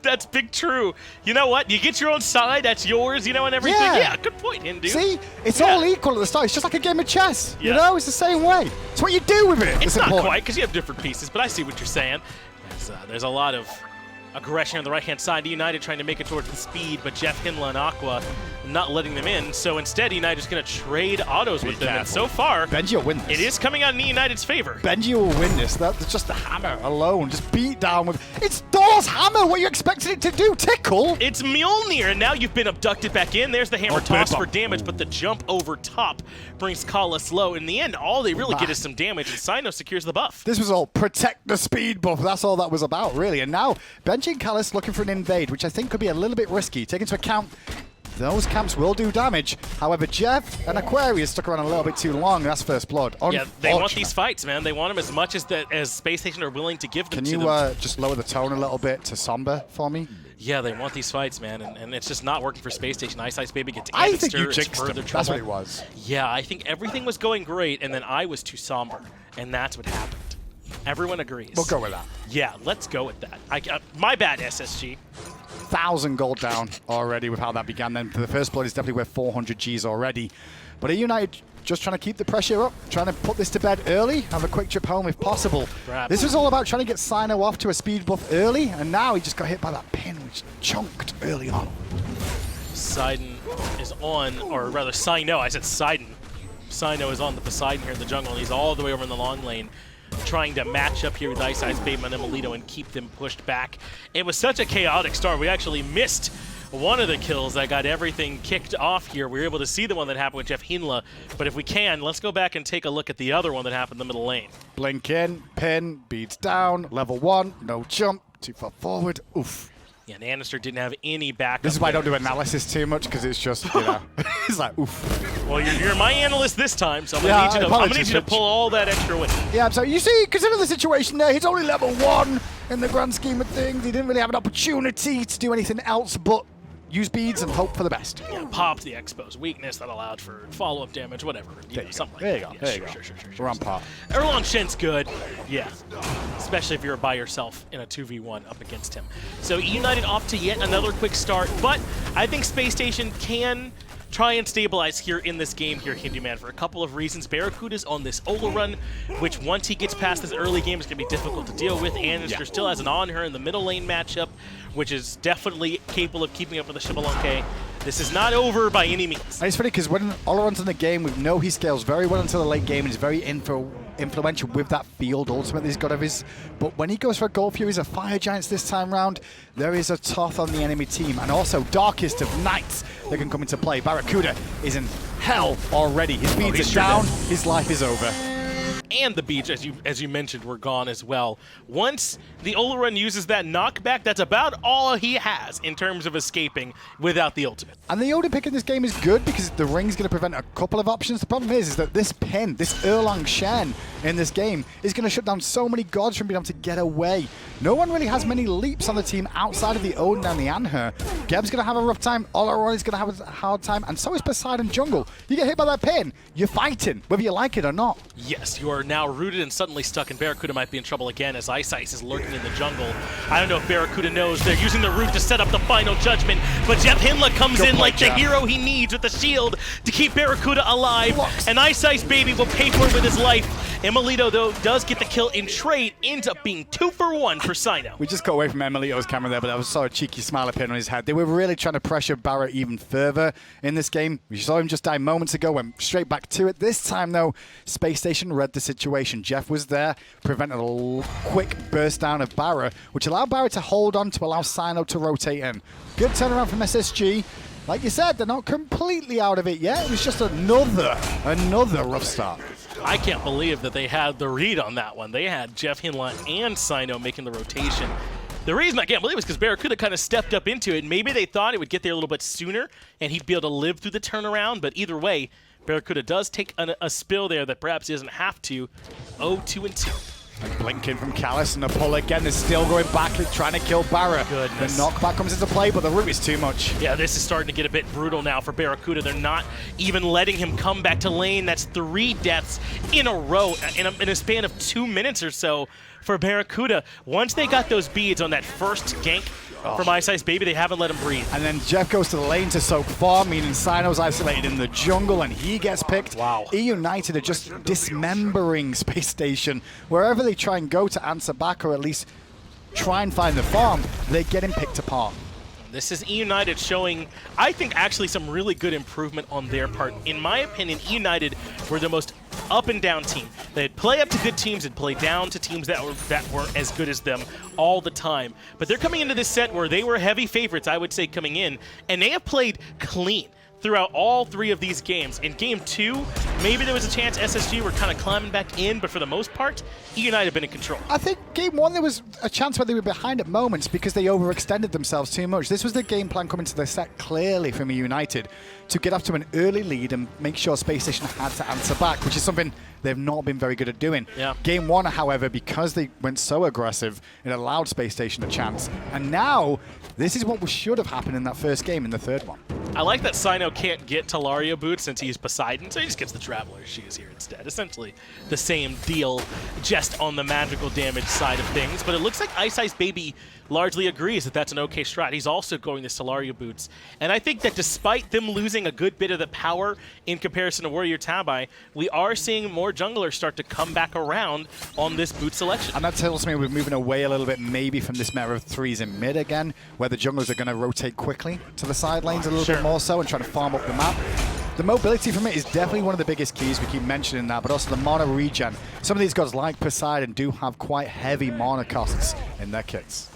That's big true. You know what? You get your own side, that's yours, and everything. Yeah, good point, Hindu. See? It's all equal at the start. It's just like a game of chess. Yeah. It's the same way. It's what you do with it. It's not quite, because you have different pieces, but I see what you're saying. There's a lot of aggression on the right-hand side. United trying to make it towards the speed, but JeffHindla and Aqua not letting them in. So instead, United's going to trade autos with them. And so far, Benji will win this. It is coming out in United's favor. Benji will win this. That's just the hammer alone. Just beat down with... It's Thor's hammer! What you expected it to do? Tickle? It's Mjolnir, and now you've been abducted back in. There's the hammer toss for damage, but the jump over top brings Kala low. In the end, all they really get is some damage, and Cyno secures the buff. This was all protect the speed buff. That's all that was about, really. And now, Benji and Kala looking for an invade, which I think could be a little bit risky. Take into account those camps will do damage. However, Jeff and Aquarius stuck around a little bit too long, and that's first blood. Yeah, they want these fights, man. They want them as much as Spacestation are willing to give them. Can you just lower the tone a little bit to somber for me? Yeah, they want these fights, man, and it's just not working for Spacestation. Iceicebaby gets I think you Andinster, jinxed him. That's what it was. Yeah, I think everything was going great, and then I was too somber, and that's what happened. Everyone agrees. We'll go with that. Yeah, let's go with that. My bad, SSG. 1,000 gold down already with how that began. Then the first blood is definitely worth 400 Gs already. But a United just trying to keep the pressure up, trying to put this to bed early, have a quick trip home if possible. Perhaps. This was all about trying to get Cyno off to a speed buff early, and now he just got hit by that pin, which chunked early on. Poseidon is on, or rather Cyno, I said Poseidon. Cyno is on the Poseidon here in the jungle, and he's all the way over in the long lane, trying to match up here with iceicebaby and emilitoo and keep them pushed back. It was such a chaotic start. We actually missed one of the kills that got everything kicked off here. We were able to see the one that happened with JeffHindla, but if we can, let's go back and take a look at the other one that happened in the middle lane. Blink in, pin, beats down, level 1, no jump, too far forward, oof. Yeah, and Andinster didn't have any backup. This is why I don't do analysis too much, because it's just, it's like, oof. Well, you're my analyst this time, so I'm gonna need you to pull all that extra weight. Yeah, so you see, consider the situation there. He's only level 1 in the grand scheme of things. He didn't really have an opportunity to do anything else but use beads and hope for the best. Yeah, popped the exposed weakness that allowed for follow-up damage, whatever. Something like that. There you go. Sure. We're on par. Erlang Shen's good. Yeah. Especially if you're by yourself in a 2v1 up against him. So United off to yet another quick start, but I think Spacestation can try and stabilize here in this game here, Hindu Man, for a couple of reasons. BaRRaCCuDDa's on this Olorun, which once he gets past this early game is going to be difficult to deal with. Andinster still has an Anhur in the middle lane matchup, which is definitely capable of keeping up with the Xbalanque. This is not over by any means. And it's funny because when Olorun's in the game, we know he scales very well until the late game and is very influential with that field ultimate that he's got of his. But when he goes for a Gold Furies of Fire Giants this time round, there is a Thoth on the enemy team, and also Darkest of Nights that can come into play. BaRRaCCuDDa is in hell already. His beads are down, his life is over. And the beach, as you mentioned, were gone as well. Once the Olorun uses that knockback, that's about all he has in terms of escaping without the ultimate. And the Odin pick in this game is good because the ring's going to prevent a couple of options. The problem is that this pin, this Erlang Shen in this game, is going to shut down so many gods from being able to get away. No one really has many leaps on the team outside of the Odin and the Anhur. Geb's going to have a rough time, Olorun is going to have a hard time, and so is Poseidon jungle. You get hit by that pin, you're fighting, whether you like it or not. Yes, you are now rooted and suddenly stuck, and BaRRaCCuDDa might be in trouble again as Ice is lurking in the jungle. I don't know if BaRRaCCuDDa knows they're using the root to set up the final judgment, but JeffHindla comes in like the hero he needs with the shield to keep BaRRaCCuDDa alive, and iceicebaby will pay for it with his life. emilitoo, though, does get the kill in trade, ends up being 2 for 1 for Cyno. We just got away from emilitoo's camera there, but I saw a cheeky smile appear on his head. They were really trying to pressure BaRRa even further in this game. We saw him just die moments ago, went straight back to it. This time, though, Spacestation read the situation. Jeff was there, prevented a quick burst down of BaRRa, which allowed BaRRa to hold on to allow Cyno to rotate in. Good turnaround from SSG. Like you said, they're not completely out of it yet. It was just another rough start. I can't believe that they had the read on that one. They had JeffHindla and Cyno making the rotation. The reason I can't believe it is because BaRRaCCuDDa kind of stepped up into it. Maybe they thought it would get there a little bit sooner and he'd be able to live through the turnaround, but either way, BaRRaCCuDDa does take a spill there that perhaps he doesn't have to. 0-2-2. Blinking from Callus and the pull again. They're still going back, trying to kill BaRRA. Goodness. The knockback comes into play, but the route is too much. Yeah, this is starting to get a bit brutal now for BaRRaCCuDDa. They're not even letting him come back to lane. That's 3 deaths in a row in a span of 2 minutes or so for BaRRaCCuDDa. Once they got those beads on that first gank from iceicebaby, they haven't let him breathe. And then Jeff goes to the lane to soak farm, meaning Cyno's isolated in the jungle, and he gets picked. Wow. Eunited are just dismembering Space Station. Wherever they try and go to answer back, or at least try and find the farm, they're getting picked apart. This is Eunited showing, I think, actually some really good improvement on their part. In my opinion, Eunited were the most up and down team. They'd play up to good teams and play down to teams that weren't as good as them all the time. But they're coming into this set where they were heavy favorites, I would say, coming in, and they have played clean throughout all 3 of these games. In game 2, maybe there was a chance SSG were kind of climbing back in, but for the most part, Eunited have been in control. I think game 1 there was a chance where they were behind at moments because they overextended themselves too much. This was the game plan coming to the set clearly from Eunited to get off to an early lead and make sure Space Station had to answer back, which is something they've not been very good at doing. Yeah. Game 1, however, because they went so aggressive, it allowed Space Station a chance. And now, this is what should have happened in that first game in the third one. I like that Cyno can't get Talaria boots since he's Poseidon, so he just gets the Traveler's Shoes here instead. Essentially the same deal, just on the magical damage side of things. But it looks like iceicebaby largely agrees that that's an okay strat. He's also going the Stellaria boots. And I think that despite them losing a good bit of the power in comparison to Warrior Tabi, we are seeing more junglers start to come back around on this boot selection. And that tells me we're moving away a little bit maybe from this meta of 3s in mid again, where the junglers are going to rotate quickly to the side lanes a little bit more so and try to farm up the map. The mobility from it is definitely one of the biggest keys. We keep mentioning that, but also the mana regen. Some of these gods like Poseidon do have quite heavy mana costs in their kits.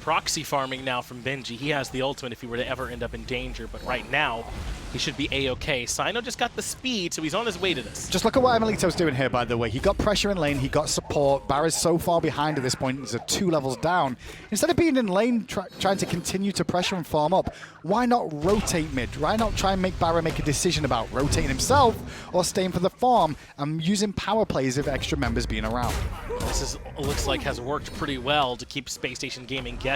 Proxy farming now from Benji. He has the ultimate if he were to ever end up in danger, but right now he should be A-okay. Cyno just got the speed, so he's on his way to this. Just look at what emilitoo's doing here, by the way. He got pressure in lane, he got support. BaRRa's so far behind at this point, he's 2 levels down. Instead of being in lane trying to continue to pressure and farm up, why not rotate mid? Why not try and make BaRRa make a decision about rotating himself or staying for the farm and using power plays of extra members being around? This looks like has worked pretty well to keep Space Station Gaming guessing.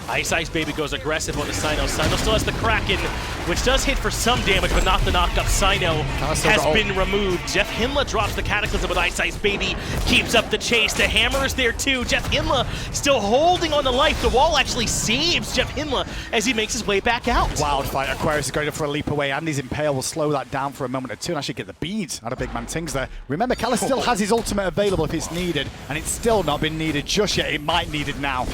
iceicebaby goes aggressive on the Cyno. Cyno still has the Kraken, which does hit for some damage, but not the knock-up. Cyno has been removed. JeffHindla drops the Cataclysm with iceicebaby, keeps up the chase. The hammer is there too. JeffHindla still holding on to life. The wall actually saves JeffHindla as he makes his way back out. Wild fight. Aquarius is going for a leap away. Andy's Impale will slow that down for a moment or two and actually get the beads out of BigManTingz there. Remember, Callus still has his ultimate available if it's needed, and it's still not been needed just yet. It might need it now.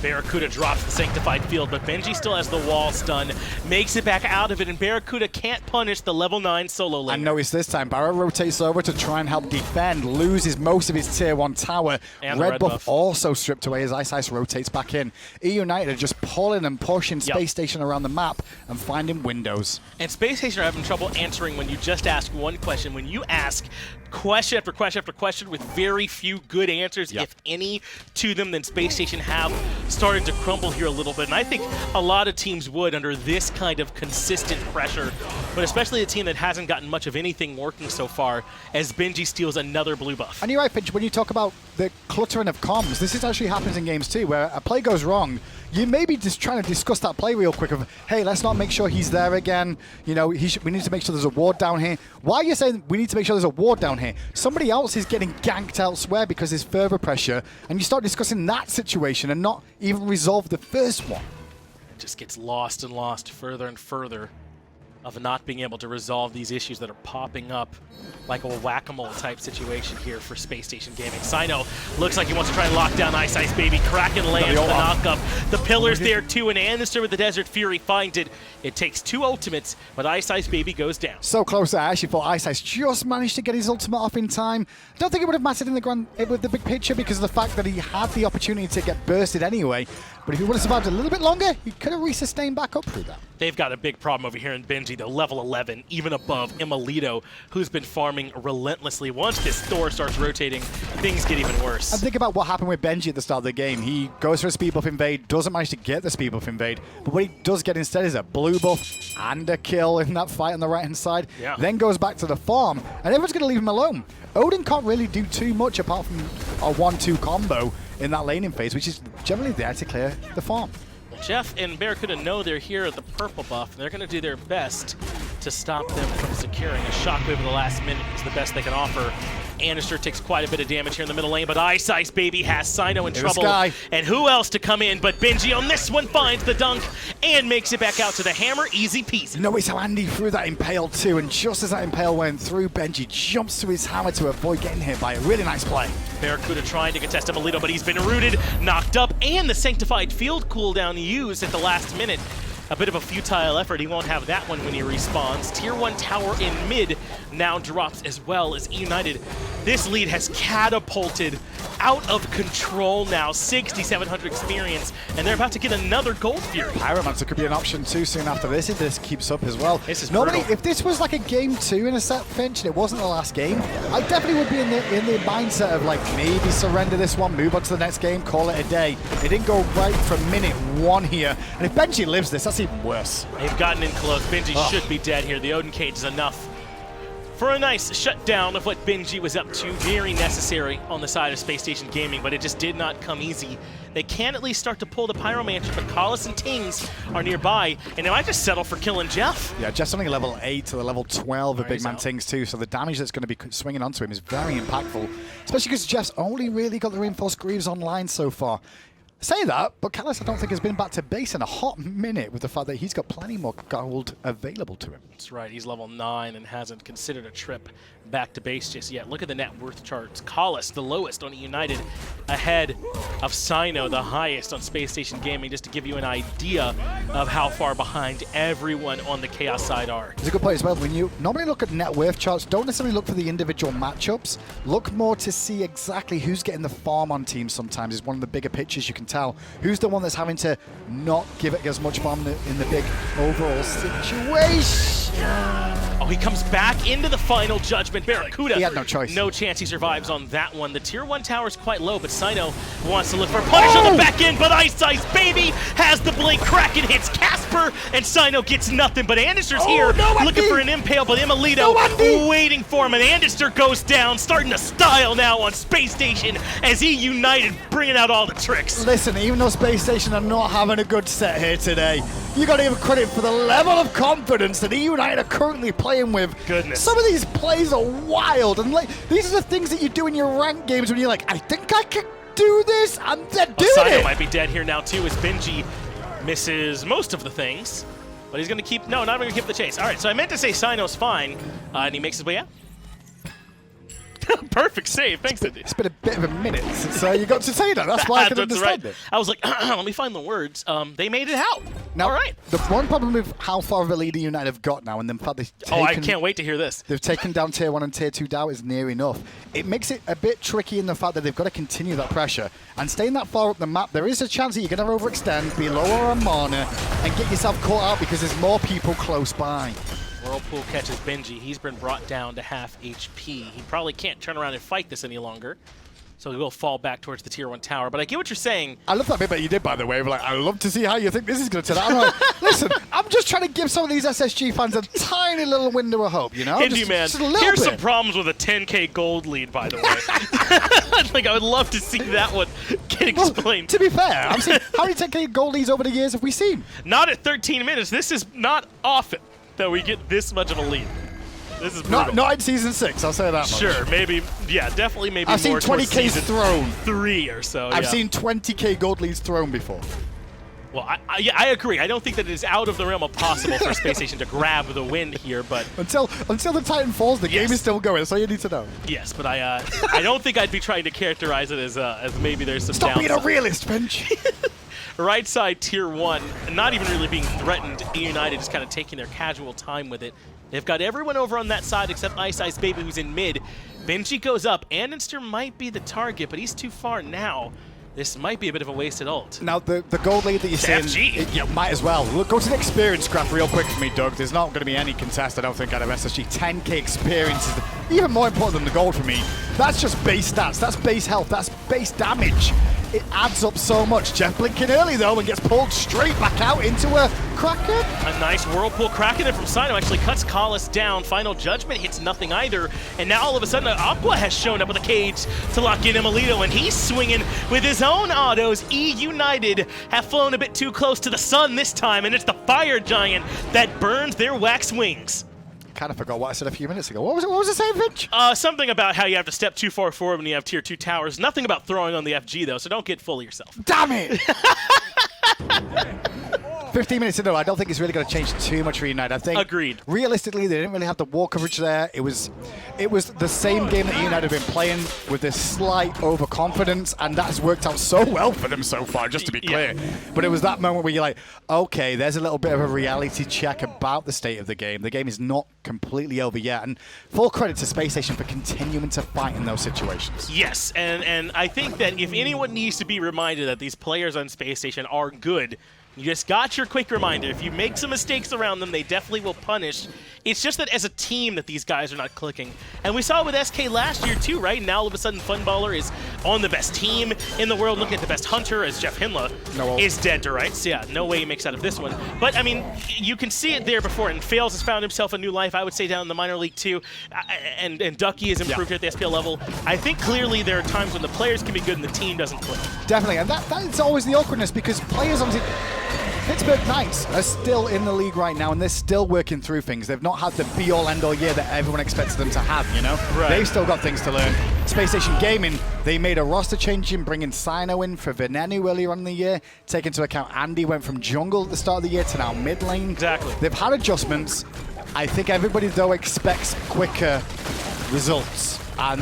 BaRRaCCuDDa drops the Sanctified Field, but Benji still has the wall stun, makes it back out of it, and BaRRaCCuDDa can't punish the level 9 solo laner. And notice this time, BaRRa rotates over to try and help defend, loses most of his tier 1 tower. And Red buff also stripped away as Ice rotates back in. Eunited are just pulling and pushing Space Station around the map and finding windows. And Space Station are having trouble answering when you just ask one question. When you ask question after question after question with very few good answers, if any, to them, then Space Station have started to crumble here a little bit. And I think a lot of teams would under this kind of consistent pressure, but especially a team that hasn't gotten much of anything working so far as Benji steals another blue buff. And you're right, Finch, when you talk about the cluttering of comms, this actually happens in games too, where a play goes wrong. You may be just trying to discuss that play real quick of, hey, let's not make sure he's there again. You know, we need to make sure there's a ward down here. Why are you saying we need to make sure there's a ward down here? Somebody else is getting ganked elsewhere because there's further pressure, and you start discussing that situation and not even resolve the first one. It just gets lost and lost further and further of not being able to resolve these issues that are popping up like a whack-a-mole type situation here for Space Station Gaming. Cyno looks like he wants to try and lock down iceicebaby. Kraken lands the knock-up. The pillar's there too, and andinster with the Desert Fury finds it. It takes 2 ultimates, but iceicebaby goes down. So close that I actually thought Ice just managed to get his ultimate off in time. I don't think it would have mattered in the big picture because of the fact that he had the opportunity to get bursted anyway. But if he would have survived a little bit longer, he could have resustained back up through that. They've got a big problem over here in Benji, though, level 11, even above emilitoo, who's been farming relentlessly. Once this Thor starts rotating, things get even worse. And think about what happened with Benji at the start of the game. He goes for a speed buff invade, doesn't manage to get the speed buff invade, but what he does get instead is a blue buff and a kill in that fight on the right-hand side. Yeah. Then goes back to the farm, and everyone's going to leave him alone. Odin can't really do too much apart from a 1-2 combo in that laning phase, which is generally there to clear the farm. Jeff and BaRRaCCuDDa know they're here at the purple buff, and they're going to do their best to stop them from securing. A shockwave at the last minute is the best they can offer. Andinster takes quite a bit of damage here in the middle lane, but iceicebaby has Cyno in trouble. And who else to come in but Benji on this one finds the dunk and makes it back out to the hammer. Easy peasy. Notice how Andy threw that impale too, and just as that impale went through, Benji jumps to his hammer to avoid getting hit by a really nice play. BaRRaCCuDDa trying to contest emilitoo, but he's been rooted, knocked up, and the Sanctified Field cooldown used at the last minute. A bit of a futile effort. He won't have that one when he respawns. Tier 1 tower in mid now drops as well as Eunited. This lead has catapulted out of control now. 6,700 experience, and they're about to get another Gold Fury. Pyromancer could be an option too soon after this if this keeps up as well. This is normally, brutal. if this was like a game 2 in a set, Finch, and it wasn't the last game, I definitely would be in the mindset of like maybe surrender this one, move on to the next game, call it a day. It didn't go right from minute 1 here, and if Benji lives this, that's even worse. They've gotten in close. Benji should be dead here. The Odin cage is enough for a nice shutdown of what Benji was up to. Very necessary on the side of Spacestation Gaming, but it just did not come easy. They can at least start to pull the Pyromancer, but Collis and Tings are nearby, and they might just settle for killing Jeff. Yeah, Jeff's only level 8 to the level 12 of He's out. BigManTingz too, so the damage that's going to be swinging onto him is very impactful, especially because Jeff's only really got the Reinforced Greaves online so far. Say that, but Callis I don't think has been back to base in a hot minute with the fact that he's got plenty more gold available to him. That's right, he's level 9 and hasn't considered a trip back to base just yet. Look at the net worth charts. Collis, the lowest on Eunited, ahead of Cyno, the highest on Spacestation Gaming, just to give you an idea of how far behind everyone on the Chaos side are. It's a good point as well. When you normally look at net worth charts, don't necessarily look for the individual matchups. Look more to see exactly who's getting the farm on teams sometimes is one of the bigger pictures you can tell. Who's the one that's having to not give it as much farm in the big overall situation? Oh, he comes back into the final judgment. BaRRaCCuDDa. He had no choice. No chance he survives on that one. The tier 1 tower is quite low, but Cyno wants to look for a punish on the back end, but iceicebaby has the blade. Kraken hits Casper, and Cyno gets nothing, but Andinster's here looking for an impale, but emilitoo waiting for him, and Andinster goes down, starting to style now on Space Station as he United, bringing out all the tricks. Listen, even though Space Station are not having a good set here today, you got to give credit for the level of confidence that Eunited are currently playing with. Goodness. Some of these plays are wild, and like these are the things that you do in your ranked games when you're like, I think I can do this, and they're doing Cyno it. might be dead here now too as Benji misses most of the things, but he's going to keep, no, not going to keep the chase. All right, so I meant to say Cyno's fine, and he makes his way out. Perfect save, thanks to It's been a bit of a minute since you got to say that. That's why I can That's understand right. it. I was like, let me find the words. They made it out. Now, All right. the one problem with how far of a lead United have got now, and the fact they've taken, Oh, I can't wait to hear this. they've taken down Tier 1 and Tier 2 down is near enough. It makes it a bit tricky in the fact that they've got to continue that pressure. And staying that far up the map, there is a chance that you're going to overextend, be lower on mana, and get yourself caught out because there's more people close by. Whirlpool catches Benji. He's been brought down to half HP. He probably can't turn around and fight this any longer, so he will fall back towards the Tier 1 tower. But I get what you're saying. I love that bit that you did, by the way. Like, I love to see how you think this is going to turn out. I'm like, listen, I'm just trying to give some of these SSG fans a tiny little window of hope, you know? Indy man, just a little here's bit. some problems with a 10k gold lead, by the way. Like, I would love to see that one get explained. To be fair, I've seen how many 10k gold leads over the years have we seen? Not at 13 minutes. This is not often that we get this much of a lead. This is brutal. Not in Season 6, I'll say that much. Sure, maybe, yeah, definitely maybe I've seen more towards 20Ks season thrown. 3 or so, I've yeah. seen 20k gold leads thrown before. Well, yeah, I agree. I don't think that it is out of the realm of possible for Space Station to grab the win here, but Until the Titan falls, the game is still going. That's all you need to know. yes, but I don't think I'd be trying to characterize it as maybe there's some Stop being a downside. realist, Benji. Right side Tier 1, not even really being threatened. United is kind of taking their casual time with it. They've got everyone over on that side except iceicebaby, who's in mid. Benji goes up. Andinster might be the target, but he's too far now. this might be a bit of a wasted ult. Now, the gold lead that you're seeing, FG. yeah, might as well. Look, go to the experience graph real quick for me, Doug. There's not going to be any contest, I don't think, out of SSG. 10k experience is even more important than the gold for me. That's just base stats. That's base health. That's base damage. It adds up so much. Jeff blinking early, though, and gets pulled straight back out into a Kraken. A nice whirlpool Kraken from Cyno actually cuts Collis down. Final Judgment hits nothing either. And now all of a sudden, Aqua has shown up with a cage to lock in emilitoo, and he's swinging with his own autos. Eunited have flown a bit too close to the sun this time, and it's the Fire Giant that burns their wax wings. Kind of forgot what I said a few minutes ago. What was it saying, Vince? Something about how you have to step too far forward when you have tier 2 towers. Nothing about throwing on the FG, though, so don't get full of yourself. Damn it! 15 minutes into it, I don't think it's really going to change too much for United. I think, agreed. Realistically, they didn't really have the wall coverage there. It was the same game that United have been playing with this slight overconfidence, and that's worked out so well for them so far, just to be clear. Yeah. But it was that moment where you're like, okay, there's a little bit of a reality check about the state of the game. The game is not completely over yet, and full credit to Spacestation for continuing to fight in those situations. Yes, and I think that if anyone needs to be reminded that these players on Spacestation are good, you just got your quick reminder. If you make some mistakes around them, they definitely will punish. It's just that as a team that these guys are not clicking. And we saw it with SK last year too, right? Now all of a sudden Funballer is on the best team in the world, looking at the best hunter as JeffHindla is dead to rights. Yeah, no way he makes out of this one. But I mean, you can see it there before, and Fails has found himself a new life, I would say, down in the minor league too. And Ducky has improved at the SPL level. I think clearly there are times when the players can be good and the team doesn't click. Definitely, and that is always the awkwardness, because players obviously... Pittsburgh Knights are still in the league right now, and they're still working through things. They've not had the be-all, end-all year that everyone expects them to have, you know? Right. They've still got things to learn. Spacestation Gaming, they made a roster change in bringing Cyno in for Venenu earlier on in the year. Take into account Andy went from jungle at the start of the year to now mid lane. Exactly. They've had adjustments. I think everybody, though, expects quicker results, and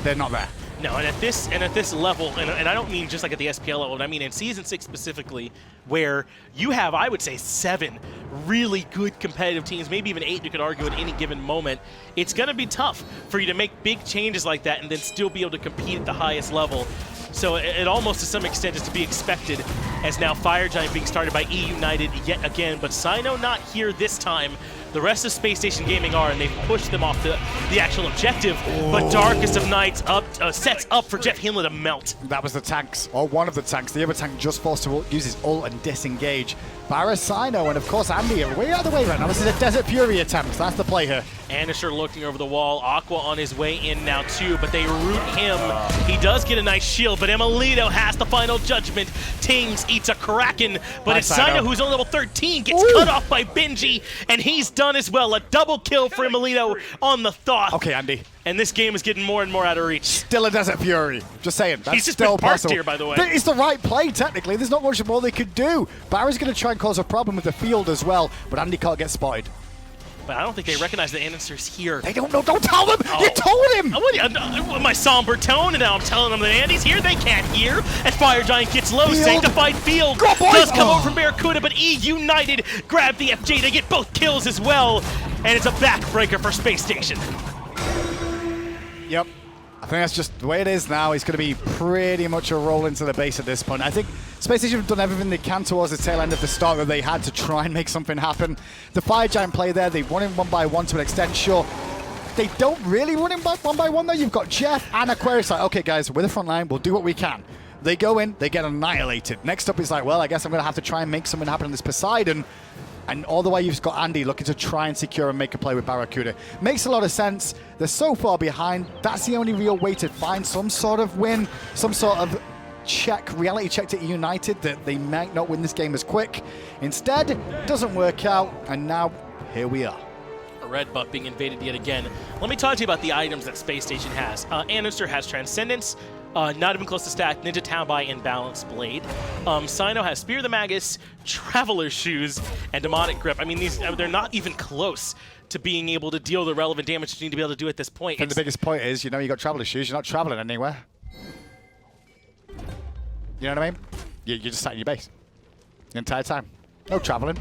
they're not there. No, and at this level, and I don't mean just like at the SPL level, I mean in Season 6 specifically, where you have, I would say, 7 really good competitive teams, maybe even 8 you could argue at any given moment. It's going to be tough for you to make big changes like that and then still be able to compete at the highest level. So it almost to some extent is to be expected, as now Fire Giant being started by Eunited yet again, but Cyno not here this time. The rest of Spacestation Gaming are, and they've pushed them off the actual objective. But Darkest of Nights sets up for JeffHindla to melt. That was the tanks, or one of the tanks. The other tank just forced to use his ult and disengage. BaRRaCCuDDa, Cyno, and of course Andy are way out of the way right now. This is a Desert Fury attempt. That's the play here. Andinster looking over the wall. Aqua on his way in now too, but they root him. He does get a nice shield, but emilitoo has the final judgment. Tings eats a Kraken, but it's Cyno, who's on level 13, gets cut off by Benji, and he's done as well. A double kill for emilitoo on the Thoth. Okay, Andy. And this game is getting more and more out of reach. Still a Desert Fury. Just saying. That's He's just still been parked possible. here, by the way. It's the right play, technically. There's not much more they could do. BaRRa's going to try and cause a problem with the field as well, but Andy can't get spotted. But I don't think they recognize that Andinster's here. They don't know. Don't tell them. Oh. You told him. With my somber tone, and now I'm telling them that Andy's here. They can't hear. As Fire Giant gets low, Field. Sanctified Field Go, does come over from BaRRaCCuDDa, but Eunited grab the FJ to get both kills as well. And it's a backbreaker for Space Station. Yep. I think that's just the way it is now. He's going to be pretty much a roll into the base at this point. I think Spacestation have done everything they can towards the tail end of the start that they had to try and make something happen. The Fire Giant play there, they won him 1-by-1 to an extent, sure. They don't really run him back 1-by-1 though. You've got Jeff and Aquarius like, okay guys, we're the front line, we'll do what we can. They go in, they get annihilated. Next up is like, well, I guess I'm going to have to try and make something happen in this Poseidon. And all the way you've got Andy looking to try and secure and make a play with BaRRaCCuDDa. Makes a lot of sense. They're so far behind. That's the only real way to find some sort of win, some sort of reality check to United that they might not win this game as quick. Instead, it doesn't work out, and now here we are. A red buff being invaded yet again. Let me talk to you about the items that Space Station has. Andinster has Transcendence, not even close to stack, Ninja Taobai, and Balanced Blade. Cyno has Spear of the Magus, Traveler's Shoes, and Demonic Grip. I mean, they're not even close to being able to deal the relevant damage you need to be able to do at this point. And the biggest point is, you know, you got Traveler's Shoes, you're not traveling anywhere. You know what I mean? You're just sat in your base the entire time. No traveling.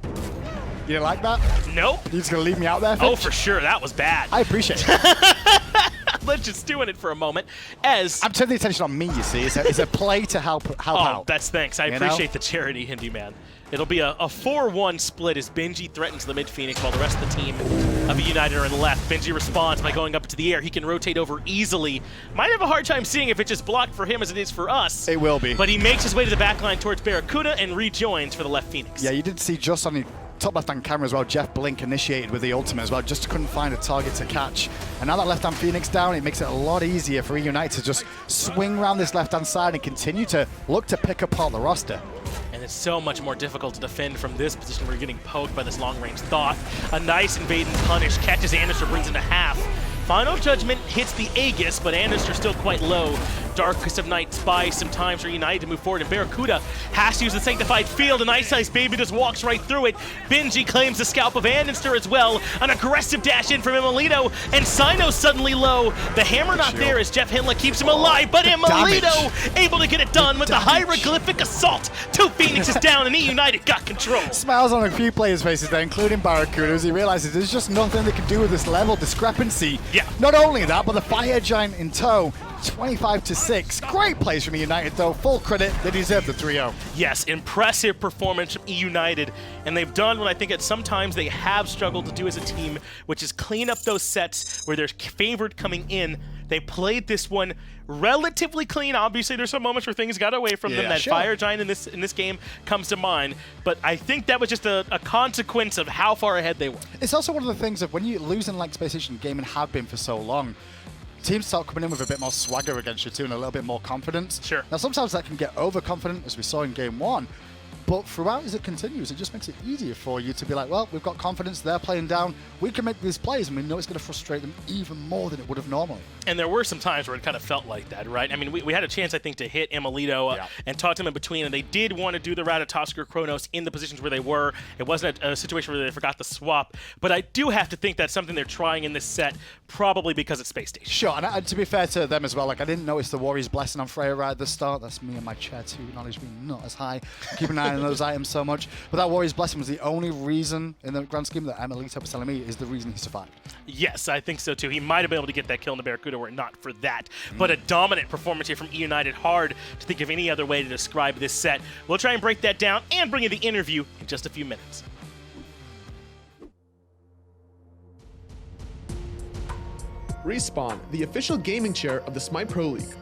You didn't like that? Nope. You're just going to leave me out there, Finch? Oh, for sure. That was bad. I appreciate it. let's just stew in it for a moment. As I'm turning the attention on me, you see. It's a play to help out. That's thanks. I appreciate the charity, Hindi man. It'll be a 4-1 split as Benji threatens the mid-Phoenix while the rest of the team of Eunited are in the left. Benji responds by going up into the air. He can rotate over easily. Might have a hard time seeing if it's just blocked for him as it is for us. It will be. But he makes his way to the back line towards BaRRaCCuDDa and rejoins for the left Phoenix. Yeah, you did see just on the top left-hand camera as well, JeffBlanque initiated with the ultimate as well, just couldn't find a target to catch. And now that left-hand Phoenix down, it makes it a lot easier for Eunited to just swing around this left-hand side and continue to look to pick apart the roster. And it's so much more difficult to defend from this position where you're getting poked by this long-range Thoth. A nice invade and punish, catches andinster, brings him to half. Final Judgment hits the Aegis, but andinster still quite low. Darkest of Night buys some time for United to move forward, and BaRRaCCuDDa has to use the Sanctified Field, and iceicebaby just walks right through it. Benji claims the scalp of andinster as well. An aggressive dash in from emilitoo, and Cyno suddenly low. The hammer not there as JeffHindla keeps him alive, but emilitoo able to get it done with the hieroglyphic assault. 2 Phoenixes down, and United got control. Smiles on a few players' faces there, including BaRRaCCuDDa, as he realizes there's just nothing they can do with this level discrepancy. Yeah. Not only that, but the Fire Giant in tow, 25-6. Great plays from United, though. Full credit, they deserve the 3-0. Yes, impressive performance from Eunited, and they've done what I think at sometimes they have struggled to do as a team, which is clean up those sets where they're favored coming in. They played this one relatively clean. Obviously, there's some moments where things got away from them. That Fire Giant in this game comes to mind, but I think that was just a consequence of how far ahead they were. It's also one of the things that when you're losing like Spacestation gaming have been for so long, teams start coming in with a bit more swagger against you too and a little bit more confidence. Sure. Now sometimes that can get overconfident, as we saw in game 1, but throughout as it continues, it just makes it easier for you to be like, well, we've got confidence, they're playing down, we can make these plays, and we know it's going to frustrate them even more than it would have normally. And there were some times where it kind of felt like that, right? I mean, we had a chance, I think, to hit emilitoo and talk to him in between, and they did want to do the Ratatoskr Chronos in the positions where they were. It wasn't a situation where they forgot to swap, but I do have to think that's something they're trying in this set, probably because it's Spacestation. Sure, and to be fair to them as well, like I didn't notice the Warrior's Blessing on Freya right at the start. That's me and my Chair 2 knowledge being not as high. Keep an eye on those items so much. But that Warrior's Blessing was the only reason in the grand scheme that emilitoo was telling me is the reason he survived. Yes, I think so too. He might have been able to get that kill in the BaRRaCCuDDa were it not for that. But a dominant performance here from Eunited. Hard to think of any other way to describe this set. We'll try and break that down and bring you the interview in just a few minutes. Respawn, the official gaming chair of the SMITE Pro League.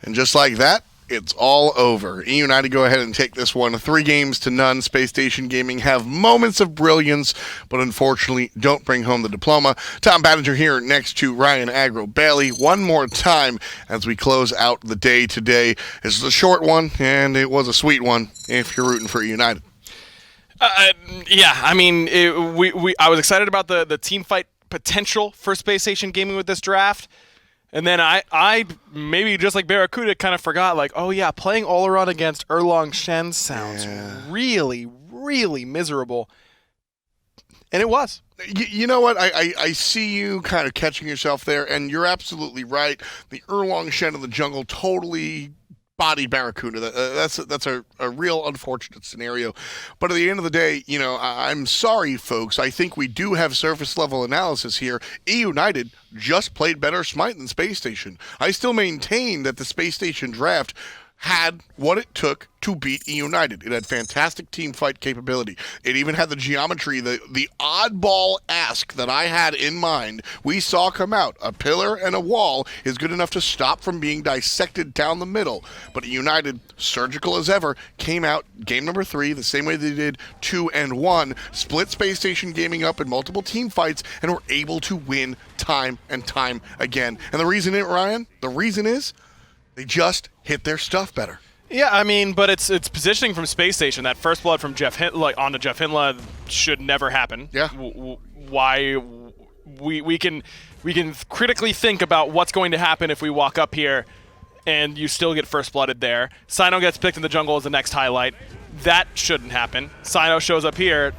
And just like that, it's all over. Eunited go ahead and take this one 3-0. Spacestation Gaming have moments of brilliance, but unfortunately don't bring home the diploma. Tom Battinger here next to Ryan Agro Bailey one more time as we close out the day today. This is a short one, and it was a sweet one if you're rooting for United. Yeah, I mean, I was excited about the team fight potential for Spacestation Gaming with this draft. And then I maybe just like BaRRaCCuDDa kind of forgot, like, oh yeah, playing Olorun against Erlang Shen sounds really, really miserable. And it was. You know what? I see you kind of catching yourself there, and you're absolutely right. The Erlang Shen in the jungle totally body BaRRaCCuDDa. That's a real unfortunate scenario. But at the end of the day, you know, I'm sorry, folks. I think we do have surface level analysis here. Eunited just played better SMITE than Space Station. I still maintain that the Space Station draft had what it took to beat Eunited. It had fantastic team fight capability. It even had the geometry, the oddball ask that I had in mind. We saw come out. A pillar and a wall is good enough to stop from being dissected down the middle. But Eunited, surgical as ever, came out game number 3 the same way they did 2 and 1, split Space Station Gaming up in multiple team fights, and were able to win time and time again. And the reason is, Ryan, the reason is they just hit their stuff better. Yeah, I mean, but it's positioning from Space Station. That first blood from JeffHindla onto JeffHindla should never happen. Yeah. Why we can critically think about what's going to happen if we walk up here and you still get first blooded there. Cyno gets picked in the jungle as the next highlight. That shouldn't happen. Cyno shows up here.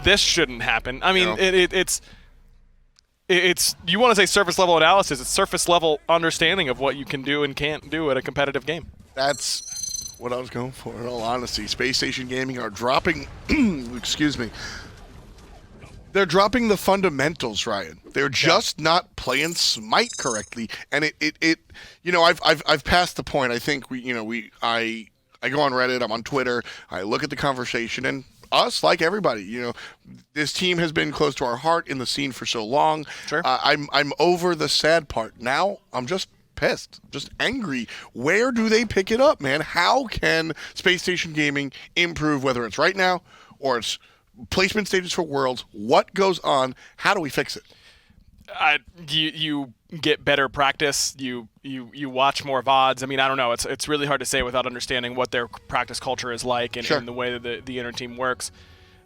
This shouldn't happen. I mean, it's you want to say surface level analysis, it's surface level understanding of what you can do and can't do at a competitive game. That's what I was going for, in all honesty. Space Station Gaming are dropping, excuse me, they're dropping the fundamentals, Ryan. They're just not playing SMITE correctly, and it you know, I've passed the point. I think I go on Reddit, I'm on Twitter, I look at the conversation, and us, like everybody, you know, this team has been close to our heart in the scene for so long. Sure. I'm over the sad part. Now I'm just pissed, just angry. Where do they pick it up, man? How can Space Station Gaming improve, whether it's right now or it's placement stages for Worlds? What goes on? How do we fix it? You get better practice. You watch more VODs. I mean, I don't know. It's really hard to say without understanding what their practice culture is like and the way that the inner team works.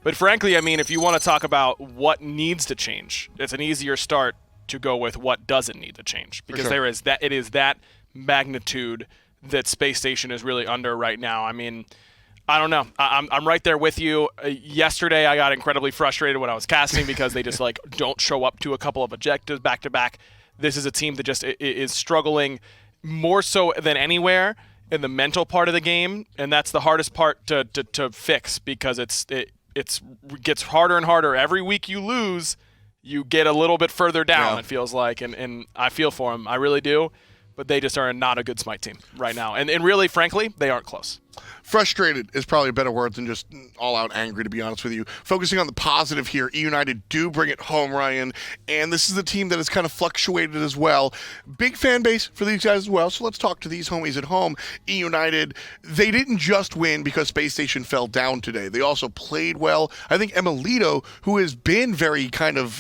But frankly, I mean, if you want to talk about what needs to change, it's an easier start to go with what doesn't need to change, because it is that magnitude that Space Station is really under right now. I mean, I don't know. I'm right there with you. Yesterday, I got incredibly frustrated when I was casting because they just like don't show up to a couple of objectives back to back. This is a team that just is struggling more so than anywhere in the mental part of the game, and that's the hardest part to fix, because it gets harder and harder. Every week you lose, you get a little bit further down, it feels like, and I feel for them. I really do. But they just are not a good SMITE team right now. And really, frankly, they aren't close. Frustrated is probably a better word than just all-out angry, to be honest with you. Focusing on the positive here, Eunited do bring it home, Ryan, and this is a team that has kind of fluctuated as well. Big fan base for these guys as well, so let's talk to these homies at home. Eunited, they didn't just win because Space Station fell down today. They also played well. I think Emilitoo, who has been very kind of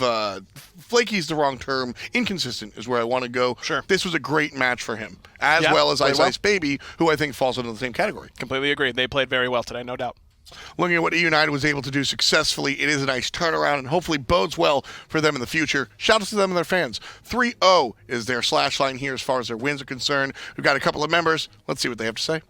flaky is the wrong term, inconsistent is where I want to go. Sure. This was a great match for him, as well as iceicebaby, who I think falls into the same category. Completely agree. They played very well today, no doubt. Looking at what Eunited was able to do successfully, it is a nice turnaround and hopefully bodes well for them in the future. Shout out to them and their fans. 3-0 is their slash line here as far as their wins are concerned. We've got a couple of members. Let's see what they have to say.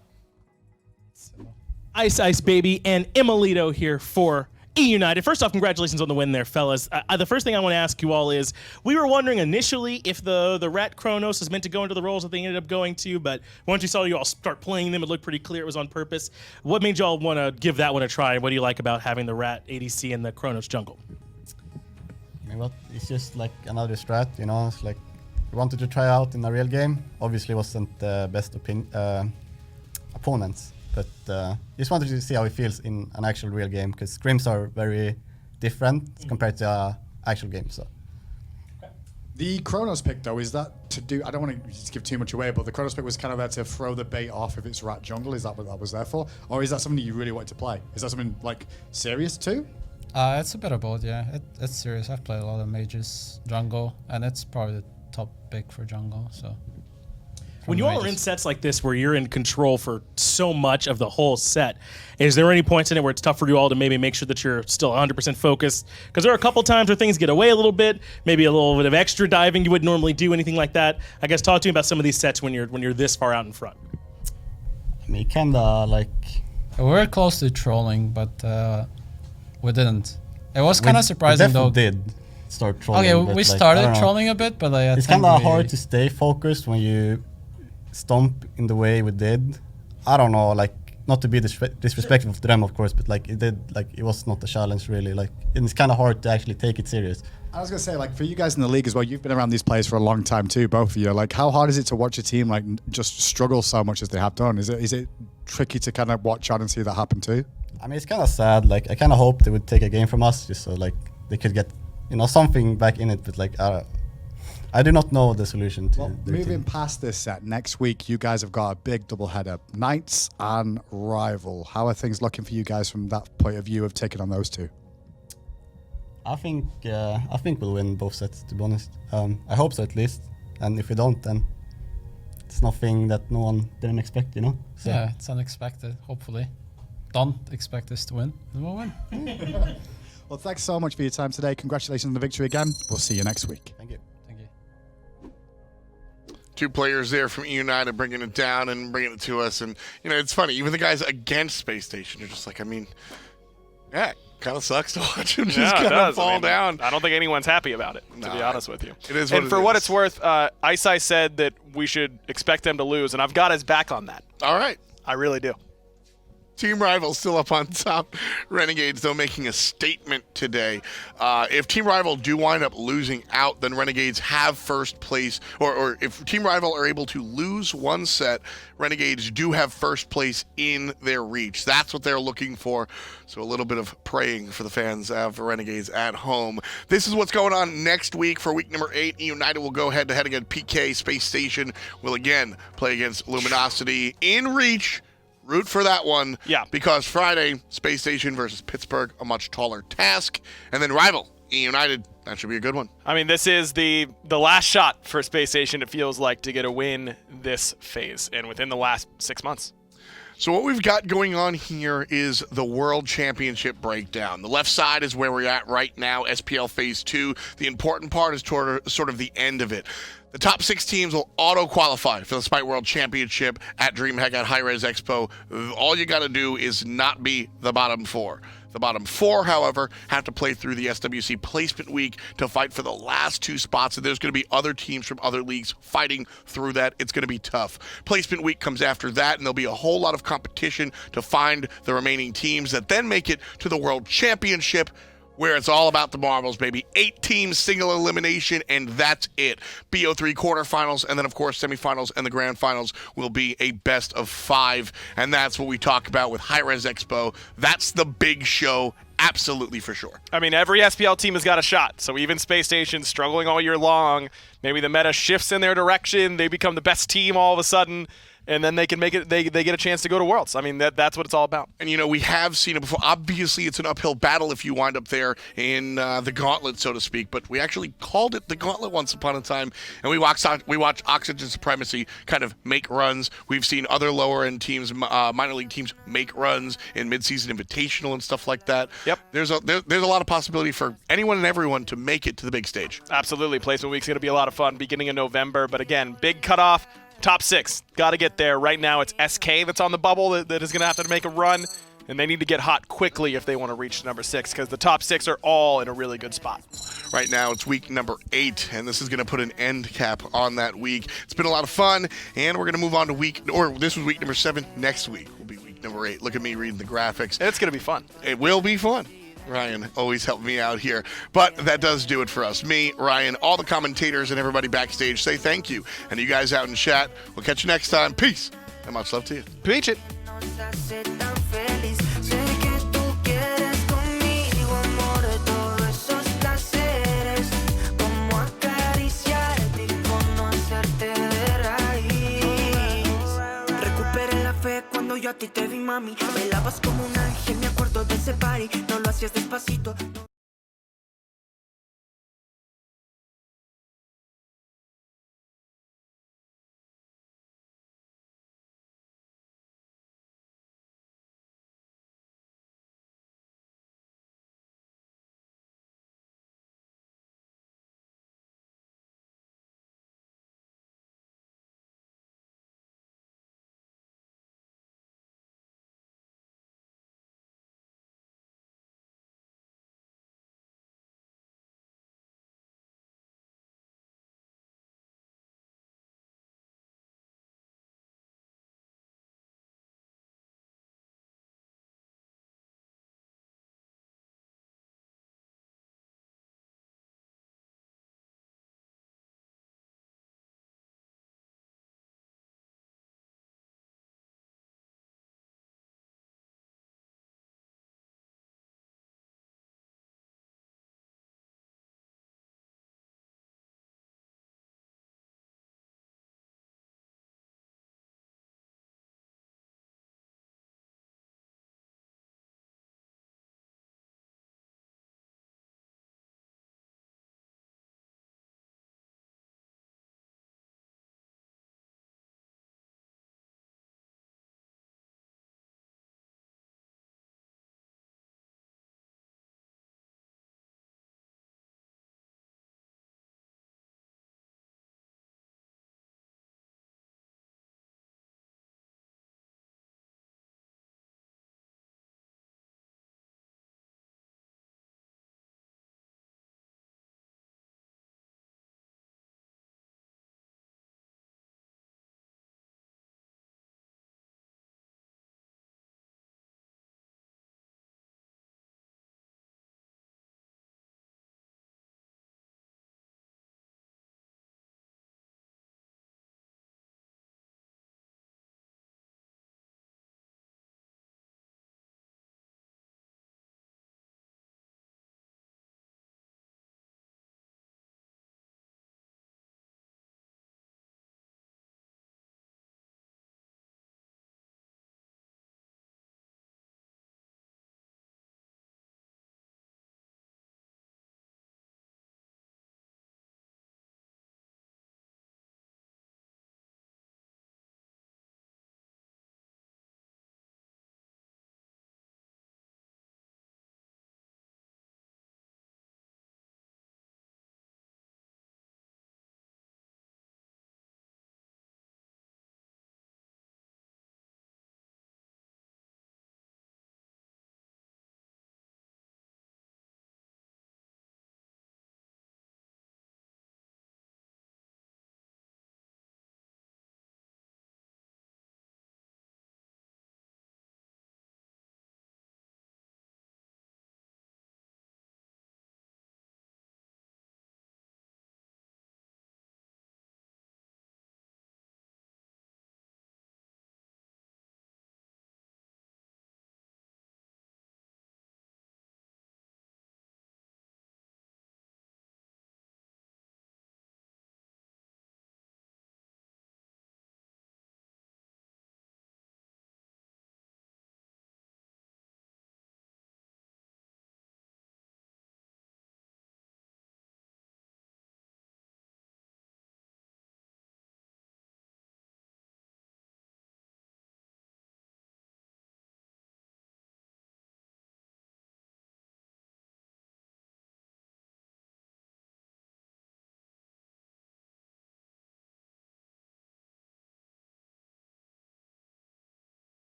iceicebaby and Emilitoo here for Eunited. First off, congratulations on the win there, fellas. The first thing I want to ask you all is, we were wondering initially if the Rat Chronos is meant to go into the roles that they ended up going to, but once you saw you all start playing them, it looked pretty clear it was on purpose. What made y'all want to give that one a try? What do you like about having the Rat ADC in the Chronos jungle? I mean, well, it's just like another strat, you know. It's like we wanted to try out in a real game. Obviously, wasn't the best opponents. But just wanted to see how it feels in an actual real game, because scrims are very different compared to an actual game. So the Chronos pick, though, is that to do? I don't want to just give too much away, but the Chronos pick was kind of there to throw the bait off if it's Rat jungle. Is that what that was there for, or is that something you really wanted to play? Is that something like serious too? It's a bit of both, yeah. It's serious. I've played a lot of mages jungle, and it's probably the top pick for jungle. So. When you all are in sets like this where you're in control for so much of the whole set, is there any points in it where it's tough for you all to maybe make sure that you're still 100% focused? Because there are a couple times where things get away a little bit, maybe a little bit of extra diving you wouldn't normally do, anything like that. I guess talk to me about some of these sets when you're this far out in front. I mean, kinda like we were close to trolling, but we didn't. It was kind of surprising though. Did start trolling. Okay, we started trolling a bit, but it's kind of hard to stay focused when you stomp in the way we did. I don't know, like, not to be disrespectful to them, of course, but like it was not a challenge really. Like, and it's kind of hard to actually take it serious. I was gonna say, like, for you guys in the league as well, you've been around these players for a long time too, both of you. Like, how hard is it to watch a team like just struggle so much as they have done? Is it tricky to kind of watch on and see that happen too? I mean, it's kind of sad. Like, I kind of hoped they would take a game from us just so like they could get, you know, something back in it. But like, I do not know the solution to moving team. past this set, next week you guys have got a big doubleheader, Knights and Rival. How are things looking for you guys from that point of view of taking on those two? I think we'll win both sets, to be honest. I hope so at least. And if we don't, then it's nothing that no one didn't expect, you know. So. Yeah, it's unexpected. Hopefully, don't expect us to win, and we'll win. Well, thanks so much for your time today. Congratulations on the victory again. We'll see you next week. Thank you. Thank you. Two players there from Eunited bringing it down and bringing it to us. And, you know, it's funny. Even the guys against Spacestation are just like, I mean, yeah, kind of sucks to watch him just kind of fall down. I don't think anyone's happy about it, to be honest with you. It is and for what it's worth, Ice said that we should expect them to lose, and I've got his back on that. All right. I really do. Team Rival still up on top. Renegades, though, making a statement today. If Team Rival do wind up losing out, then Renegades have first place. Or if Team Rival are able to lose one set, Renegades do have first place in their reach. That's what they're looking for. So a little bit of praying for the fans of Renegades at home. This is what's going on next week for week number 8. United will go head-to-head against PK. Spacestation will again play against Luminosity in reach. Root for that one. Yeah. Because Friday, Spacestation versus Pittsburgh, a much taller task. And then Rival, United, that should be a good one. I mean, this is the last shot for Spacestation, it feels like, to get a win this phase and within the last 6 months. So what we've got going on here is the World Championship breakdown. The left side is where we're at right now, SPL Phase 2. The important part is sort of the end of it. The top 6 teams will auto-qualify for the SMITE World Championship at DreamHack at Hi-Res Expo. All you got to do is not be the bottom 4. The bottom 4, however, have to play through the SWC Placement Week to fight for the last 2 spots, and there's going to be other teams from other leagues fighting through that. It's going to be tough. Placement Week comes after that, and there'll be a whole lot of competition to find the remaining teams that then make it to the World Championship, where it's all about the marbles, baby. 8 teams, single elimination, and that's it. BO3 quarterfinals, and then, of course, semifinals and the grand finals will be a best of 5, and that's what we talk about with Hi-Res Expo. That's the big show, absolutely for sure. I mean, every SPL team has got a shot, so even Space Station struggling all year long, maybe the meta shifts in their direction, they become the best team all of a sudden, and then they can make it. They get a chance to go to Worlds. I mean, that's what it's all about. And, you know, we have seen it before. Obviously, it's an uphill battle if you wind up there in the gauntlet, so to speak. But we actually called it the gauntlet once upon a time. And we watched Oxygen Supremacy kind of make runs. We've seen other lower-end teams, minor league teams, make runs in mid-season invitational and stuff like that. Yep. There's a lot of possibility for anyone and everyone to make it to the big stage. Absolutely. Placement Week's going to be a lot of fun beginning in November. But, again, big cutoff. Top 6, got to get there. Right now it's SK that's on the bubble that is going to have to make a run, and they need to get hot quickly if they want to reach number 6, because the top 6 are all in a really good spot. Right now it's week number 8, and this is going to put an end cap on that week. It's been a lot of fun, and we're going to move on to this was week number 7. Next week will be week number 8. Look at me reading the graphics. It's going to be fun. It will be fun. Ryan always helped me out here. But that does do it for us. Me, Ryan, all the commentators, and everybody backstage say thank you. And you guys out in chat, we'll catch you next time. Peace, and much love to you. Preach it. Yo a ti te vi, mami, bailabas como un ángel, me acuerdo de ese party, no lo hacías despacito.